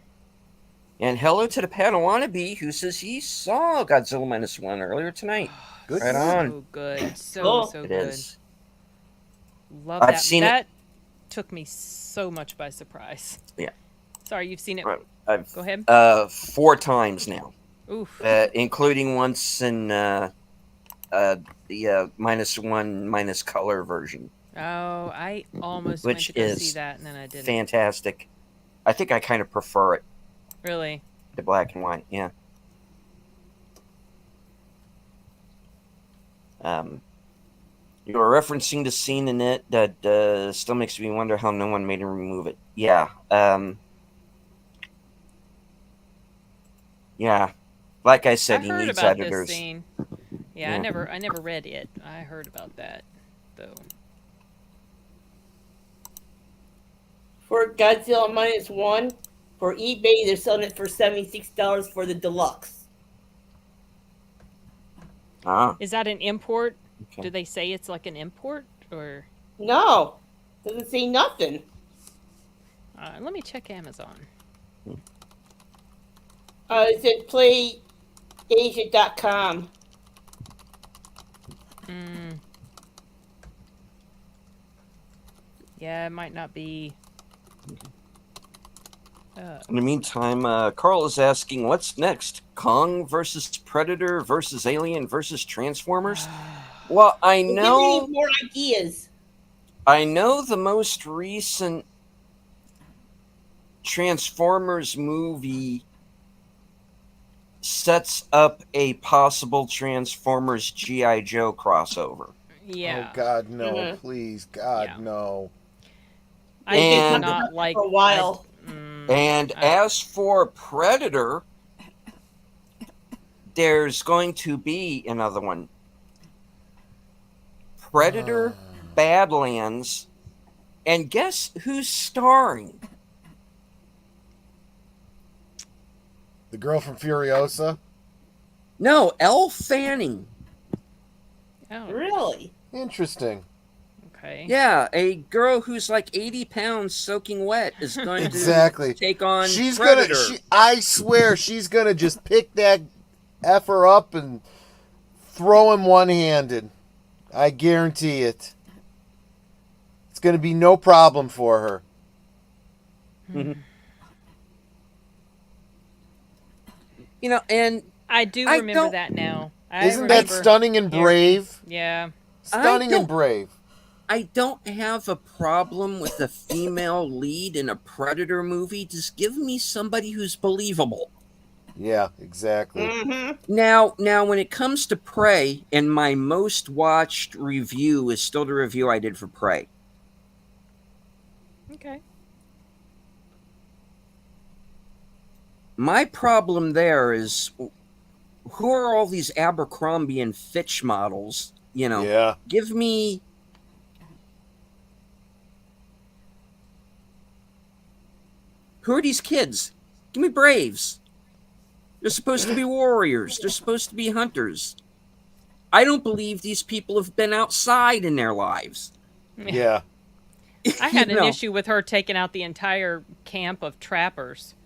And hello to the Padawannabe who says he saw Godzilla -1 earlier tonight. Good. Right So on. good. So It good. is. Love I've that. seen That took me so much by surprise. Yeah. Sorry, you've seen it. Right. Go ahead. 4 times now. Oof. Including once in the -1 color version. Oh, I almost Which went to go is see that, and then I didn't. Fantastic. I think I kind of prefer it, Really? the black and white. Yeah. You were referencing the scene in it that still makes me wonder how no one made him remove it. Yeah. Yeah. Like I said, I he heard needs about editors. this scene. Yeah, Yeah. I never read it. I heard about that, though. For Godzilla -1, for eBay, they're selling it for $76 for the deluxe. Ah. Is that an import? Okay. Do they say it's like an import, or? No, doesn't say nothing. Let me check Amazon. It's at playasia.com. Yeah, it might not be. In the meantime, Carl is asking, what's next? Kong versus Predator versus Alien versus Transformers? Well, Give me more ideas. I know the most recent Transformers movie sets up a possible Transformers G.I. Joe crossover. Yeah. Oh, God, no. Mhm. Please, God, Yeah. no. I did And- not like For a while. And as for Predator, there's going to be another one. Predator Badlands. And guess who's starring? The girl from Furiosa? No, Elle Fanning. Oh, Really? Interesting. okay. Yeah, a girl who's like 80 pounds soaking wet is going Exactly. to take on She's Predator. I swear, she's gonna just pick that effer up and throw him one-handed. I guarantee it. going to be no problem for her. Mhm. You know, and I do I remember don't- that now. Isn't that stunning and brave? Yeah. Stunning and don't- brave. I don't have a problem with a female lead in a Predator movie. Just give me somebody who's believable. Yeah, exactly. Mm-hmm. Now, when it comes to Prey, and my most watched review is still the review I did for Prey. Okay. My problem there is, who are all these Abercrombie and Fitch models? You know, Yeah. give me. Who are these kids? Give me Braves. They're supposed to be warriors. They're supposed to be hunters. I don't believe these people have been outside in their lives. Yeah. I had You an know, issue with her taking out the entire camp of trappers.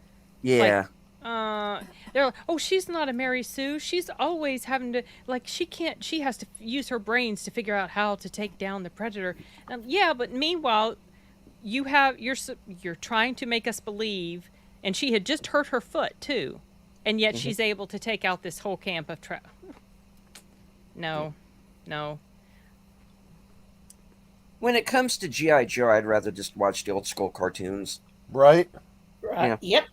Yeah. They're like, oh, she's not a Mary Sue. She's always having to, like, she has to use her brains to figure out how to take down the predator. Yeah, but meanwhile, you're trying to make us believe, and she had just hurt her foot too, and yet she's able to take out this whole camp of No. When it comes to G.I. Joe, I'd rather just watch the old school cartoons. Right? Right. Yeah. Yep.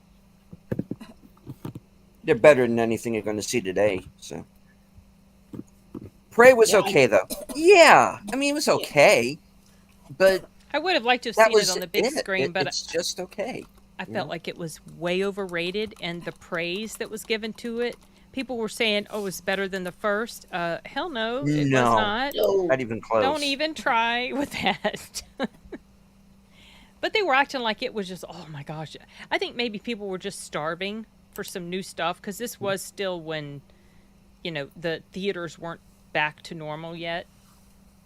They're better than anything you're going to see today. So, Prey was Yeah, okay though. Yeah, I mean it was okay, but I would have liked to have that seen it was on the big screen, but it's just okay. I felt like it was way overrated, and the praise that was given to it, people were saying, "Oh, it's better than the first." Hell no, it was No. not. No. Not even close. Don't even try with that. But they were acting like it was just, oh my gosh. I think maybe people were just starving for some new stuff, because this was still when, the theaters weren't back to normal yet.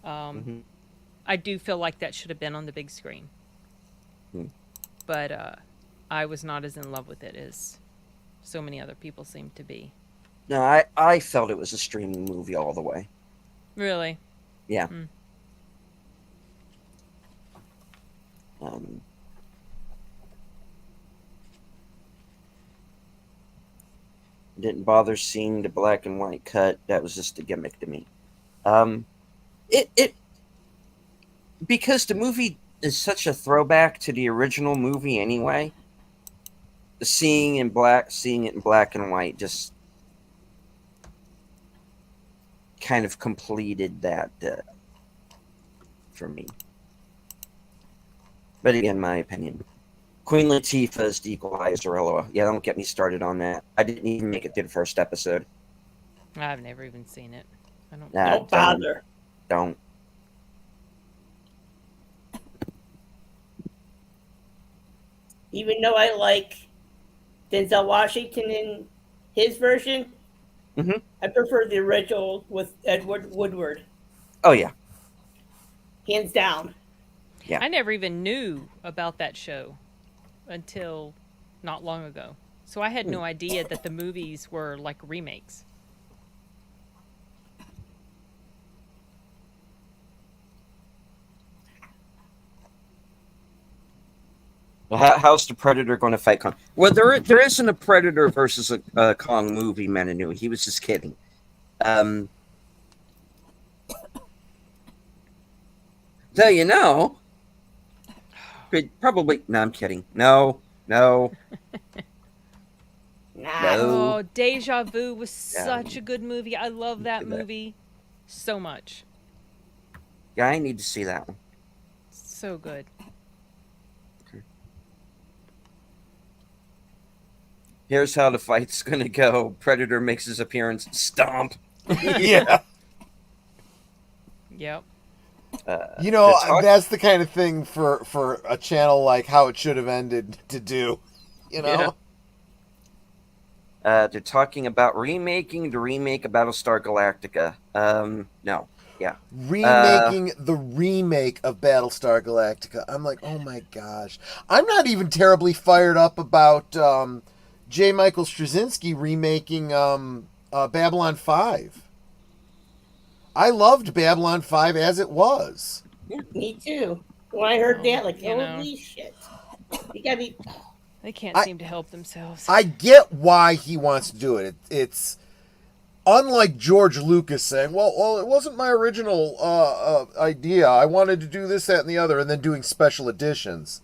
I do feel like that should have been on the big screen. But I was not as in love with it as so many other people seem to be. No, I felt it was a streaming movie all the way. Really? Yeah. Mm. Didn't bother seeing the black and white cut. That was just a gimmick to me. It because the movie is such a throwback to the original movie anyway. Seeing it in black and white just kind of completed that for me. But again, my opinion. Queen Latifah is the Equalizer. Yeah, don't get me started on that. I didn't even make it through the first episode. I've never even seen it. I don't. Nah, Don't bother. Don't. Even though I like Denzel Washington in his version, I prefer the original with Edward Woodward. Oh yeah. Hands down. Yeah. I never even knew about that show until not long ago. So I had no idea that the movies were like remakes. Well, how's the Predator going to fight Kong? Well, there isn't a Predator versus a Kong movie, Menanu. He was just kidding. So you know, probably. No, I'm kidding. No. Nah. No. Oh, Deja Vu was such a good movie. I love that movie so much. Yeah, I need to see that one. So good. Here's how the fight's gonna go. Predator makes his appearance. Stomp. Yeah. Yep. You know, It's that's the kind of thing for a channel like How It Should Have Ended to do. You know? Yeah. They're talking about remaking the remake of Battlestar Galactica. No. Yeah. Remaking the remake of Battlestar Galactica. I'm like, oh my gosh. I'm not even terribly fired up about J. Michael Straczynski remaking Babylon 5. I loved Babylon 5 as it was. Me too. When I heard that, like, You know. holy shit. You gotta be. They can't seem to help themselves. I get why he wants to do it. It's unlike George Lucas saying, well, it wasn't my original idea. I wanted to do this, that, and the other, and then doing special editions.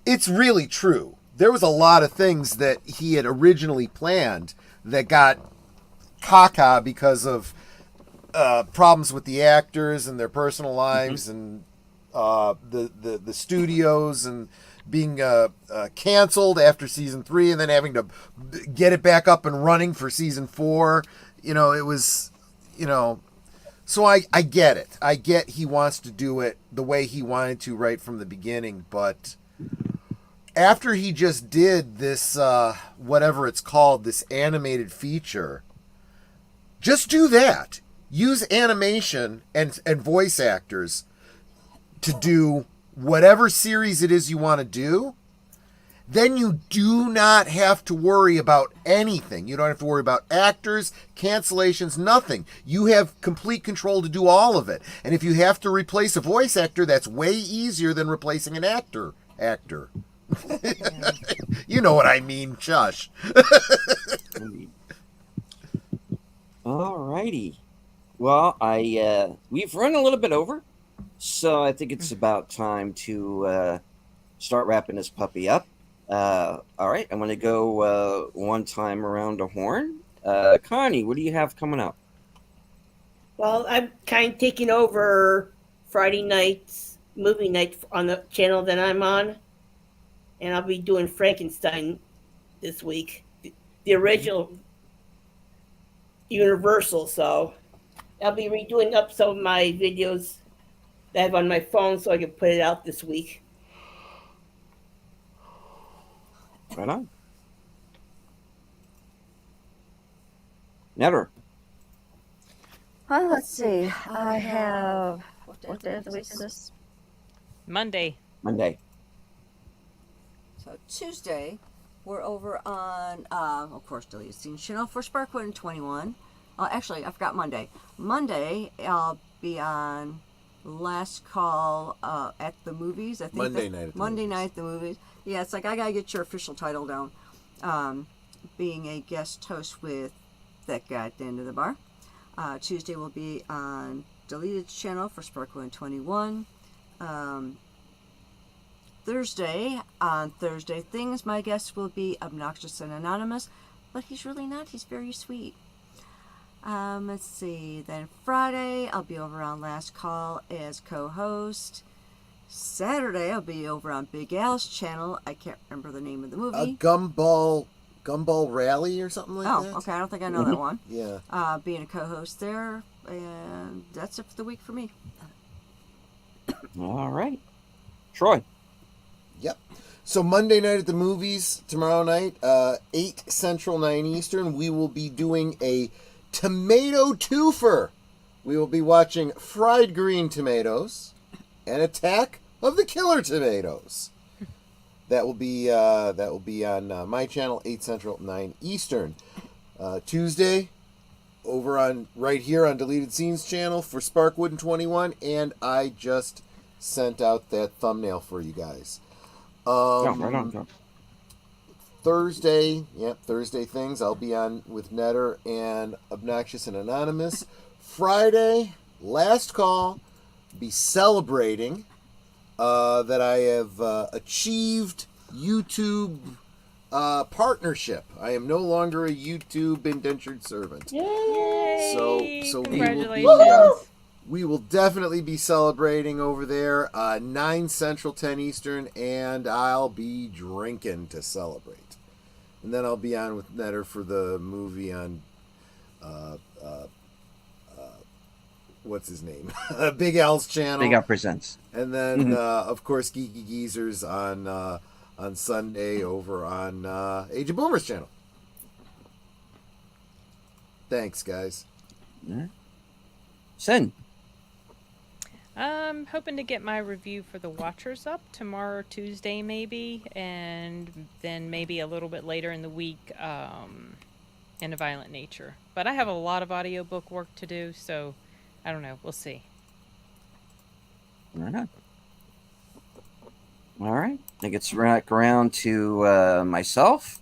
It's really true. There was a lot of things that he had originally planned that got caca because of problems with the actors and their personal lives and the studios and being canceled after season 3 and then having to get it back up and running for season 4. You know, it was, you know, so I get it. I get he wants to do it the way he wanted to right from the beginning, but after he just did this, whatever it's called, this animated feature, just do that. Use animation and voice actors to do whatever series it is you want to do. Then you do not have to worry about anything. You don't have to worry about actors, cancellations, nothing. You have complete control to do all of it. And if you have to replace a voice actor, that's way easier than replacing an actor. You know what I mean, Shush. Alrighty. Well, we've run a little bit over, so I think it's about time to start wrapping this puppy up. All right, I'm going to go one time around the horn. Connie, what do you have coming up? Well, I'm kind of taking over Friday nights, movie nights on the channel that I'm on. And I'll be doing Frankenstein this week. The original Universal, so I'll be redoing up some of my videos that I have on my phone so I can put it out this week. Right on. Never. Well, let's see. I have... What day of the week is this? Monday. So Tuesday, we're over on, of course, Deleted Scenes channel for Sparkwood and 21. Actually, I forgot Monday. Monday, I'll be on Last Call at the Movies. I think Monday night at the movies. Yeah, it's like I gotta get your official title down. Being a guest host with that guy at the end of the bar. Tuesday will be on Deleted channel for Sparkwood and 21. Thursday, on Thursday Things, my guest will be Obnoxious and Anonymous, but he's really not. He's very sweet. Let's see. Then Friday, I'll be over on Last Call as co-host. Saturday, I'll be over on Big Al's channel. I can't remember the name of the movie. A Gumball Rally or something like that? Oh, okay. I don't think I know that one. Yeah. Being a co-host there. And that's it for the week for me. All right. Troy. Yep. So Monday night at the movies, tomorrow night, 8 Central, 9 Eastern, we will be doing a tomato twofer. We will be watching Fried Green Tomatoes and Attack of the Killer Tomatoes. That will be on my channel, 8 Central, 9 Eastern. Tuesday, over on right here on Deleted Scenes channel for Sparkwood and 21, and I just sent out that thumbnail for you guys. Right on. Thursday Things, I'll be on with Netter and Obnoxious and Anonymous. Friday, Last Call, be celebrating that I have achieved YouTube partnership. I am no longer a YouTube indentured servant. Yay! So Congratulations. we will definitely be celebrating over there, 9 Central, 10 Eastern, and I'll be drinking to celebrate. And then I'll be on with Netter for the movie on, what's his name? Big Al's channel. Big Al Presents. And then, of course, Geeky Geezers on Sunday over on Age of Boomers channel. Thanks, guys. Sin. I'm hoping to get my review for The Watchers up tomorrow, Tuesday maybe, and then maybe a little bit later in the week in A Violent Nature. But I have a lot of audiobook work to do, so I don't know. We'll see. Right on. All right. I think it's back around to myself.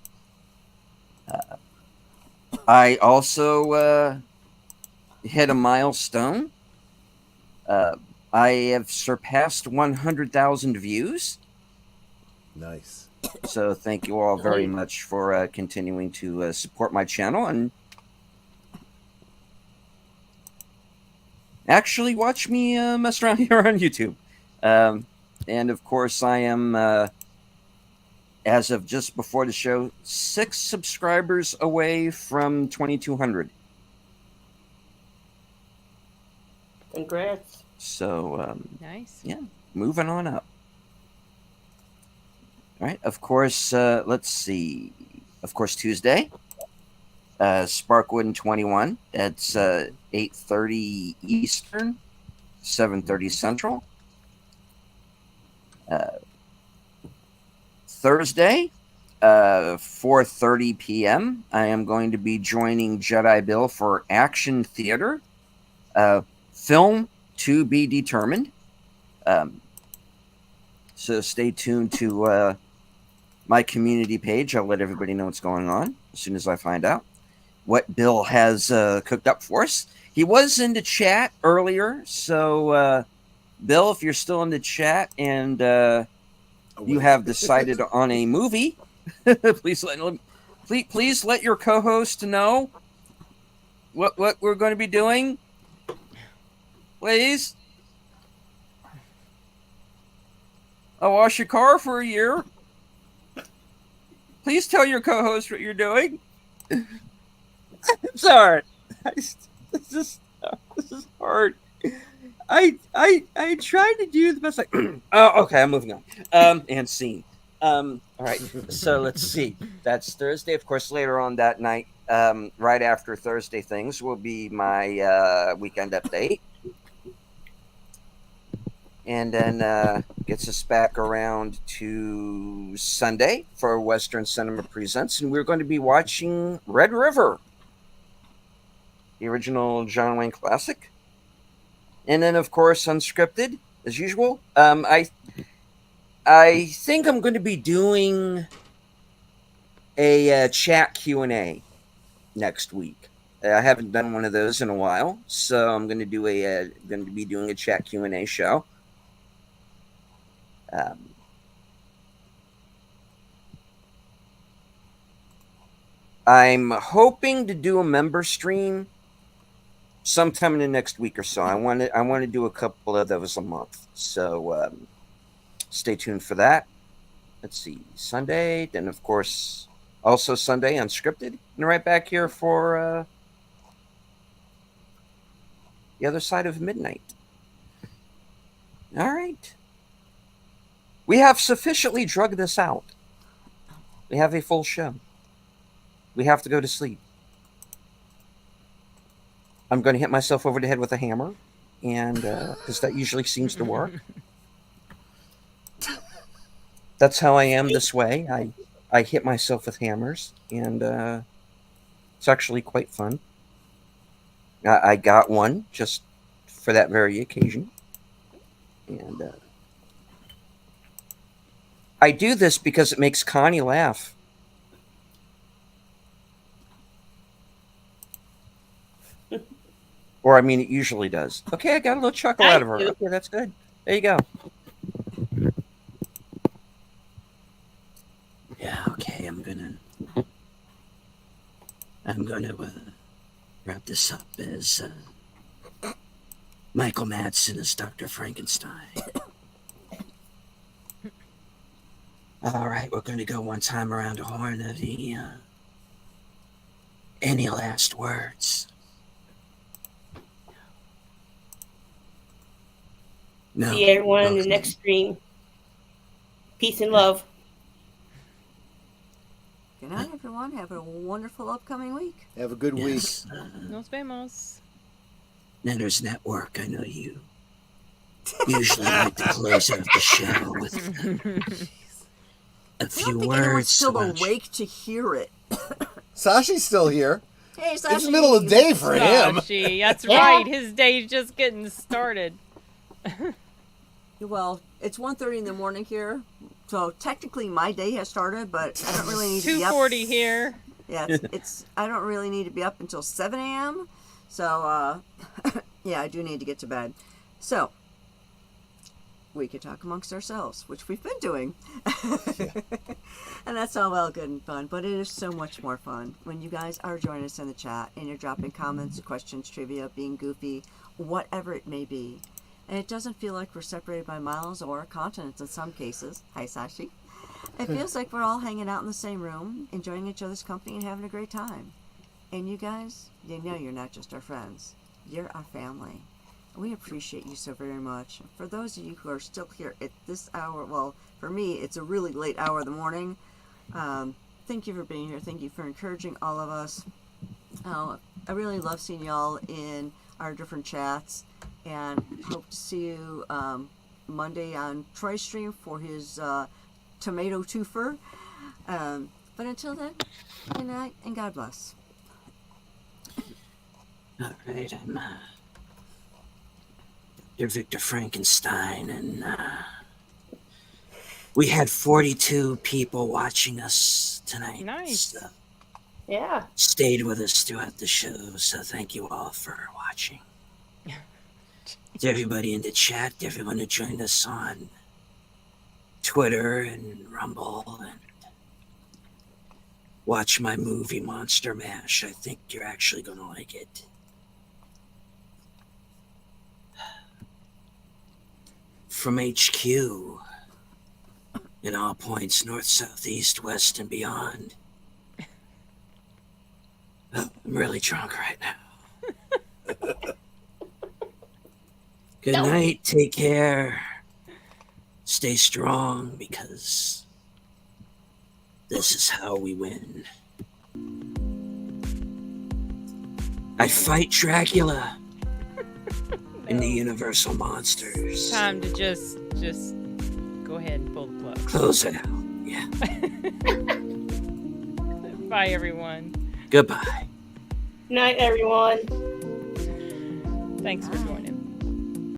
I also hit a milestone. I have surpassed 100,000 views. Nice. So thank you all very much for continuing to support my channel and actually watch me mess around here on YouTube. And of course, I am, as of just before the show, 6 subscribers away from 2,200. Congrats. So, Nice. yeah, moving on up. All right, of course, let's see. Of course, Tuesday, Sparkwood and 21. That's 8:30 Eastern, 7:30 Central. Thursday, 4:30 p.m. I am going to be joining Jedi Bill for Action Theater. Film to be determined. So stay tuned to my community page. I'll let everybody know what's going on as soon as I find out what Bill has cooked up for us. He was in the chat earlier, so Bill, if you're still in the chat and you have decided on a movie, please let your co-host know what we're going to be doing. Please. I'll wash your car for a year. Please tell your co-host what you're doing. I'm sorry. This is hard. I tried to do the best. Oh, okay. I'm moving on. And scene. All right. So let's see. That's Thursday. Of course, later on that night, right after Thursday things, will be my weekend update. And then gets us back around to Sunday for Western Cinema Presents. And we're going to be watching Red River, the original John Wayne classic. And then, of course, Unscripted, as usual. I think I'm going to be doing a chat Q&A next week. I haven't done one of those in a while, so I'm going to be doing a chat Q&A show. I'm hoping to do a member stream sometime in the next week or so. I want to do a couple of those a month. So stay tuned for that. Let's see, Sunday, then of course also Sunday Unscripted, and right back here for the other side of midnight. All right. We have sufficiently drugged this out. We have a full show. We have to go to sleep. I'm going to hit myself over the head with a hammer, and because that usually seems to work. That's how I am this way. I hit myself with hammers, and it's actually quite fun. I got one just for that very occasion. And I do this because it makes Connie laugh. Or, I mean, it usually does. Okay, I got a little chuckle out of her. Okay, that's good. There you go. Yeah, okay, I'm gonna wrap this up as Michael Madsen as Dr. Frankenstein. All right, we're going to go one time around the horn of the any last words? No. See everyone in the next stream. Peace and love. Good night, everyone. Have a wonderful upcoming week. Have a good week. Nos vemos. Netters Network, I know you usually like to close out the show with a few I don't think words. anyone's still about awake to hear it. Sashi's still here. Hey, Sashi. It's the middle of the day for him. Sashi, that's right. His day's just getting started. Well, it's 1:30 in the morning here, so technically my day has started, but I don't really need to be up. 2:40 here. Yeah, it's I don't really need to be up until 7 a.m. So, yeah, I do need to get to bed. So, we could talk amongst ourselves, which we've been doing. And that's all well good and fun, but it is so much more fun when you guys are joining us in the chat and you're dropping comments, questions, trivia, being goofy, whatever it may be. And it doesn't feel like we're separated by miles or continents in some cases. Hi, Sashi. It feels like we're all hanging out in the same room, enjoying each other's company and having a great time. And you guys, you know you're not just our friends. You're our family. We appreciate you so very much. For those of you who are still here at this hour, well, for me, it's a really late hour of the morning. Thank you for being here. Thank you for encouraging all of us. I really love seeing y'all in our different chats, and hope to see you Monday on Troy's stream for his tomato twofer. But until then, good night and God bless. All right, I'm Dr. Victor Frankenstein, and we had 42 people watching us tonight. Nice. So Yeah. stayed with us throughout the show, so thank you all for watching. To everybody in the chat, to everyone who joined us on Twitter and Rumble, and watch my movie Monster Mash. I think you're actually going to like it. From HQ, in all points, north, south, east, west, and beyond. Oh, I'm really drunk right now. Good night, take care. Stay strong, because this is how we win. I fight Dracula and the Universal Monsters. Time to just go ahead and pull the plug. Close it out. Yeah. Bye, everyone. Goodbye. Night, everyone. Thanks for joining.